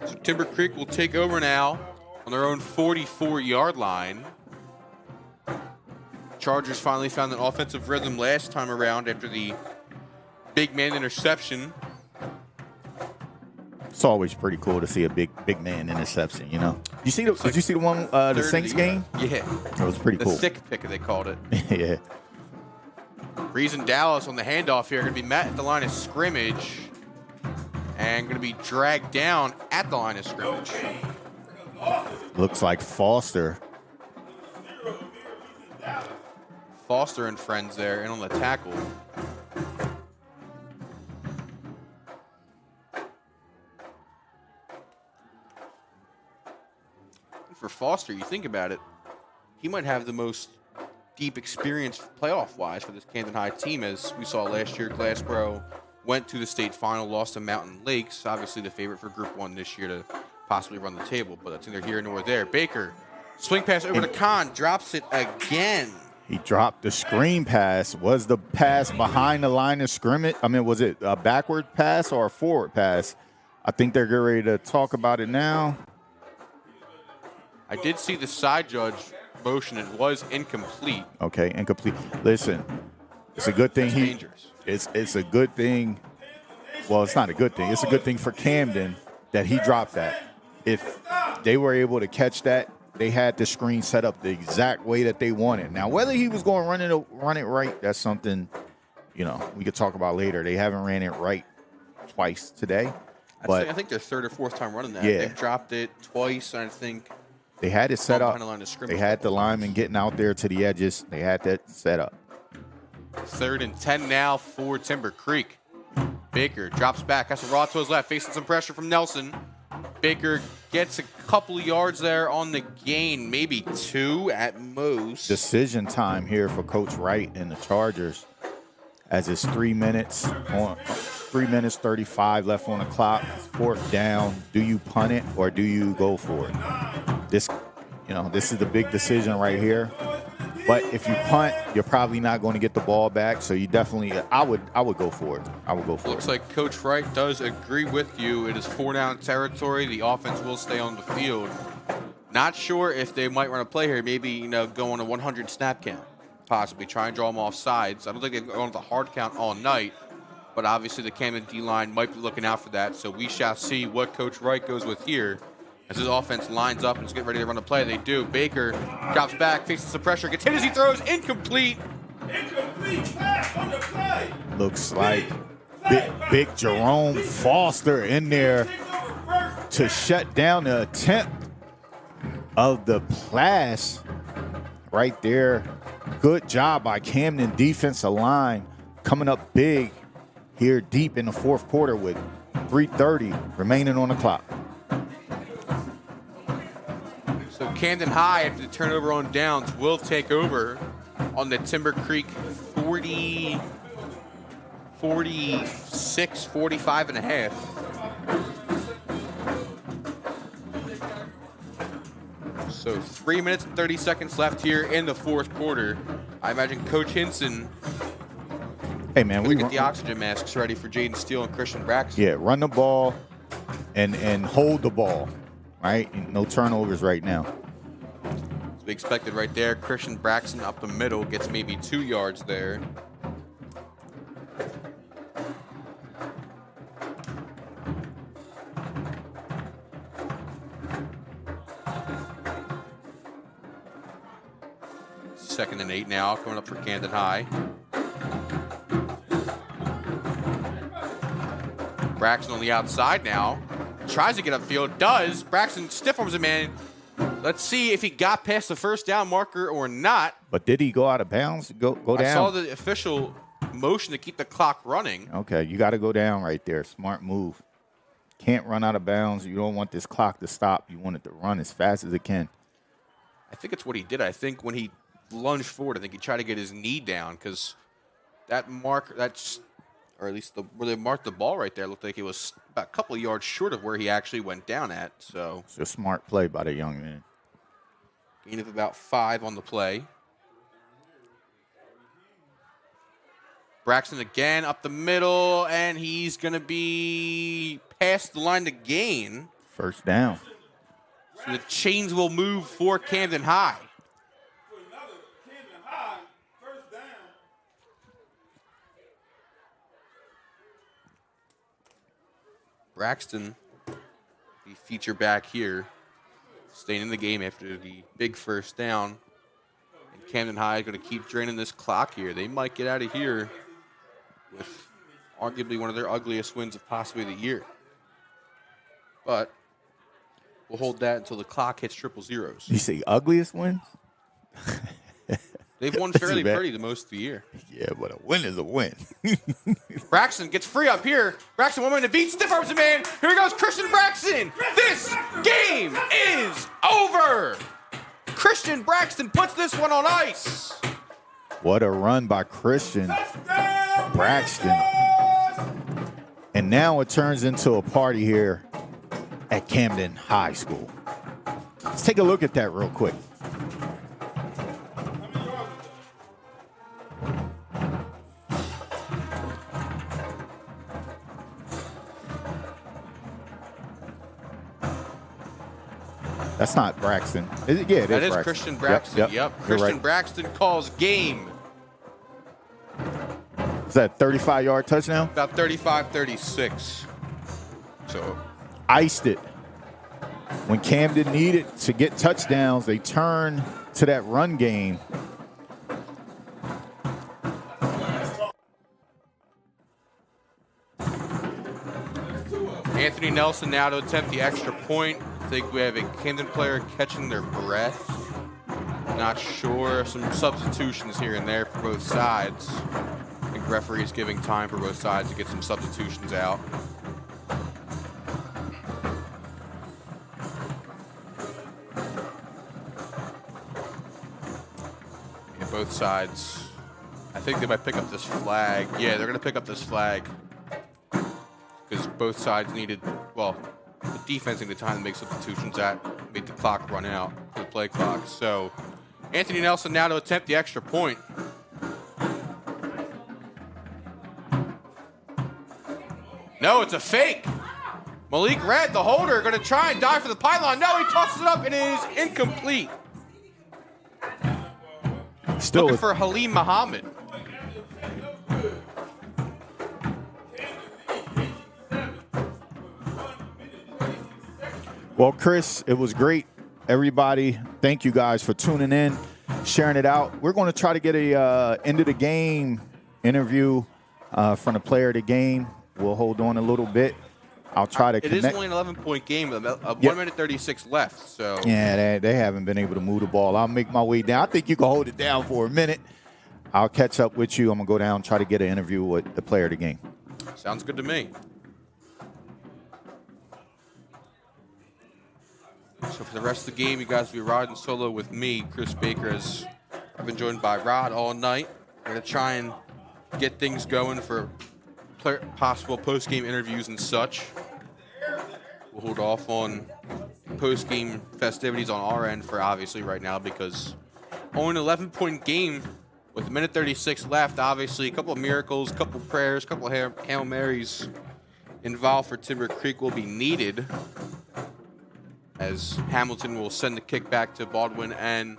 So Timber Creek will take over now on their own 44-yard line. Chargers finally found an offensive rhythm last time around after the big man interception. It's always pretty cool to see a big man interception, You see did you see the one the Saints game? Yeah. It was pretty The cool. thick pick, they called it. Yeah. Reese and Dallas on the handoff here. Going to be met at the line of scrimmage. And going to be dragged down at the line of scrimmage. Looks like Foster. Foster and friends there and on the tackle. For Foster, you think about it, he might have the most deep experience playoff-wise for this Camden High team. As we saw last year, Glassboro went to the state final, lost to Mountain Lakes, obviously the favorite for Group 1 this year to possibly run the table, but that's neither here nor there. Baker, swing pass over to Kahn, drops it again. He dropped the screen pass. Was the pass behind the line of scrimmage? I mean, was it a backward pass or a forward pass? I think they're getting ready to talk about it now. I did see the side judge motion. It was incomplete. Okay, incomplete. Listen, it's a good thing That's dangerous. It's a good thing. Well, it's not a good thing. It's a good thing for Camden that he dropped that. If they were able to catch that, they had the screen set up the exact way that they wanted. Now, whether he was going to run it right, that's something, we could talk about later. They haven't ran it right twice today. But I think their third or fourth time running that. Yeah. They've dropped it twice, and I think they had it set up. Line of scrimmage. They had the linemen getting out there to the edges. They had that set up. 3rd and 10 now for Timber Creek. Baker drops back, has a raw to his left, facing some pressure from Nelson. Baker gets a couple of yards there on the gain, maybe 2 at most. Decision time here for Coach Wright and the Chargers, as it's 3 minutes 35 left on the clock. 4th down. Do you punt it or do you go for it? This is the big decision right here. But if you punt, you're probably not going to get the ball back. So you definitely, I would go for it. Looks like Coach Wright does agree with you. It is 4-down territory. The offense will stay on the field. Not sure if they might run a play here. Maybe, go on a 100 snap count. Possibly try and draw them off sides. I don't think they've gone with a hard count all night. But obviously the Camden D-line might be looking out for that. So we shall see what Coach Wright goes with here. As his offense lines up and is getting ready to run a play, they do. Baker drops back, faces some pressure, gets hit as he throws, incomplete. Incomplete pass on the play. Looks like big Jerome Foster in there to shut down the attempt of the pass right there. Good job by Camden defensive line coming up big here deep in the 4th quarter with 3:30 remaining on the clock. So Camden High, after the turnover on downs, will take over on the Timber Creek 46, 45 and a half. So 3 minutes and 30 seconds left here in the 4th quarter. I imagine Coach Hinson we get the oxygen masks ready for Jaden Steele and Christian Braxton. Yeah, run the ball and hold the ball, right? No turnovers right now. To be expected right there. Christian Braxton up the middle gets maybe 2 yards there. Second and 8 now, coming up for Camden High. Braxton on the outside now. Tries to get upfield. Does. Braxton stiff arms a man. Let's see if he got past the 1st down marker or not. But did he go out of bounds? Go down? I saw the official motion to keep the clock running. Okay, you got to go down right there. Smart move. Can't run out of bounds. You don't want this clock to stop. You want it to run as fast as it can. I think it's what he did. I think when he lunged forward, I think he tried to get his knee down because that mark, or at least where they marked the ball right there, looked like it was about a couple of yards short of where he actually went down at. So it's a smart play by the young man. Gain of about 5 on the play. Braxton again up the middle, and he's going to be past the line to gain. 1st down. So the chains will move for Camden High. For another Camden High, 1st down. Braxton, the feature back here. staying in the game after the big first down. And Camden High is going to keep draining this clock here. They might get out of here with arguably one of their ugliest wins of possibly the year. But we'll hold that until the clock hits triple zeros. You say ugliest wins? They've won fairly pretty the most of the year. Yeah, but a win is a win. Braxton gets free up here. Braxton, 1 minute to beat. Stiff arms a man. Here he goes, Christian Braxton. This game is over. Christian Braxton puts this one on ice. What a run by Christian Braxton. And now it turns into a party here at Camden High School. Let's take a look at that real quick. That's not Braxton. Is it? Yeah, it that is is Braxton. Christian Braxton. Yep. Christian right. Braxton calls game. Is that a 35-yard touchdown? About 35-36. So Iced it. When Camden needed to get touchdowns, they turned to that run game. Anthony Nelson now to attempt the extra point. I think we have a Camden player catching their breath. Not sure. Some substitutions here and there for both sides. I think referee is giving time for both sides to get some substitutions out. And both sides, I think they might pick up this flag. Yeah, they're going to pick up this flag because both sides needed, well, the defense needed time to make substitutions that made the clock run out, the play clock. So Anthony Nelson now to attempt the extra point. No, it's a fake. Malik Red, the holder, going to try and dive for the pylon. No, he tosses it up and it is incomplete. Still looking for Halim Muhammad. Well, Chris, it was great. Everybody, thank you guys for tuning in, sharing it out. We're going to try to get a end of the game interview from the player of the game. We'll hold on a little bit. I'll try to connect. It is only an 11-point game, 1 minute 36 left. So yeah, they haven't been able to move the ball. I'll make my way down. I think you can hold it down for a minute. I'll catch up with you. I'm going to go down and try to get an interview with the player of the game. Sounds good to me. So for the rest of the game, you guys will be riding solo with me, Chris Baker, as I've been joined by Rod all night. We're going to try and get things going for possible post-game interviews and such. We'll hold off on post-game festivities on our end for obviously right now because only an 11-point game with 1 minute 36 left. Obviously, a couple of miracles, a couple of prayers, a couple of Hail Marys involved for Timber Creek will be needed, as Hamilton will send the kick back to Baldwin and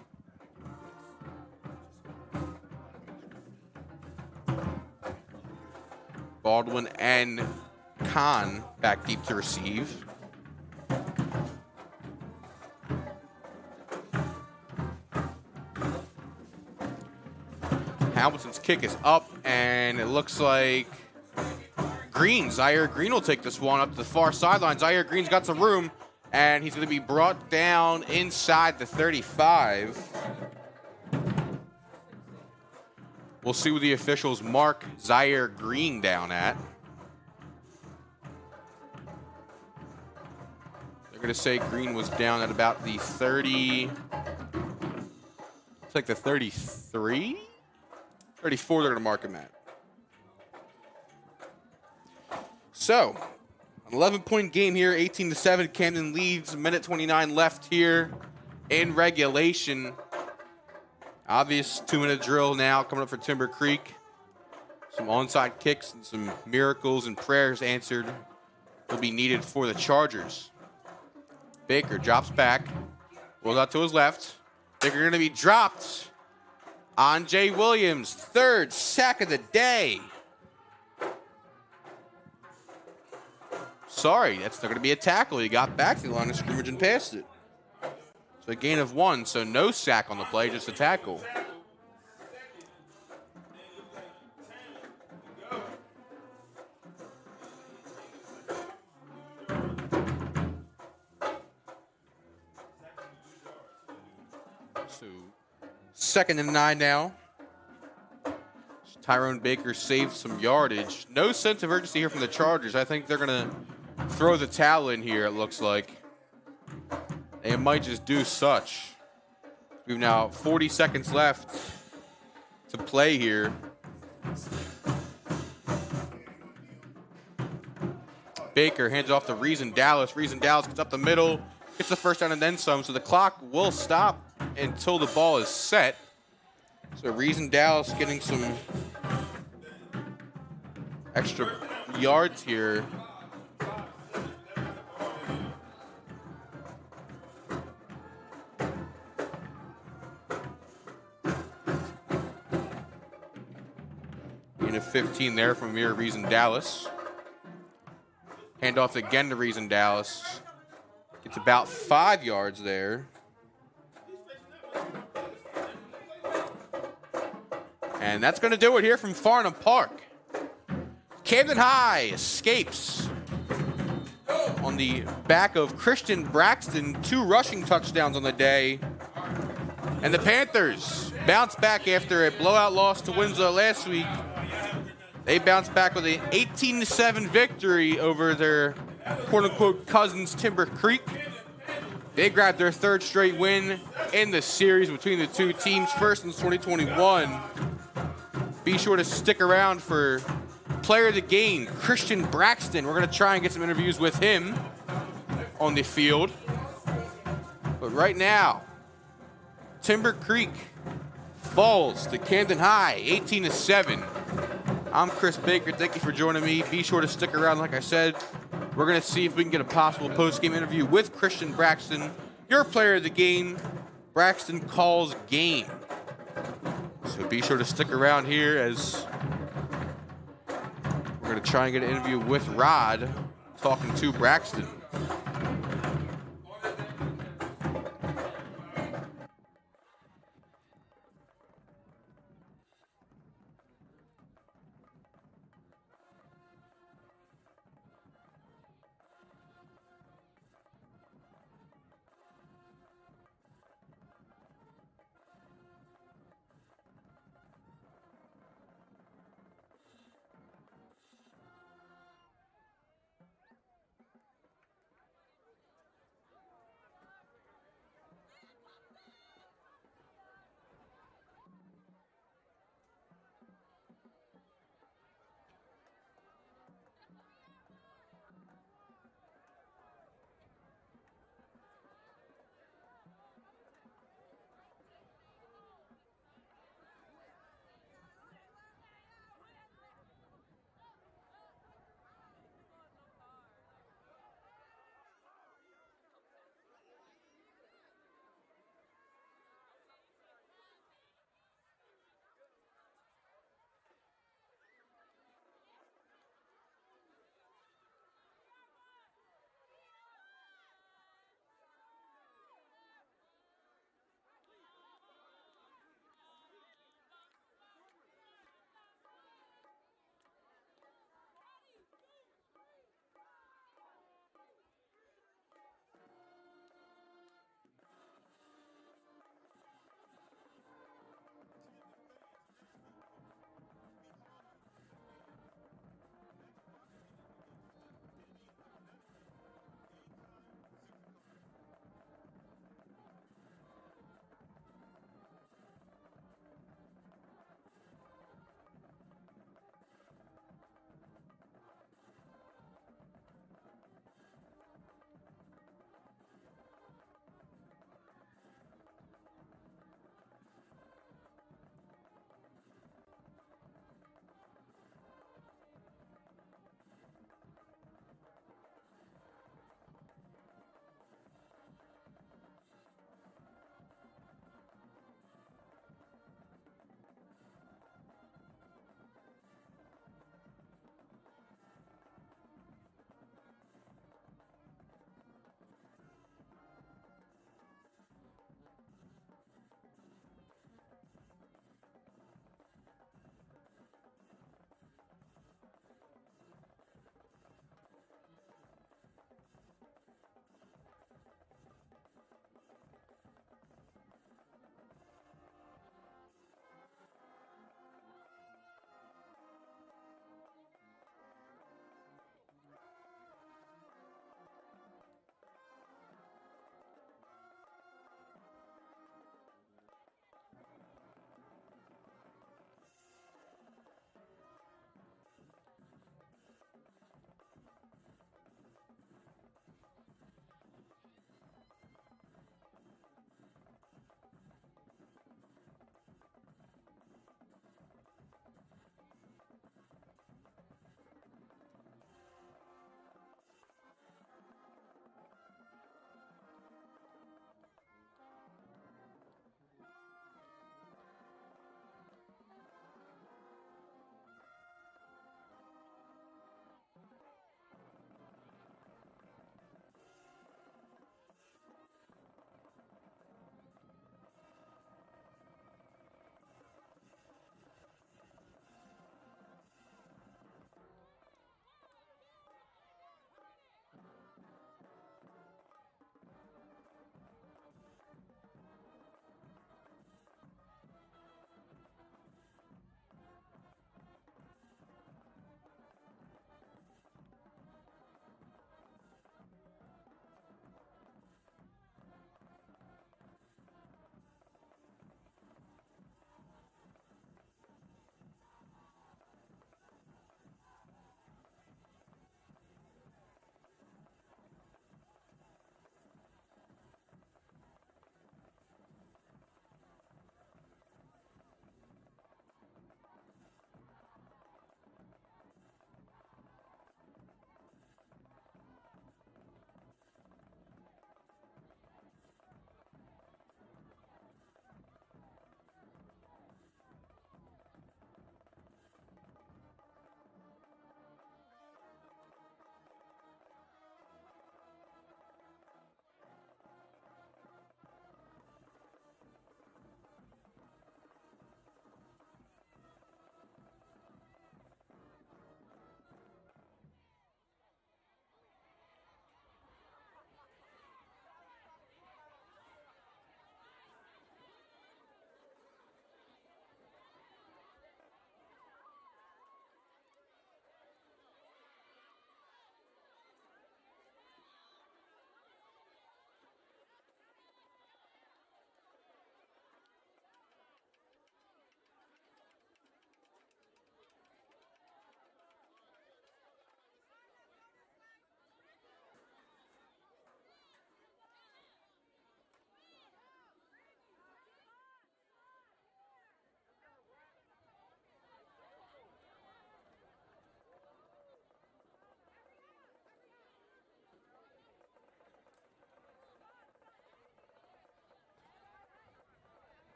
Kahn back deep to receive. Hamilton's kick is up, and it looks like Zaire Green will take this one up to the far sideline. Zaire Green's got some room, and he's going to be brought down inside the 35. We'll see where the officials mark Zaire Green down at. They're going to say Green was down at about the 30. It's like the 33? 34 they're going to mark him at. So, an 11-point game here, 18-7. Camden leads, 1 minute 29 left here in regulation. Obvious 2-minute drill now coming up for Timber Creek. Some onside kicks and some miracles and prayers answered will be needed for the Chargers. Baker drops back, rolls out to his left. Baker going to be dropped. On Jay Williams, third sack of the day. Sorry, that's not going to be a tackle. He got back to the line of scrimmage and passed it. So a gain of 1, so no sack on the play, just a tackle. So 2nd and 9 now. Tyrone Baker saved some yardage. No sense of urgency here from the Chargers. I think they're going to throw the towel in here, it looks like. They might just do such. We've now 40 seconds left to play here. Baker hands off to Reason Dallas. Reason Dallas gets up the middle, gets the first down and then some, so the clock will stop until the ball is set. So Reason Dallas getting some extra yards here. Gain of 15 there from Amir Reason Dallas. Handoff again to Reason Dallas. Gets about 5 yards there. And that's going to do it here from Farnham Park. Camden High escapes on the back of Christian Braxton. 2 rushing touchdowns on the day. And the Panthers bounce back after a blowout loss to Winslow last week. They bounce back with an 18-7 victory over their quote-unquote cousins, Timber Creek. They grabbed their 3rd straight win in the series between the two teams, first since 2021. Be sure to stick around for player of the game, Christian Braxton. We're going to try and get some interviews with him on the field. But right now, Timber Creek falls to Camden High, 18-7. I'm Chris Baker. Thank you for joining me. Be sure to stick around. Like I said, we're going to see if we can get a possible post-game interview with Christian Braxton, your player of the game. Braxton calls game. So be sure to stick around here as we're going to try and get an interview with Rod talking to Braxton.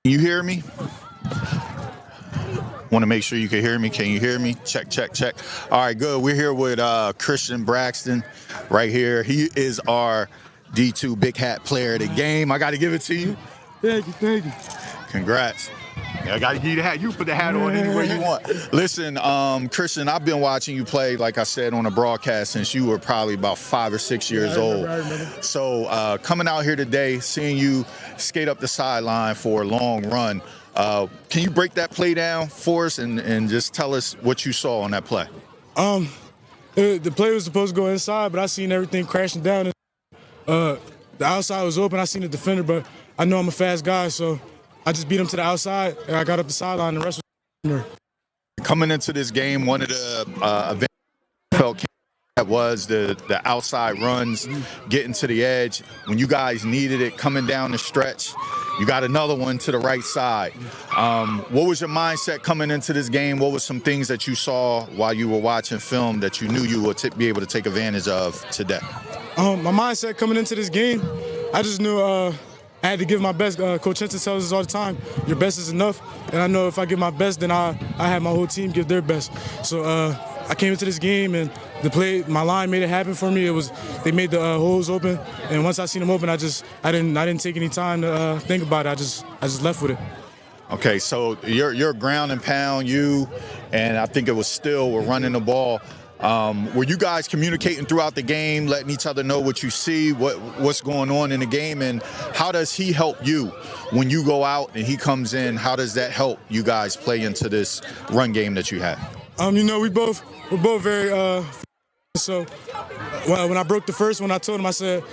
You hear me? Want to make sure you can hear me. Can you hear me? Check, check, check. All right, good. We're here with Christian Braxton right here. He is our D2 Big Hat Player of the Game. I got to give it to you. Thank you, thank you. Congrats. Yeah, I got to give you the hat. You put the hat on any way you want. Listen, Christian, I've been watching you play, like I said, on a broadcast since you were probably about 5 or 6 years old. I remember. So coming out here today, seeing you skate up the sideline for a long run, can you break that play down for us and just tell us what you saw on that play? The play was supposed to go inside, but I seen everything crashing down. The outside was open. I seen the defender, but I know I'm a fast guy, so I just beat him to the outside, and I got up the sideline, and the rest was there. Coming into this game, one of the events felt that was the outside runs, getting to the edge. When you guys needed it, coming down the stretch, you got another one to the right side. What was your mindset coming into this game? What were some things that you saw while you were watching film that you knew you would be able to take advantage of today? My mindset coming into this game, I just knew I had to give my best. Coach Henson tells us all the time, your best is enough. And I know if I give my best, then I have my whole team give their best. So I came into this game, and my line made it happen for me. They made the holes open, and once I seen them open, I didn't take any time to think about it. I just left with it. Okay, so you're ground and pound, and I think it was Still were running the ball. Were you guys communicating throughout the game, letting each other know what you see, what's going on in the game, and how does he help you when you go out and he comes in? How does that help you guys play into this run game that you have? We're both very so when I broke the first one, I told him I said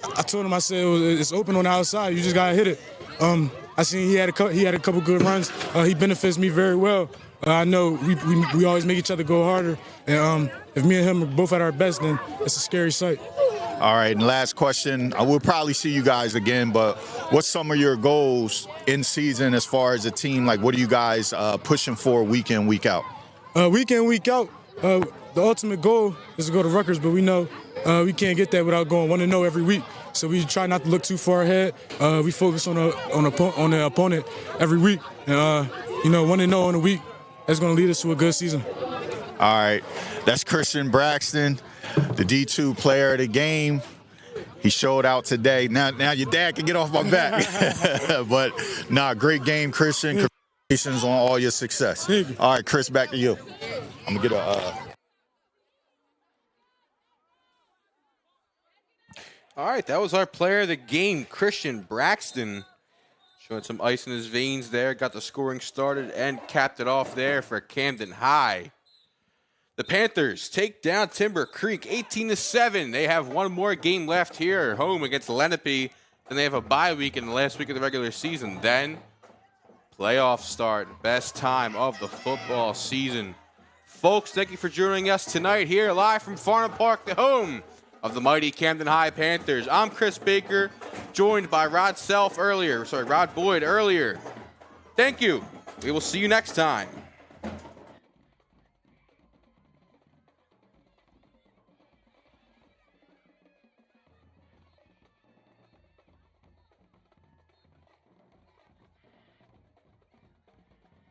it's open on the outside. You just gotta hit it. I seen he had a couple good runs. He benefits me very well. I know we always make each other go harder, and if me and him are both at our best, then it's a scary sight. All right, and last question. I will probably see you guys again, but what's some of your goals in season as far as a team? Like, what are you guys pushing for week in, week out? Week in, week out, the ultimate goal is to go to Rutgers, but we know we can't get that without going 1-0 every week. So we try not to look too far ahead. We focus on the opponent every week, and 1-0 on the week. That's going to lead us to a good season. All right. That's Christian Braxton, the D2 Player of the Game. He showed out today. Now your dad can get off my back. But, great game, Christian. Congratulations on all your success. Thank you. All right, Chris, back to you. I'm going to get All right, that was our player of the game, Christian Braxton. Showing some ice in his veins there. Got the scoring started and capped it off there for Camden High. The Panthers take down Timber Creek 18-7. They have one more game left here, home against Lenape. Then they have a bye week in the last week of the regular season. Then playoff start, best time of the football season. Folks, thank you for joining us tonight here live from Farnham Park, the home of the mighty Camden High Panthers. I'm Chris Baker, joined by Rod Boyd earlier. Thank you. We will see you next time.